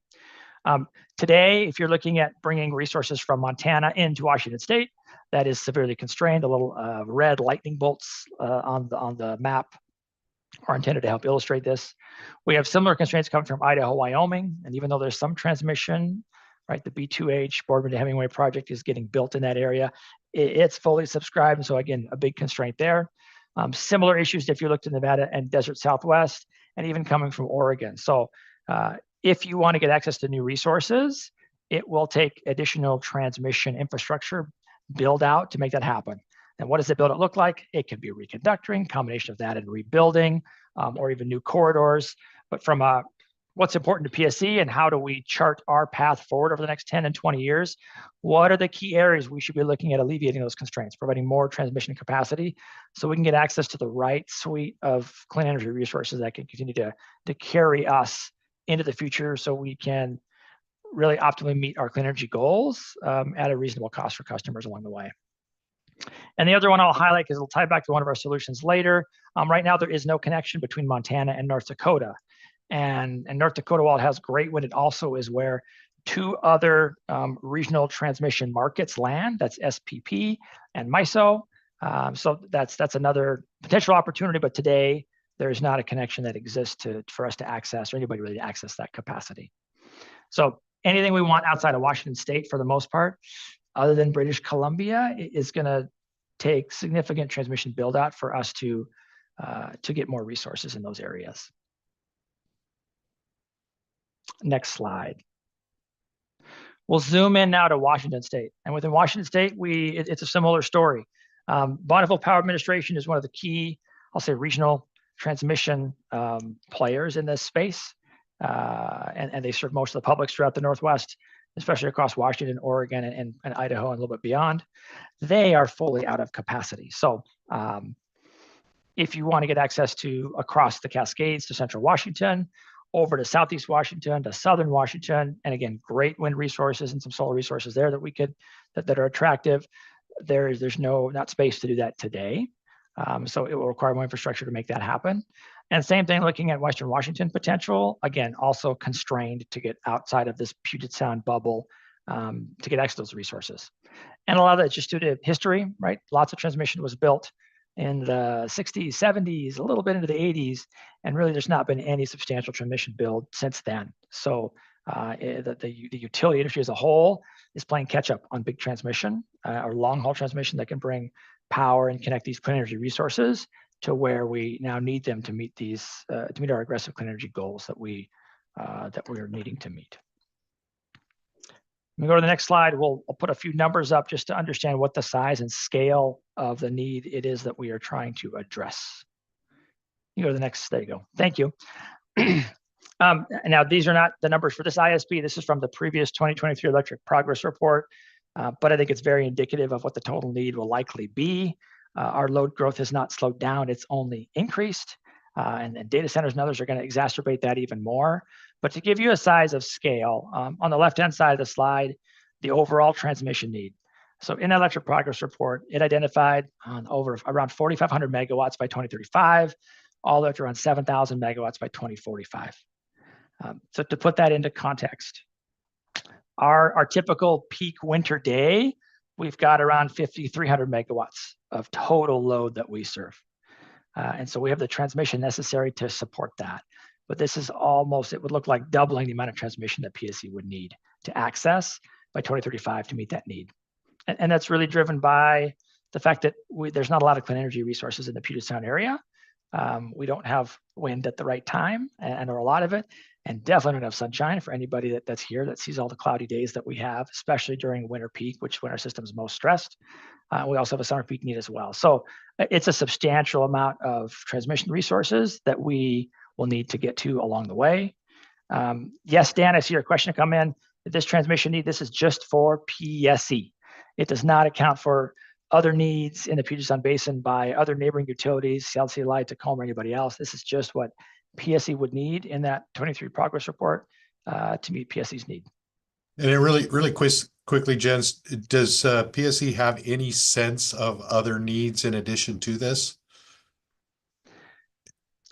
Today, if you're looking at bringing resources from Montana into Washington State, that is severely constrained. The little red lightning bolts on the map are intended to help illustrate this. We have similar constraints coming from Idaho, Wyoming, and even though there's some transmission, right, the B2H Boardman to Hemingway project is getting built in that area. It's fully subscribed, and so again, a big constraint there. Similar issues if you looked at Nevada and Desert Southwest, and even coming from Oregon. So if you want to get access to new resources, it will take additional transmission infrastructure build out to make that happen. And what does the build out look like? It could be reconductoring, combination of that and rebuilding, or even new corridors. But from what's important to PSE and how do we chart our path forward over the next 10 and 20 years, what are the key areas we should be looking at alleviating those constraints, providing more transmission capacity so we can get access to the right suite of clean energy resources that can continue to carry us into the future so we can really optimally meet our clean energy goals at a reasonable cost for customers along the way. And the other one I'll highlight because it'll tie back to one of our solutions later. Right now, there is no connection between Montana and North Dakota. And North Dakota, while it has great wind, it also is where two other regional transmission markets land. That's SPP and MISO. So that's another potential opportunity. But today, there is not a connection that exists for us to access, or anybody really to access that capacity. So anything we want outside of Washington State, for the most part, other than British Columbia, is going to take significant transmission build out for us to get more resources in those areas. Next slide. We'll zoom in now to Washington State. And within Washington State, it's a similar story. Bonneville Power Administration is one of the key, I'll say, regional transmission players in this space. And they serve most of the publics throughout the Northwest, especially across Washington, Oregon, and Idaho, and a little bit beyond. They are fully out of capacity. So if you want to get access to across the Cascades to central Washington, over to southeast Washington, to southern Washington, and again, great wind resources and some solar resources there that we could that are attractive. There's not space to do that today. So it will require more infrastructure to make that happen. And same thing looking at Western Washington potential, again, also constrained to get outside of this Puget Sound bubble to get access to those resources. And a lot of that just due to history, right? Lots of transmission was built in the 60s, 70s, a little bit into the 80s, and really there's not been any substantial transmission build since then. So the utility industry as a whole is playing catch up on big transmission or long haul transmission that can bring power and connect these clean energy resources to where we now need them to meet our aggressive clean energy goals that we are needing to meet. Let me go to the next slide. I'll put a few numbers up just to understand what the size and scale of the need it is that we are trying to address. You go to the next, there you go. Thank you. Now, these are not the numbers for this ISP. This is from the previous 2023 Electric Progress Report, but I think it's very indicative of what the total need will likely be. Our load growth has not slowed down, it's only increased. And data centers and others are going to exacerbate that even more. But to give you a size of scale, on the left-hand side of the slide, the overall transmission need. So in the Electric Progress Report, it identified over around 4,500 megawatts by 2035, all the way to around 7,000 megawatts by 2045. So to put that into context, our typical peak winter day, we've got around 5,300 megawatts of total load that we serve. And so we have the transmission necessary to support that. But this is almost, it would look like doubling the amount of transmission that PSE would need to access by 2035 to meet that need. And that's really driven by the fact that there's not a lot of clean energy resources in the Puget Sound area. We don't have wind at the right time, and or a lot of it, and definitely don't have sunshine for anybody that's here that sees all the cloudy days that we have, especially during winter peak, which when our system is most stressed. We also have a summer peak need as well. So it's a substantial amount of transmission resources that we will need to get to along the way. Yes, Dan, I see your question come in. This transmission need, this is just for PSE. It does not account for other needs in the Puget Sound Basin by other neighboring utilities, Seattle City Light, Tacoma, or anybody else. This is just what PSE would need in that 23 progress report to meet PSE's need. And it really quickly, Jens, does PSE have any sense of other needs in addition to this?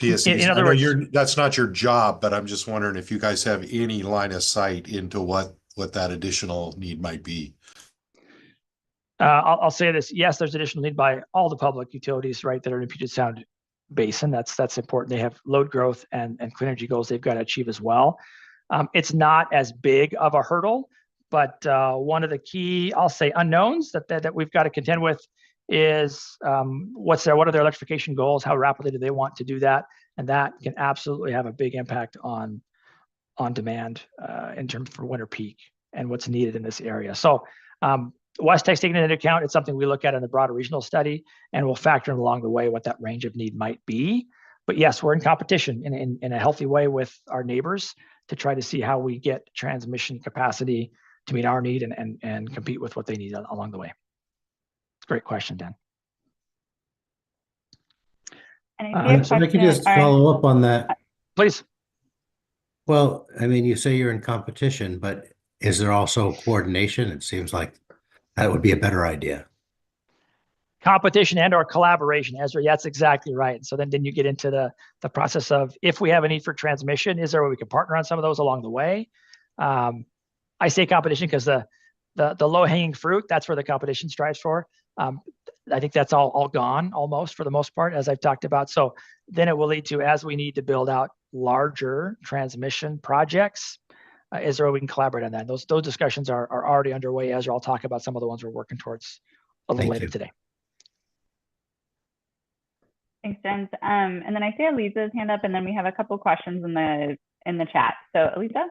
PSE, in other words, that's not your job, but I'm just wondering if you guys have any line of sight into what that additional need might be. I'll say this. Yes, there's additional need by all the public utilities, right, that are in the Puget Sound Basin. That's important. They have load growth and clean energy goals they've got to achieve as well. It's not as big of a hurdle, but one of the key, I'll say, unknowns that we've got to contend with is what are their electrification goals? How rapidly do they want to do that? And that can absolutely have a big impact on demand in terms for winter peak and what's needed in this area. So West Tech's taken into account. It's something we look at in the broader regional study, and we'll factor in along the way what that range of need might be. But yes, we're in competition in a healthy way with our neighbors to try to see how we get transmission capacity to meet our need and compete with what they need along the way. Great question, Dan. So I could just follow up on that. Please. Well, I mean, you say you're in competition, but is there also coordination? It seems like that would be a better idea. competition and or collaboration, Ezra. That's exactly right. So then you get into the process of, if we have a need for transmission, is there a way we can partner on some of those along the way? I say competition because the low hanging fruit, that's where the competition strives for. I think that's all gone almost for the most part, as I've talked about. So then it will lead to, as we need to build out larger transmission projects, is there a way we can collaborate on that? Those discussions are already underway. Ezra, I'll talk about some of the ones we're working towards a little later today. Thanks, Jens. And then I see Elisa's hand up, and then we have a couple questions in the chat. So Elisa?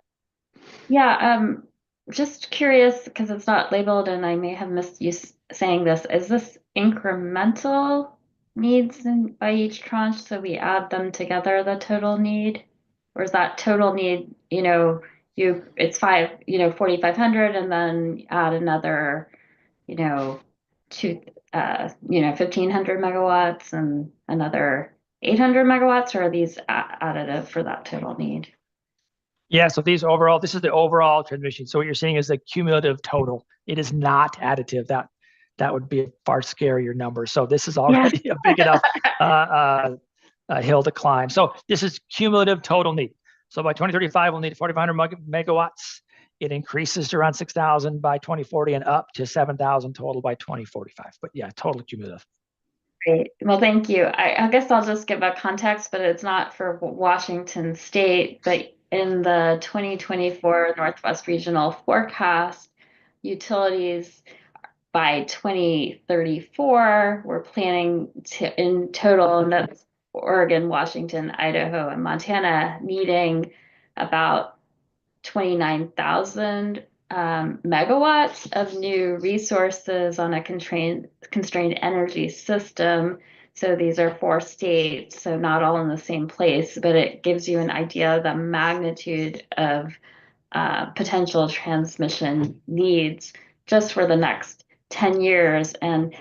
Yeah, just curious, because it's not labeled and I may have missed you saying this. Is this incremental needs by each tranche, so we add them together, the total need? Or is that total need, it's 4,500, and then add another, 1,500 megawatts and another 800 megawatts, or are these additive for that total need? Yeah, so this is the overall transmission. So what you're seeing is the cumulative total. It is not additive. That would be a far scarier number. So this is already a big enough hill to climb. So this is cumulative total need. So by 2035, we'll need 4,500 megawatts. It increases to around 6,000 by 2040 and up to 7,000 total by 2045. But yeah, total cumulative. Great. Well, thank you. I guess I'll just give a context, but it's not for Washington State, but in the 2024 Northwest Regional Forecast, utilities by 2034, we're planning to, in total, and that's Oregon, Washington, Idaho, and Montana, needing about 29,000 megawatts of new resources on a constrained energy system. So these are 4 states, so not all in the same place, but it gives you an idea of the magnitude of potential transmission needs just for the next 10 years. And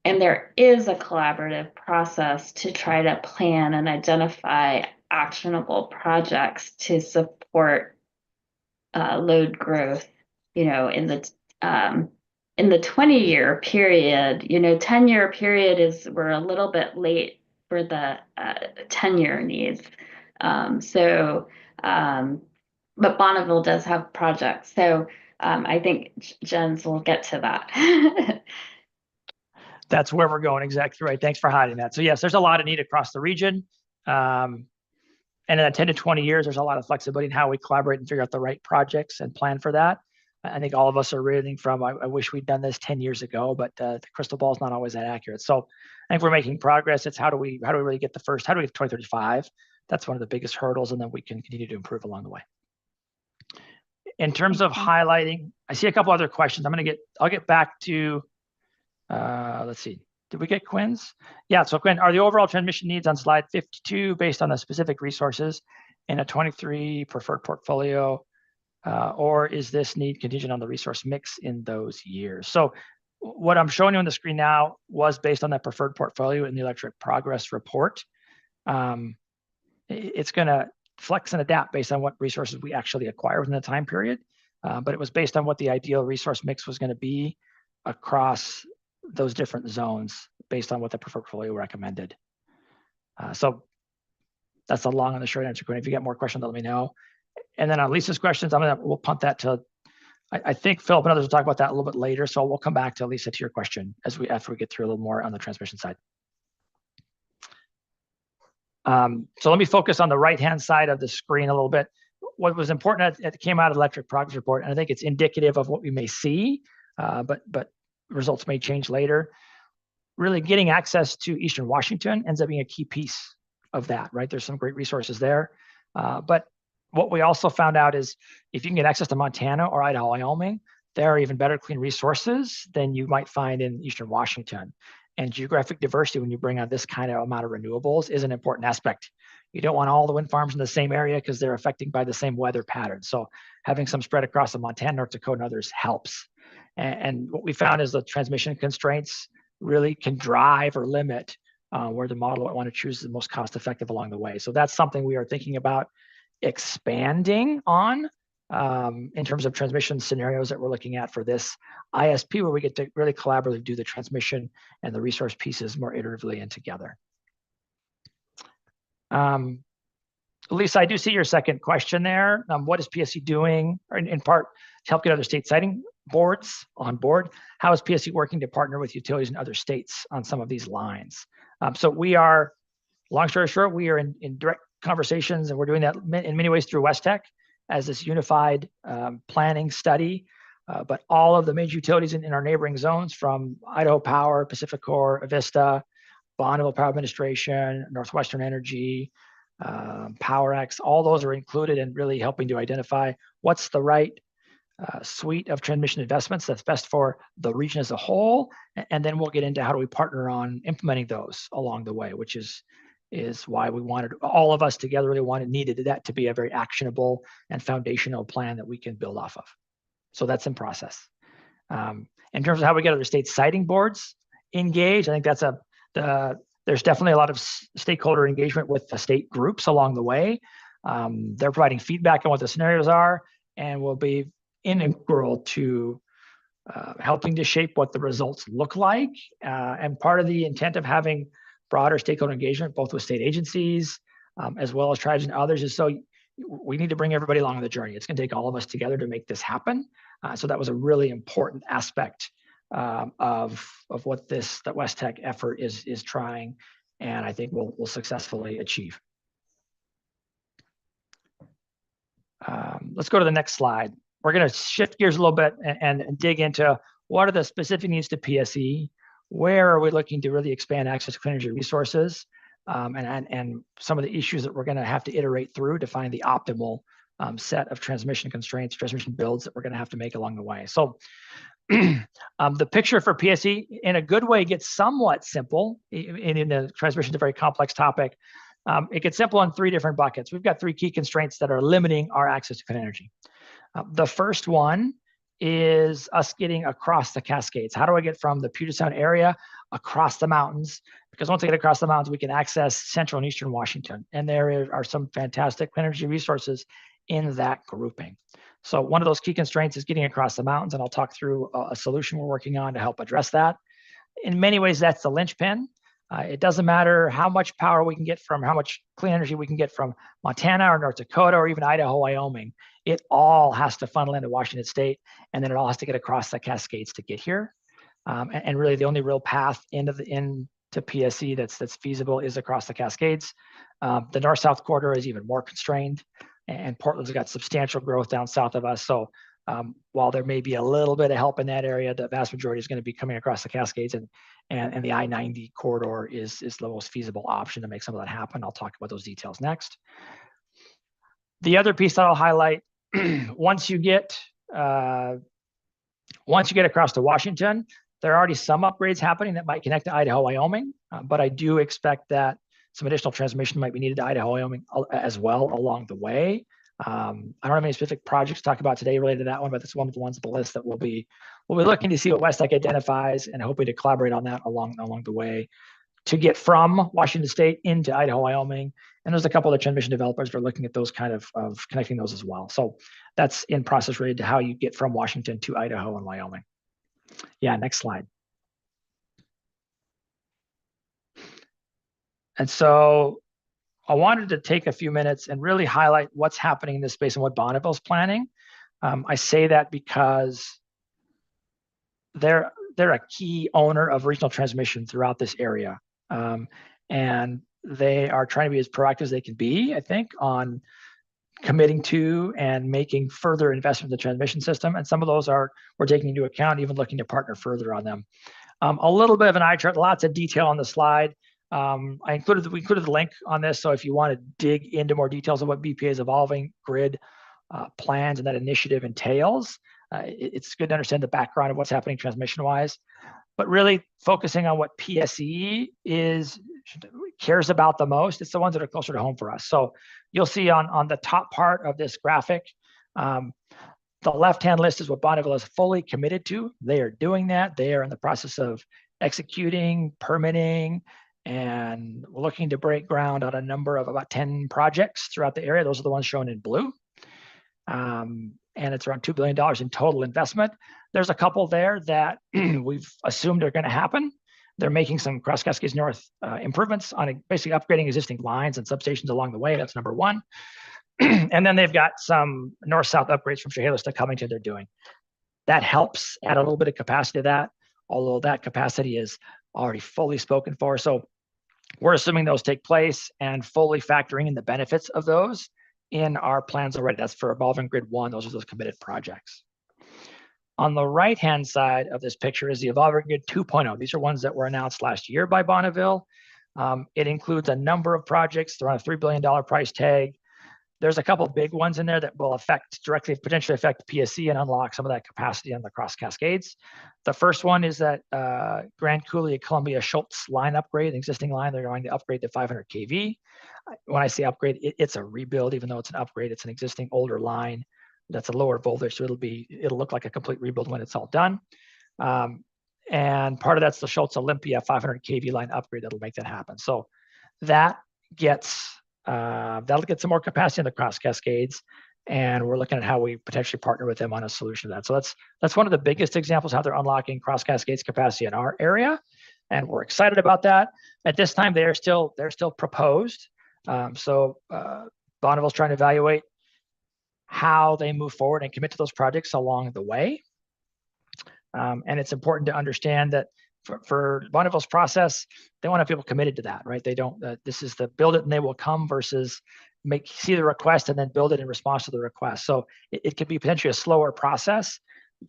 there is a collaborative process to try to plan and identify actionable projects to support load growth, in the 20-year period. 10-year period we're a little bit late for the 10-year needs. But Bonneville does have projects. So I think Jens will get to that. That's where we're going. Exactly right. Thanks for hiding that. So yes, there's a lot of need across the region. And in that 10 to 20 years, there's a lot of flexibility in how we collaborate and figure out the right projects and plan for that. I think all of us are reading from, I wish we'd done this 10 years ago, but the crystal ball is not always that accurate. So I think we're making progress. It's how do we really get how do we get to 2035? That's one of the biggest hurdles, and then we can continue to improve along the way. In terms of highlighting, I see a couple other questions. I'll get back to, let's see. Did we get Quinn's? Yeah, so Quinn, are the overall transmission needs on slide 52 based on the specific resources in a 23 preferred portfolio, or is this need contingent on the resource mix in those years? So what I'm showing you on the screen now was based on that preferred portfolio in the electric progress report. It's going to flex and adapt based on what resources we actually acquire within the time period, but it was based on what the ideal resource mix was going to be across those different zones based on what the preferred portfolio recommended. So that's the long and the short answer, Quinn. If you get more questions, let me know. And then on Lisa's questions, we'll punt that to, I think Philip and others will talk about that a little bit later. So we'll come back to Lisa to your question after we get through a little more on the transmission side. So let me focus on the right-hand side of the screen a little bit. What was important, it came out of the electric progress report, and I think it's indicative of what we may see, but results may change later. Really getting access to Eastern Washington ends up being a key piece of that, right? There's some great resources there. But what we also found out is if you can get access to Montana or Idaho, Wyoming, there are even better clean resources than you might find in Eastern Washington. And geographic diversity, when you bring on this kind of amount of renewables, is an important aspect. You don't want all the wind farms in the same area because they're affected by the same weather pattern. So having some spread across the Montana, North Dakota, and others helps. And what we found is the transmission constraints really can drive or limit where the model might want to choose the most cost effective along the way. So that's something we are thinking about expanding on in terms of transmission scenarios that we're looking at for this ISP, where we get to really collaboratively do the transmission and the resource pieces more iteratively and together. Lisa, I do see your second question there. What is PSE doing, or in part, to help get other state siting boards on board? How is PSE working to partner with utilities in other states on some of these lines? So we are, long story short, we are in direct conversations, and we're doing that in many ways through West Tech as this unified planning study. But all of the major utilities in our neighboring zones, from Idaho Power, PacifiCorp, Avista, Bonneville Power Administration, Northwestern Energy, PowerX, all those are included in really helping to identify what's the right suite of transmission investments that's best for the region as a whole. And then we'll get into how do we partner on implementing those along the way, which is why we wanted, all of us together really needed that to be a very actionable and foundational plan that we can build off of. So that's in process. In terms of how we get other state siting boards engaged, I think that's there's definitely a lot of stakeholder engagement with the state groups along the way. They're providing feedback on what the scenarios are, and will be integral to helping to shape what the results look like. And part of the intent of having broader stakeholder engagement, both with state agencies, as well as tribes and others, is so we need to bring everybody along on the journey. It's going to take all of us together to make this happen. So that was a really important aspect of what that West Tech effort is trying, and I think we'll successfully achieve. Let's go to the next slide. We're going to shift gears a little bit and dig into what are the specific needs to PSE, where are we looking to really expand access to clean energy resources, and some of the issues that we're going to have to iterate through to find the optimal set of transmission constraints, transmission builds that we're going to have to make along the way. So the picture for PSE, in a good way, gets somewhat simple. In the transmission is a very complex topic. It gets simple in 3 different buckets. We've got 3 key constraints that are limiting our access to clean energy. The first one is us getting across the Cascades. How do I get from the Puget Sound area across the mountains? Because once I get across the mountains, we can access central and eastern Washington. And there are some fantastic clean energy resources in that grouping. So one of those key constraints is getting across the mountains, and I'll talk through a solution we're working on to help address that. In many ways, that's the linchpin. It doesn't matter how much power we can get from, how much clean energy we can get from Montana or North Dakota or even Idaho, Wyoming. It all has to funnel into Washington State, and then it all has to get across the Cascades to get here. And really, the only real path into PSE that's feasible is across the Cascades. The north-south corridor is even more constrained, and Portland's got substantial growth down south of us. So while there may be a little bit of help in that area, the vast majority is going to be coming across the Cascades, and the I-90 corridor is the most feasible option to make some of that happen. I'll talk about those details next. The other piece that I'll highlight, once you get across to Washington, there are already some upgrades happening that might connect to Idaho, Wyoming, but I do expect that some additional transmission might be needed to Idaho, Wyoming as well along the way. I don't have any specific projects to talk about today related to that one, but it's one of the ones on the list that we'll be looking to see what West Tech identifies and hoping to collaborate on that along the way to get from Washington State into Idaho, Wyoming. And there's a couple of transmission developers that are looking at those kind of connecting those as well. So that's in process related to how you get from Washington to Idaho and Wyoming. Yeah, next slide. And so I wanted to take a few minutes and really highlight what's happening in this space and what Bonneville's planning. I say that because they're a key owner of regional transmission throughout this area. And they are trying to be as proactive as they can be, I think, on committing to and making further investment in the transmission system. And some of those we're taking into account, even looking to partner further on them. A little bit of an eye chart, lots of detail on the slide. We included the link on this, so if you want to dig into more details of what BPA's evolving grid plans and that initiative entails, it's good to understand the background of what's happening transmission-wise. But really focusing on what PSE cares about the most, it's the ones that are closer to home for us. So you'll see on the top part of this graphic, the left-hand list is what Bonneville is fully committed to. They are doing that. They are in the process of executing, permitting, and we're looking to break ground on a number of about 10 projects throughout the area. Those are the ones shown in blue. and it's around $2 billion in total investment. There's a couple there that we've assumed are going to happen. They're making some Cross Cascades North improvements on basically upgrading existing lines and substations along the way. That's number one. And then they've got some north-south upgrades from Chehalis to Covington they're doing. That helps add a little bit of capacity to that, although that capacity is already fully spoken for. So we're assuming those take place and fully factoring in the benefits of those in our plans already. That's for Evolving Grid 1. Those are those committed projects. On the right-hand side of this picture is the Evolving Grid 2.0. These are ones that were announced last year by Bonneville. It includes a number of projects. They're on a $3 billion price tag. There's a couple of big ones in there that will potentially affect PSE and unlock some of that capacity on the Cross Cascades. The first one is that Grand Coulee Columbia Schultz line upgrade, the existing line. They're going to upgrade to 500 kV. When I say upgrade, it's a rebuild, even though it's an upgrade. It's an existing older line that's a lower voltage, so it'll look like a complete rebuild when it's all done. And part of that's the Schultz Olympia 500 kV line upgrade that'll make that happen. So that that'll get some more capacity in the Cross Cascades, and we're looking at how we potentially partner with them on a solution to that. So that's one of the biggest examples how they're unlocking Cross Cascades capacity in our area, and we're excited about that. At this time, they're still proposed. Bonneville's trying to evaluate how they move forward and commit to those projects along the way. And it's important to understand that for Bonneville's process, they want to have people committed to that, right? They don't, this is the build it and they will come versus see the request and then build it in response to the request. So it could be potentially a slower process,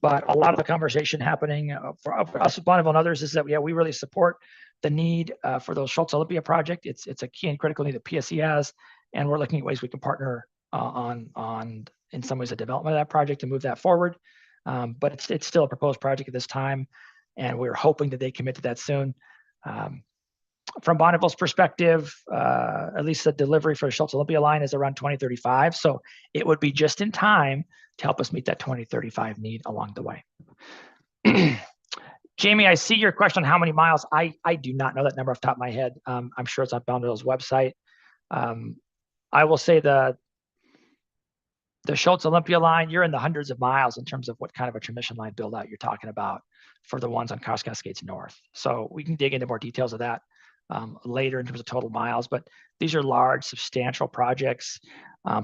but a lot of the conversation happening for us with Bonneville and others is that, we really support the need for those Schultz Olympia project. It's a key and critical need that PSE has, and we're looking at ways we can partner on in some ways the development of that project to move that forward. But it's still a proposed project at this time, and we're hoping that they commit to that soon. From Bonneville's perspective, at least the delivery for the Schultz Olympia line is around 2035. So it would be just in time to help us meet that 2035 need along the way. Jamie, I see your question on how many miles. I do not know that number off the top of my head. I'm sure it's on Bonneville's website. I will say the Schultz Olympia line, you're in the hundreds of miles in terms of what kind of a transmission line build out you're talking about for the ones on Cross Cascades North. So we can dig into more details of that later in terms of total miles, but these are large, substantial projects.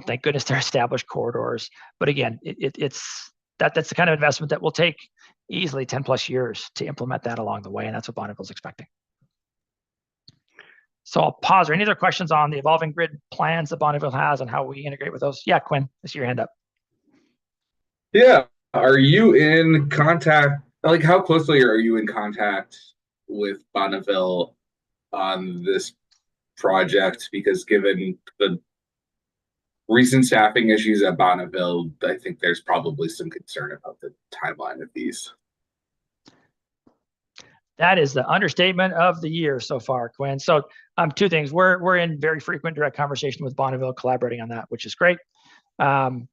Thank goodness they're established corridors. But again, that's the kind of investment that will take easily 10 plus years to implement that along the way, and that's what Bonneville's expecting. So I'll pause. Are any other questions on the Evolving Grid plans that Bonneville has and how we integrate with those? Yeah, Quinn, I see your hand up. Yeah. Are you in contact, like how closely are you in contact with Bonneville on this project? Because given the recent staffing issues at Bonneville, I think there's probably some concern about the timeline of these. That is the understatement of the year so far, Quinn. So two things. We're in very frequent direct conversation with Bonneville, collaborating on that, which is great. In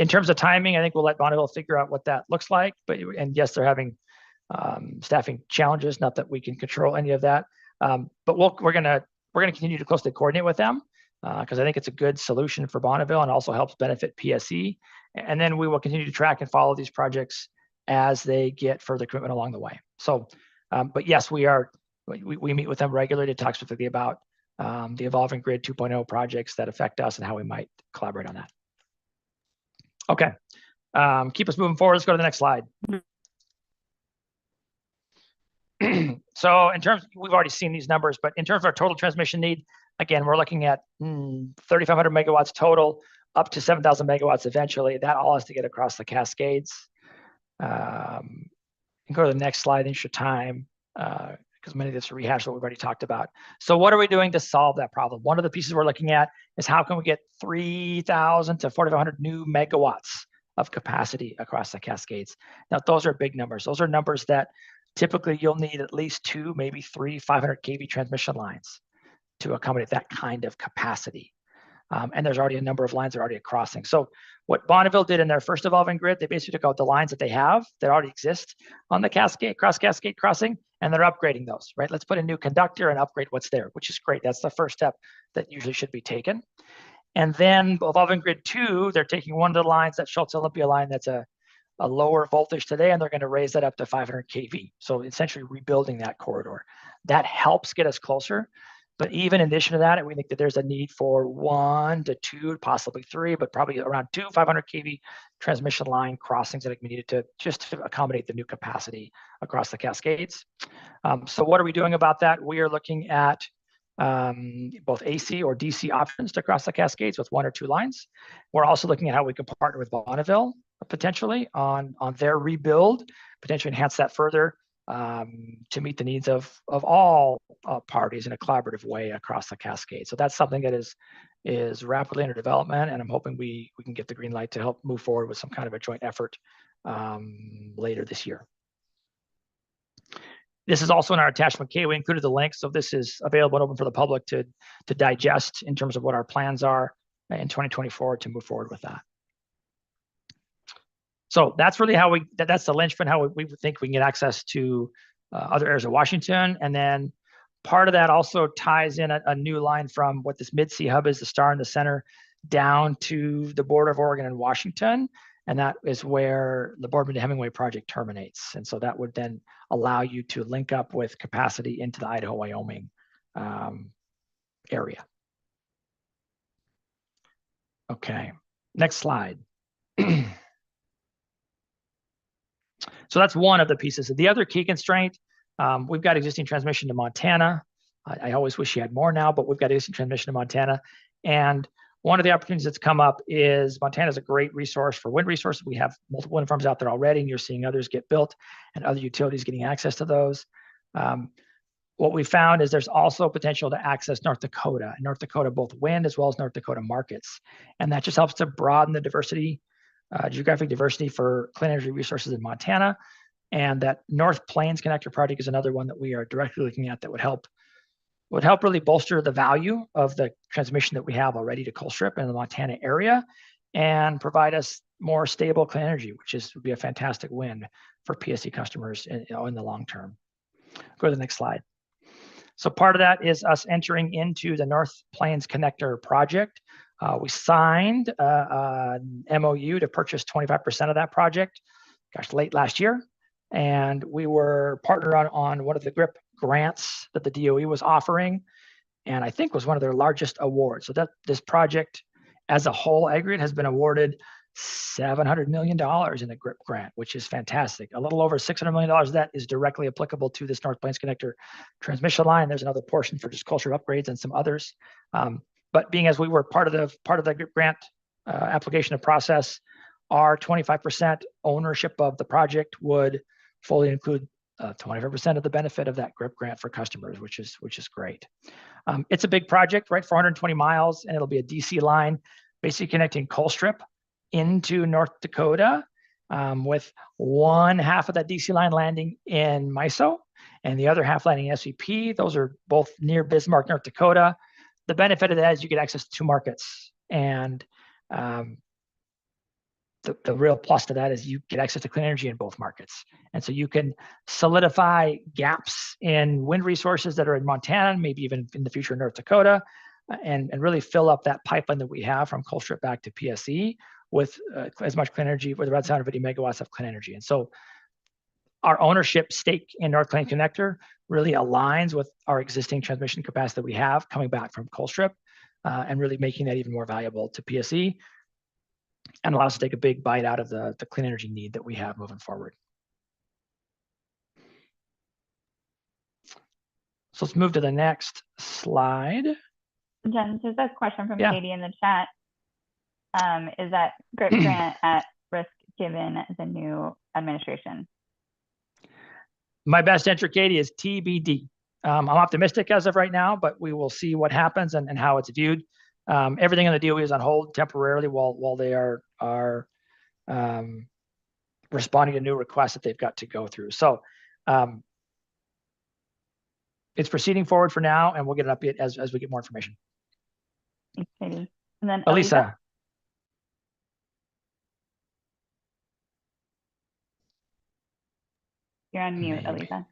terms of timing, I think we'll let Bonneville figure out what that looks like. And yes, they're having staffing challenges. Not that we can control any of that. But we're gonna continue to closely coordinate with them because I think it's a good solution for Bonneville and also helps benefit PSE. And then we will continue to track and follow these projects as they get further commitment along the way. So, but yes, we meet with them regularly to talk specifically about the Evolving Grid 2.0 projects that affect us and how we might collaborate on that. Okay, keep us moving forward. Let's go to the next slide. So in terms, we've already seen these numbers, but in terms of our total transmission need, again, we're looking at 3,500 megawatts total, up to 7,000 megawatts eventually. That all has to get across the Cascades. Go to the next slide in your time, because many of this rehash what we've already talked about. So what are we doing to solve that problem? One of the pieces we're looking at is how can we get 3,000 to 4,500 new megawatts of capacity across the Cascades. Now, those are big numbers. Those are numbers that typically you'll need at least 2, maybe 3 500 kV transmission lines to accommodate that kind of capacity. And there's already a number of lines that are already crossing. So what Bonneville did in their first Evolving Grid, they basically took out the lines that they have that already exist on the Cascade, Cross Cascade crossing, and they're upgrading those, right? Let's put a new conductor and upgrade what's there, which is great. That's the first step that usually should be taken. And then Evolving Grid 2, they're taking one of the lines, that Schultz Olympia line, that's a lower voltage today, and they're going to raise that up to 500 kV. So essentially rebuilding that corridor. That helps get us closer. But even in addition to that, we think that there's a need for 1 to 2, possibly 3, but probably around 2 500 kV transmission line crossings that are needed to just to accommodate the new capacity across the Cascades. So what are we doing about that? We are looking at both AC or DC options to cross the Cascades with 1 or 2 lines. We're also looking at how we can partner with Bonneville potentially on their rebuild, potentially enhance that further to meet the needs of all parties in a collaborative way across the Cascade. So that's something that is rapidly under development, and I'm hoping we can get the green light to help move forward with some kind of a joint effort later this year. This is also in our attachment K. We included the link, so this is available and open for the public to digest in terms of what our plans are in 2024 to move forward with that. So that's really how that's the linchpin, how we think we can get access to other areas of Washington. And then part of that also ties in a new line from what this Mid-Sea hub is, the star in the center, down to the border of Oregon and Washington. And that is where the Boardman to Hemingway project terminates. And so that would then allow you to link up with capacity into the Idaho, Wyoming area. Okay, next slide. So that's one of the pieces. The other key constraint, we've got existing transmission to Montana. I always wish you had more now, but we've got existing transmission to Montana. And one of the opportunities that's come up is Montana is a great resource for wind resources. We have multiple wind farms out there already, and you're seeing others get built and other utilities getting access to those. What we found is there's also potential to access North Dakota. North Dakota, both wind as well as North Dakota markets. And that just helps to broaden the diversity, geographic diversity for clean energy resources in Montana. And that North Plains Connector project is another one that we are directly looking at that would help really bolster the value of the transmission that we have already to Colstrip in the Montana area and provide us more stable clean energy, which would be a fantastic win for PSE customers in the long term. Go to the next slide. So part of that is us entering into the North Plains Connector project. We signed an MOU to purchase 25% of that project, late last year. And we were partnered on one of the GRIP grants that the DOE was offering, and I think was one of their largest awards. So that this project as a whole aggregate has been awarded $700 million in the GRIP grant, which is fantastic. A little over $600 million of that is directly applicable to this North Plains Connector transmission line. There's another portion for just culture upgrades and some others. But being as we were part of the GRIP grant application and process, our 25% ownership of the project would fully include 25% of the benefit of that GRIP grant for customers, which is great. It's a big project, right? 420 miles, and it'll be a DC line, basically connecting Colstrip into North Dakota, with one half of that DC line landing in MISO and the other half landing in SVP. Those are both near Bismarck, North Dakota. The benefit of that is you get access to 2 markets, and the real plus to that is you get access to clean energy in both markets. And so you can solidify gaps in wind resources that are in Montana, maybe even in the future in North Dakota, and really fill up that pipeline that we have from Colstrip back to PSE with as much clean energy, with around 750 megawatts of clean energy. And so our ownership stake in North Plains Connector really aligns with our existing transmission capacity that we have coming back from Colstrip, and really making that even more valuable to PSE, and allows us to take a big bite out of the clean energy need that we have moving forward. So let's move to the next slide. Jen, there's a question from Yeah. Katie in the chat. Is that GRIP grant at risk given the new administration? My best answer, Katie, is TBD. I'm optimistic as of right now, but we will see what happens and how it's viewed. Everything in the DOE is on hold temporarily while they are responding to new requests that they've got to go through. So it's proceeding forward for now, and we'll get an update as we get more information. Thanks, Katie. And then Elisa. You're on mute, Elisa.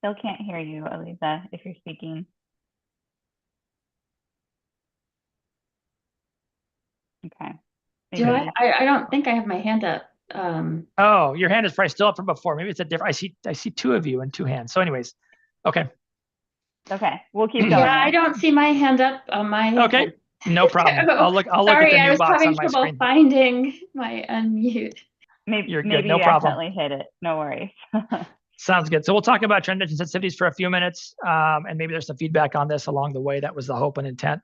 still can't hear you, Aliza, if you're speaking. Okay. Do Maybe. I don't think I have my hand up. Oh, your hand is probably still up from before. Maybe it's a different, I see two of you and two hands. So anyways, okay. Okay, we'll keep going. Yeah, I don't see my hand up on my. Okay, no problem. I'll look at Sorry, the I new was box having on my trouble screen. finding my unmute. Maybe, You're good, maybe no you problem. accidentally hit it. No worries. Sounds good. So we'll talk about transition sensitivities for a few minutes, and maybe there's some feedback on this along the way. That was the hope and intent.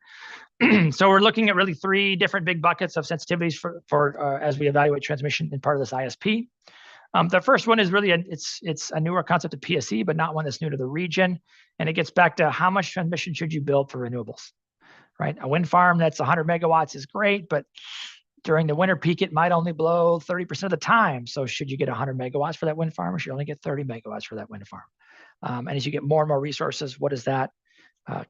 So we're looking at really three different big buckets of sensitivities for as we evaluate transmission in part of this ISP. The first one is really it's a newer concept of PSE, but not one that's new to the region, and it gets back to how much transmission should you build for renewables, right? A wind farm that's 100 megawatts is great, but during the winter peak, it might only blow 30% of the time. So should you get 100 megawatts for that wind farm, or should you only get 30 megawatts for that wind farm? And as you get more and more resources, what does that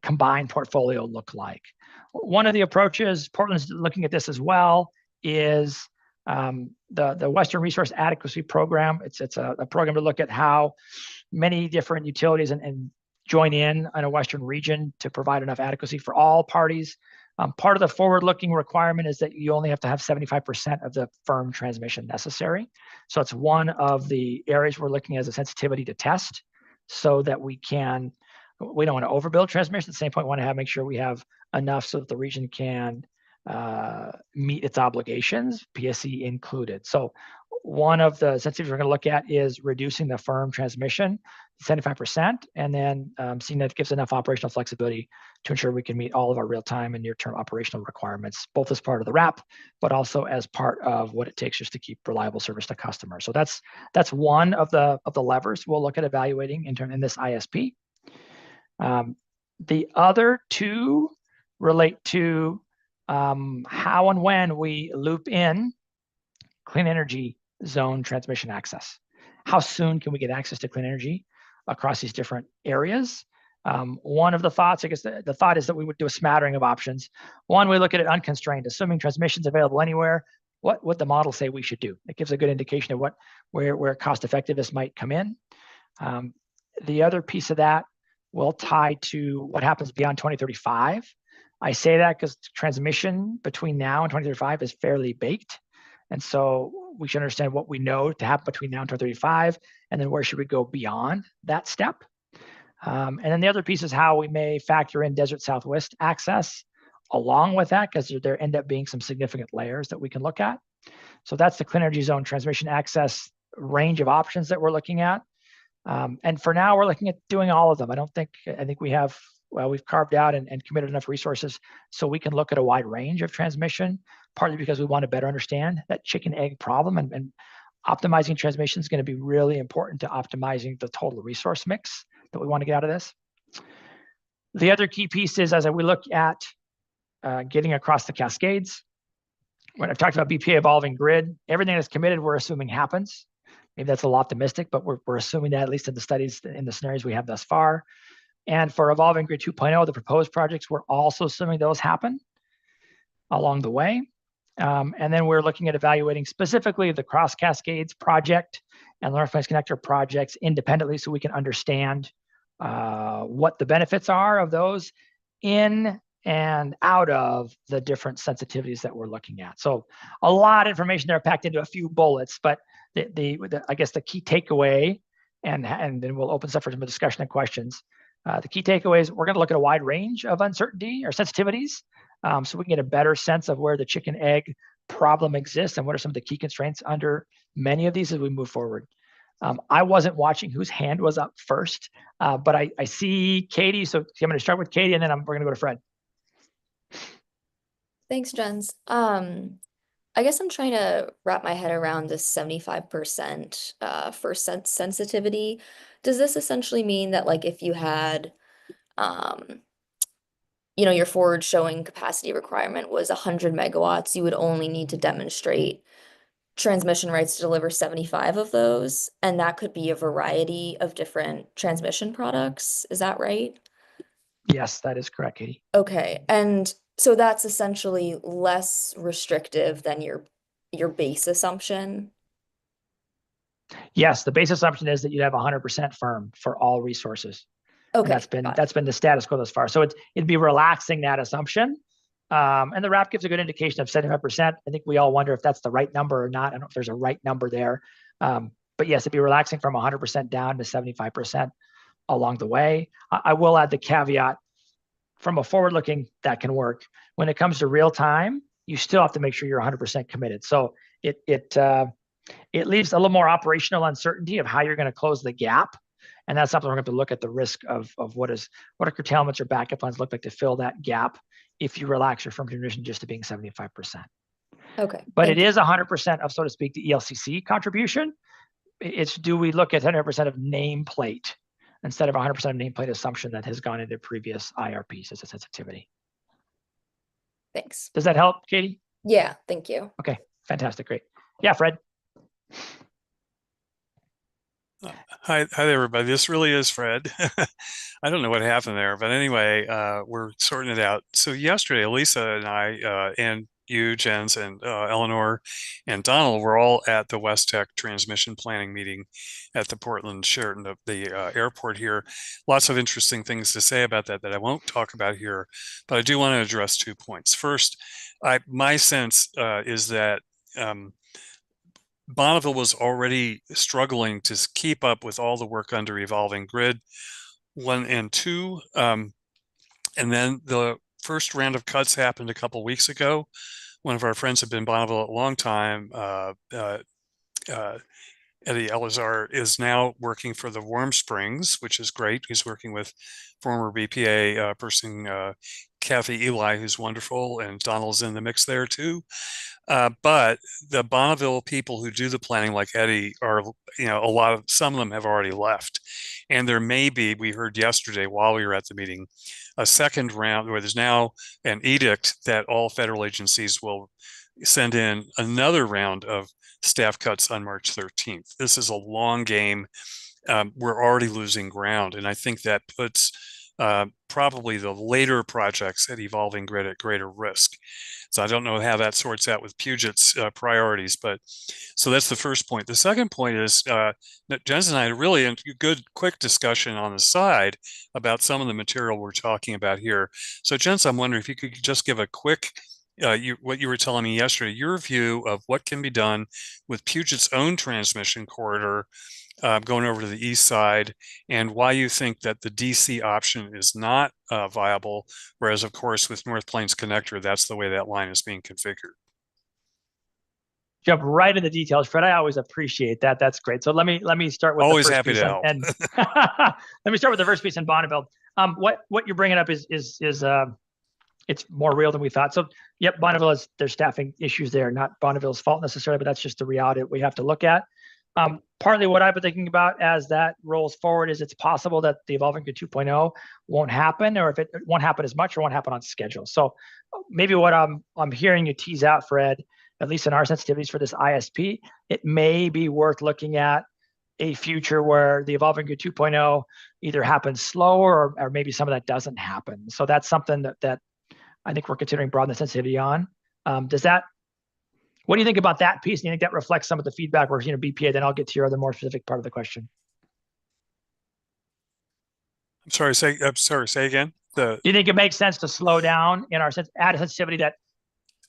combined portfolio look like? One of the approaches, Portland's looking at this as well, is the Western Resource Adequacy Program. It's a program to look at how many different utilities and join in a Western region to provide enough adequacy for all parties. Part of the forward-looking requirement is that you only have to have 75% of the firm transmission necessary. So it's one of the areas we're looking at as a sensitivity to test, so that we don't want to overbuild transmission. At the same point, we want to make sure we have enough so that the region can meet its obligations, PSE included. So one of the sensitivities we're going to look at is reducing the firm transmission to 75%, and then seeing that it gives enough operational flexibility to ensure we can meet all of our real-time and near-term operational requirements, both as part of the RAP, but also as part of what it takes just to keep reliable service to customers. So that's one of the levers we'll look at evaluating in this ISP. The other two relate to how and when we loop in clean energy zone transmission access. How soon can we get access to clean energy across these different areas? One of the thoughts, I guess the thought is that we would do a smattering of options. One, we look at it unconstrained, assuming transmission's available anywhere. What would the model say we should do? It gives a good indication of where cost effectiveness might come in. The other piece of that will tie to what happens beyond 2035. I say that because transmission between now and 2035 is fairly baked. And so we should understand what we know to happen between now and 2035, and then where should we go beyond that step. And then the other piece is how we may factor in desert Southwest access along with that, because there end up being some significant layers that we can look at. So that's the clean energy zone transmission access range of options that we're looking at. And for now, we're looking at doing all of them. I think we've carved out and committed enough resources so we can look at a wide range of transmission, partly because we want to better understand that chicken egg problem, and optimizing transmission is going to be really important to optimizing the total resource mix that we want to get out of this. The other key piece is as we look at getting across the Cascades. When I've talked about BPA evolving grid, everything that's committed, we're assuming happens. Maybe that's a little optimistic, but we're assuming that at least in the studies, in the scenarios we have thus far. And for Evolving Grid 2.0, the proposed projects, we're also assuming those happen along the way. And then we're looking at evaluating specifically the Cross Cascades project and North Plains Connector projects independently so we can understand what the benefits are of those in and out of the different sensitivities that we're looking at. So a lot of information there packed into a few bullets, but I guess the key takeaway, and then we'll open stuff for some discussion and questions. The key takeaways, we're going to look at a wide range of uncertainty or sensitivities so we can get a better sense of where the chicken egg problem exists and what are some of the key constraints under many of these as we move forward. I wasn't watching whose hand was up first, but I see Katie, so I'm going to start with Katie and then we're going to go to Fred. Thanks, Jens. I guess I'm trying to wrap my head around this 75% for sensitivity. Does this essentially mean that like if you had, your forward showing capacity requirement was 100 megawatts, you would only need to demonstrate transmission rights to deliver 75 of those, and that could be a variety of different transmission products. Is that right? Yes, that is correct, Katie. Okay, and so that's essentially less restrictive than your base assumption. Yes, the base assumption is that you'd have 100% firm for all resources. And Okay, that's been the status quo thus far. So it'd be relaxing that assumption. And the RAP gives a good indication of 75%. I think we all wonder if that's the right number or not. I don't know if there's a right number there. But yes, it'd be relaxing from 100% down to 75% along the way. I will add the caveat from a forward-looking that can work. When it comes to real time, you still have to make sure you're 100% committed. So it leaves a little more operational uncertainty of how you're going to close the gap. And that's something we're going to look at the risk of what are curtailments or backup plans look like to fill that gap if you relax your firm condition just to being 75%. Okay. But it is 100% of, so to speak, the ELCC contribution. It's do we look at 100% of nameplate instead of 100% of nameplate assumption that has gone into previous IRPs as a sensitivity. Thanks. Does that help, Katie? Yeah, thank you. Okay, fantastic, great. Yeah, Fred. Hi there, everybody. This really is Fred. I don't know what happened there, but anyway, we're sorting it out. So yesterday, Elisa and I, and you, Jens, and Eleanor, and Donald were all at the West Tech transmission planning meeting at the Portland Sheraton, the airport here. Lots of interesting things to say about that I won't talk about here, but I do want to address 2 points. First, my sense is that Bonneville was already struggling to keep up with all the work under evolving grid 1 and 2. And then the first round of cuts happened a couple weeks ago. One of our friends had been in Bonneville a long time, Eddie Elazar, is now working for the Warm Springs, which is great. He's working with former BPA person Kathy Eli, who's wonderful, and Donald's in the mix there too. But the Bonneville people who do the planning, like Eddie, are, some of them have already left. And there may be, we heard yesterday while we were at the meeting, a second round where there's now an edict that all federal agencies will send in another round of staff cuts on March 13th. This is a long game. We're already losing ground. And I think that puts probably the later projects at Evolving Grid at greater risk. So I don't know how that sorts out with Puget's priorities, but so that's the first point. The second point is Jens and I had a really good, quick discussion on the side about some of the material we're talking about here. So Jens, I'm wondering if you could just give a quick, what you were telling me yesterday, your view of what can be done with Puget's own transmission corridor going over to the east side, and why you think that the DC option is not viable, whereas of course with North Plains Connector, that's the way that line is being configured. Jump right in the details, Fred. I always appreciate that. That's great. So let me start with always the first happy piece to help. and let me start with the first piece in Bonneville. What you're bringing up is it's more real than we thought. So yep, Bonneville there's staffing issues there, not Bonneville's fault necessarily, but that's just the reality that we have to look at. Partly what I've been thinking about as that rolls forward is it's possible that the Evolving Grid 2.0 won't happen, or if it won't happen as much or won't happen on schedule. So maybe what I'm hearing you tease out, Fred, at least in our sensitivities for this ISP, it may be worth looking at a future where the Evolving Grid 2.0 either happens slower or maybe some of that doesn't happen. So that's something that I think we're considering broadening the sensitivity on. What do you think about that piece? Do you think that reflects some of the feedback where, BPA, then I'll get to your other more specific part of the question. I'm sorry, say again. Do you think it makes sense to slow down in our add a sensitivity that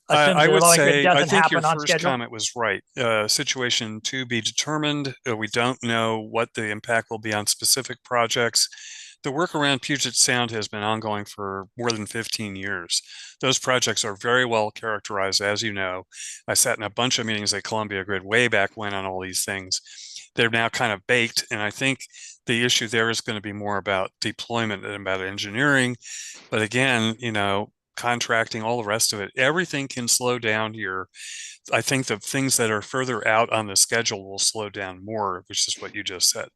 I would say, I doesn't think your happen on first schedule? comment was right. Situation to be determined. We don't know what the impact will be on specific projects. The work around Puget Sound has been ongoing for more than 15 years. Those projects are very well characterized, as you know. I sat in a bunch of meetings at Columbia Grid way back when on all these things. They're now kind of baked, and I think the issue there is going to be more about deployment than about engineering. But again, contracting, all the rest of it, everything can slow down here. I think the things that are further out on the schedule will slow down more, which is what you just said.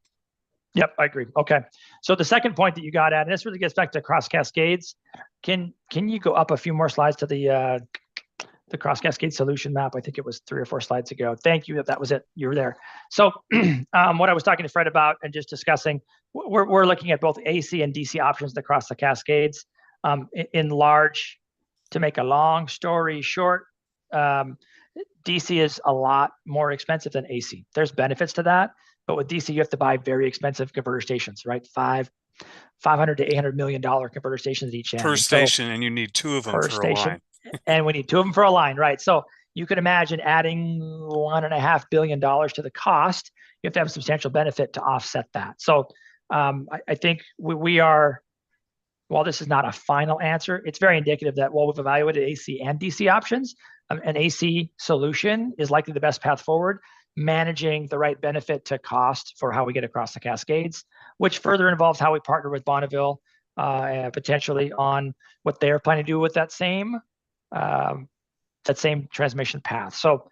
Yep, I agree. Okay. So the second point that you got at, and this really gets back to cross cascades. Can you go up a few more slides to the cross cascade solution map? I think it was 3 or 4 slides ago. Thank you. That was it. You were there. So what I was talking to Fred about and just discussing, we're looking at both AC and DC options across the cascades. In large, to make a long story short, DC is a lot more expensive than AC. There's benefits to that, but with DC, you have to buy very expensive converter stations, right? $500 to $800 million converter stations at each end. Per And station, and you need 2 of them per for a station, line. and we need 2 of them for a line, right? So you could imagine adding $1.5 billion to the cost. You have to have a substantial benefit to offset that. So I think we are, while this is not a final answer, it's very indicative that while we've evaluated AC and DC options, an AC solution is likely the best path forward, managing the right benefit to cost for how we get across the Cascades, which further involves how we partner with Bonneville potentially on what they're planning to do with that same transmission path. So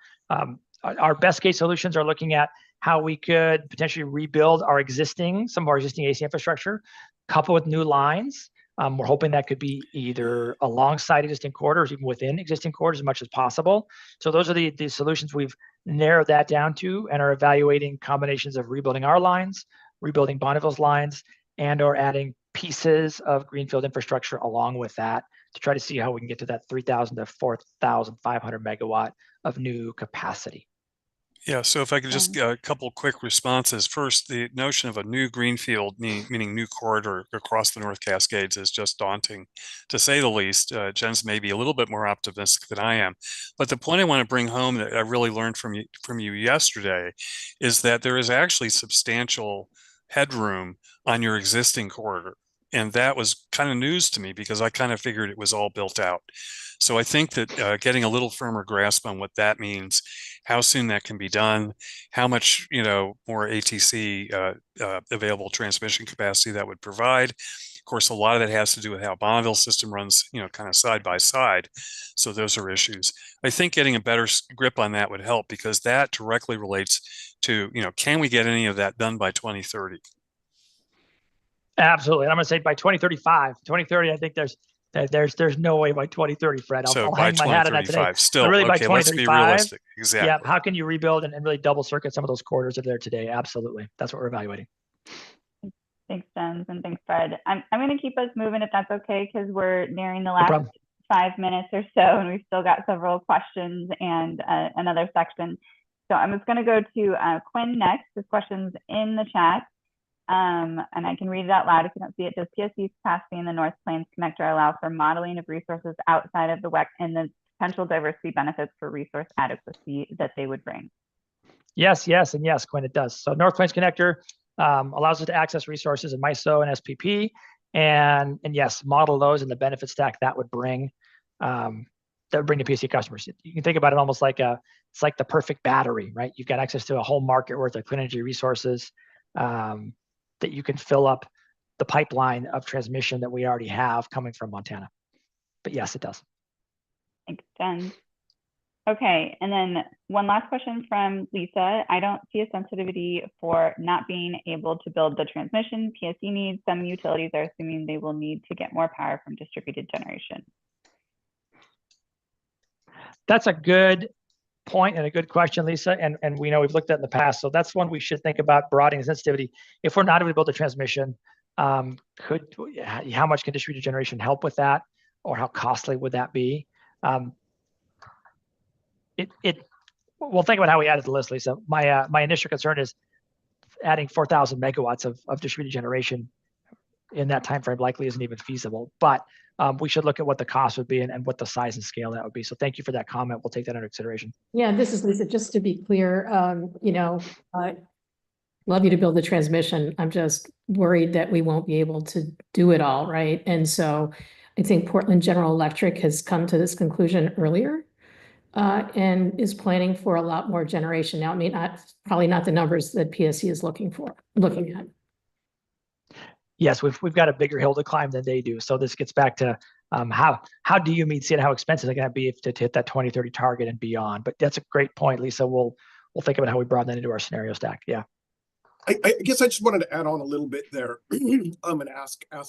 our best case solutions are looking at how we could potentially rebuild some of our existing AC infrastructure, couple with new lines. We're hoping that could be either alongside existing corridors, even within existing corridors as much as possible. So those are the solutions we've narrowed that down to, and are evaluating combinations of rebuilding our lines, rebuilding Bonneville's lines, and or adding pieces of greenfield infrastructure along with that to try to see how we can get to that 3,000 to 4,500 megawatt of new capacity. Yeah, so if I could just get a couple quick responses. First, the notion of a new greenfield, meaning new corridor across the North Cascades, is just daunting, to say the least. Jen's maybe a little bit more optimistic than I am. But the point I want to bring home that I really learned from you yesterday is that there is actually substantial headroom on your existing corridor. And that was kind of news to me because I kind of figured it was all built out. So I think that getting a little firmer grasp on what that means, how soon that can be done, how much more ATC available transmission capacity that would provide. Of course, a lot of that has to do with how Bonneville's system runs, kind of side by side. So those are issues. I think getting a better grip on that would help because that directly relates to, can we get any of that done by 2030? Absolutely. And I'm going to say by 2035, 2030, I think there's no way by 2030, Fred. I'll by hang my hat on that today. Still, but really okay, by 2035, let's be realistic. Exactly. Yeah. How can you rebuild and really double circuit some of those corridors that are there today? Absolutely. That's what we're evaluating. Thanks, Jens, and thanks, Fred. I'm going to keep us moving if that's okay, because we're nearing the last 5 minutes or so, and we've still got several questions and another section. So I'm just going to go to Quinn next. This question's in the chat. And I can read it out loud if you don't see it. Does PSE's capacity in the North Plains connector allow for modeling of resources outside of the WEC and the potential diversity benefits for resource adequacy that they would bring? Yes, and yes, Quinn, it does. So North Plains connector allows us to access resources in MISO and SPP, and yes, model those and the benefit stack that would bring to PSE customers. You can think about it almost like it's like the perfect battery, right? You've got access to a whole market worth of clean energy resources. That you can fill up the pipeline of transmission that we already have coming from Montana. But yes, it does. Thanks, Jen. Okay, and then one last question from Lisa. I don't see a sensitivity for not being able to build the transmission PSE needs. Some utilities are assuming they will need to get more power from distributed generation. That's a good point and a good question, Lisa, and we know we've looked at in the past. So that's one we should think about broadening sensitivity. If we're not able to build a transmission, how much can distributed generation help with that, or how costly would that be? We'll think about how we added the list, Lisa. My initial concern is adding 4,000 megawatts of distributed generation in that time frame likely isn't even feasible. But we should look at what the cost would be and what the size and scale that would be. So thank you for that comment. We'll take that under consideration. Yeah, this is Lisa. Just to be clear, love you to build the transmission. I'm just worried that we won't be able to do it all, right? And so I think Portland General Electric has come to this conclusion earlier and is planning for a lot more generation. Now, I mean, probably not the numbers that PSE is looking at. Yes, we've got a bigger hill to climb than they do. So this gets back to how do you meet see how expensive it's going to be to hit that 2030 target and beyond. But that's a great point, Lisa. We'll think about how we broaden that into our scenario stack. Yeah. I guess I just wanted to add on a little bit there. I'm going to ask a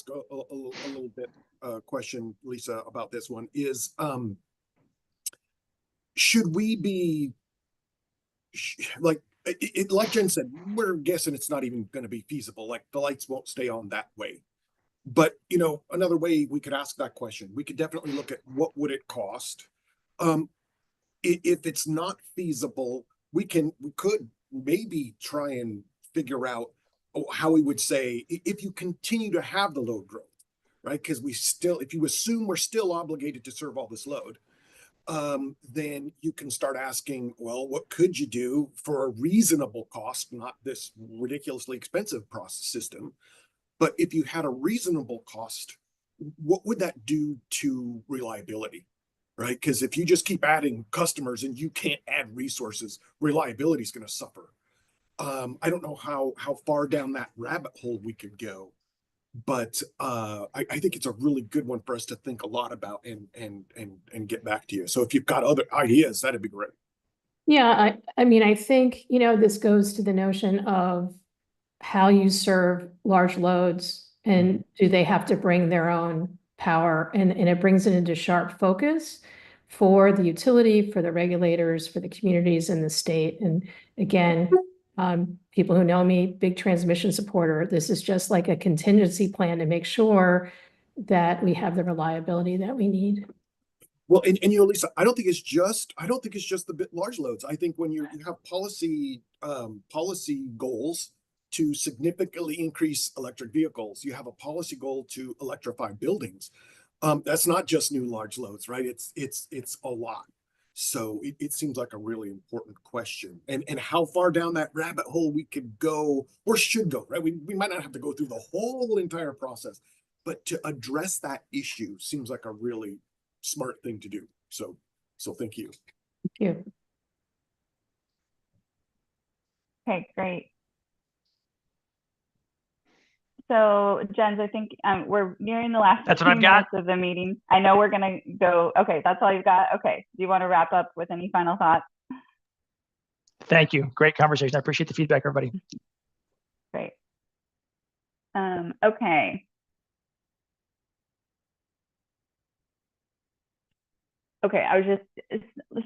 little bit question, Lisa, about this one is, should we be like Jen said, we're guessing it's not even going to be feasible. Like the lights won't stay on that way. But, another way we could ask that question, we could definitely look at what would it cost. If it's not feasible, we could maybe try and figure out how we would say, if you continue to have the load growth, right? Because if you assume we're still obligated to serve all this load, then you can start asking, well, what could you do for a reasonable cost, not this ridiculously expensive process system, but if you had a reasonable cost, what would that do to reliability, right? Because if you just keep adding customers and you can't add resources, reliability is going to suffer. I don't know how far down that rabbit hole we could go, but I think it's a really good one for us to think a lot about and get back to you. So if you've got other ideas, that'd be great. Yeah, I mean, I think, this goes to the notion of how you serve large loads and do they have to bring their own power? And it brings it into sharp focus for the utility, for the regulators, for the communities in the state. And again, people who know me, big transmission supporter, this is just like a contingency plan to make sure that we have the reliability that we need. Well, and Lisa, I don't think it's just the bit large loads. I think when you have policy goals to significantly increase electric vehicles, you have a policy goal to electrify buildings. That's not just new large loads, right? It's a lot. So it seems like a really important question. And how far down that rabbit hole we could go or should go, right? We might not have to go through the whole entire process, but to address that issue seems like a really smart thing to do. So thank you. Thank you. Okay, great. So, Jens, I think we're nearing the last That's few what I've got. minutes of the meeting. I know we're going to go. Okay, that's all you've got. Okay. Do you want to wrap up with any final thoughts? Thank you. Great conversation. I appreciate the feedback, everybody. Great. Okay. Okay, I was just,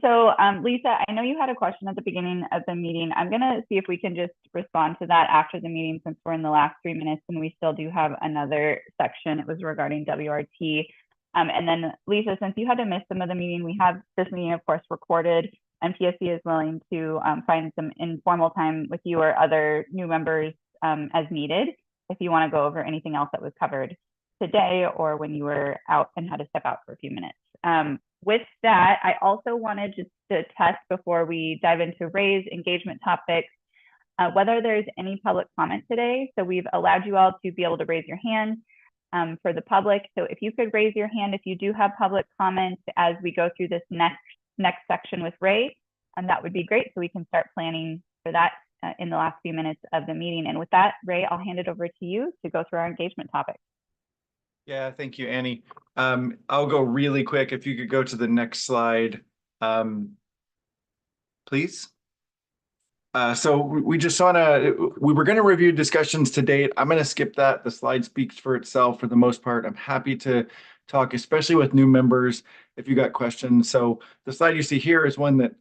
so Lisa, I know you had a question at the beginning of the meeting. I'm gonna see if we can just respond to that after the meeting since we're in the last 3 minutes and we still do have another section. It was regarding WRT. And then Lisa, since you had to miss some of the meeting, we have this meeting, of course, recorded, and PSE is willing to find some informal time with you or other new members as needed, if you wanna go over anything else that was covered today or when you were out and had to step out for a few minutes. With that, I also wanted just to test before we dive into Ray's engagement topics, whether there's any public comment today. So we've allowed you all to be able to raise your hand for the public. So if you could raise your hand if you do have public comments as we go through this next section with Ray, that would be great. So we can start planning for that in the last few minutes of the meeting. And with that, Ray, I'll hand it over to you to go through our engagement topics. Yeah, thank you, Annie. I'll go really quick. If you could go to the next slide, please. So we were going to review discussions to date. I'm going to skip that. The slide speaks for itself for the most part. I'm happy to talk, especially with new members, if you got questions. So the slide you see here is one that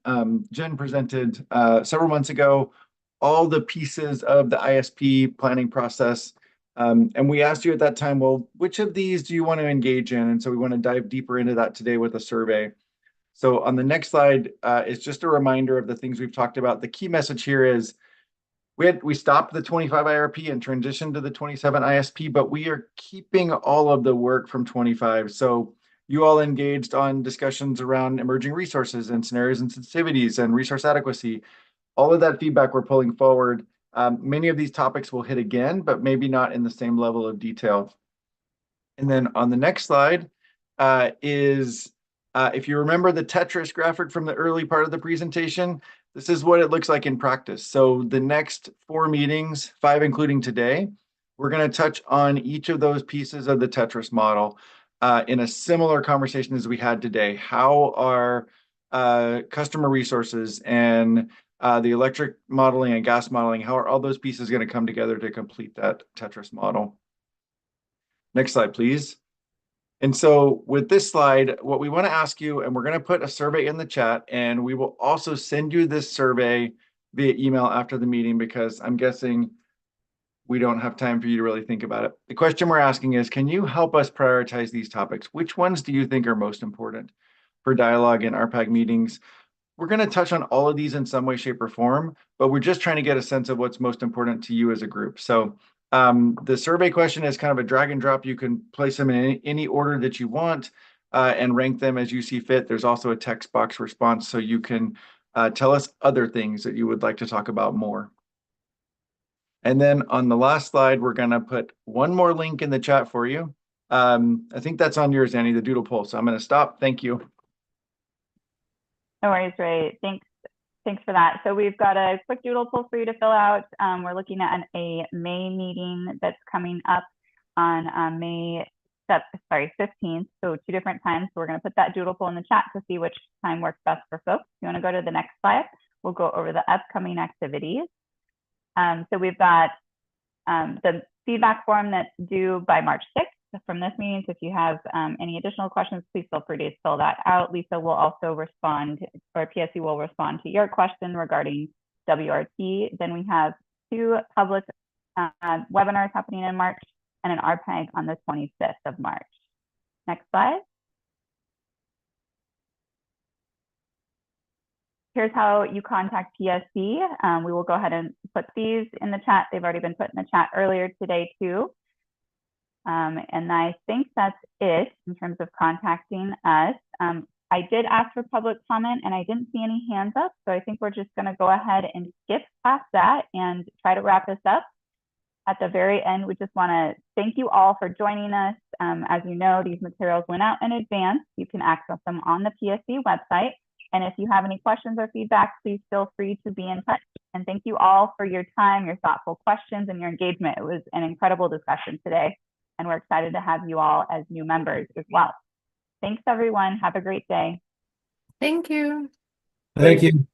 Jen presented several months ago, all the pieces of the ISP planning process. And we asked you at that time, well, which of these do you want to engage in? And so we want to dive deeper into that today with a survey. So on the next slide is just a reminder of the things we've talked about. The key message here is we stopped the 25 IRP and transitioned to the 27 ISP, but we are keeping all of the work from 25. So you all engaged on discussions around emerging resources and scenarios and sensitivities and resource adequacy. All of that feedback we're pulling forward. Many of these topics will hit again, but maybe not in the same level of detail. And then on the next slide is, if you remember the Tetris graphic from the early part of the presentation, this is what it looks like in practice. So the next 4 meetings, 5 including today, we're going to touch on each of those pieces of the Tetris model in a similar conversation as we had today. How are customer resources and the electric modeling and gas modeling, how are all those pieces going to come together to complete that Tetris model? Next slide, please. And so with this slide, what we want to ask you, and we're going to put a survey in the chat, and we will also send you this survey via email after the meeting, because I'm guessing we don't have time for you to really think about it. The question we're asking is, can you help us prioritize these topics? Which ones do you think are most important for dialogue in RPAG meetings? we're going to touch on all of these in some way, shape, or form, but we're just trying to get a sense of what's most important to you as a group. So the survey question is kind of a drag and drop. You can place them in any order that you want and rank them as you see fit. There's also a text box response, so you can tell us other things that you would like to talk about more. And then on the last slide, we're going to put one more link in the chat for you. I think that's on yours, Annie, the doodle poll. So I'm going to stop. Thank you. No worries, Ray. Thanks for that. So we've got a quick doodle poll for you to fill out. We're looking at a May meeting that's coming up on May 15th. So 2 different times. So we're going to put that doodle poll in the chat to see which time works best for folks. If you want to go to the next slide, we'll go over the upcoming activities. So we've got the feedback form that's due by March 6th from this meeting. So if you have any additional questions, please feel free to fill that out. Lisa will also respond, or PSE will respond to your question regarding WRT. Then we have 2 public webinars happening in March and an RPAG on the 25th of March. Next slide. Here's how you contact PSE. We will go ahead and put these in the chat. They've already been put in the chat earlier today too. And I think that's it in terms of contacting us. I did ask for public comment and I didn't see any hands up. So I think we're just going to go ahead and skip past that and try to wrap this up. At the very end, we just want to thank you all for joining us. As you know, these materials went out in advance. You can access them on the PSE website. And if you have any questions or feedback, please feel free to be in touch. And thank you all for your time, your thoughtful questions, and your engagement. It was an incredible discussion today. And we're excited to have you all as new members as well. Thanks, everyone. Have a great day. Thank you. Thank you.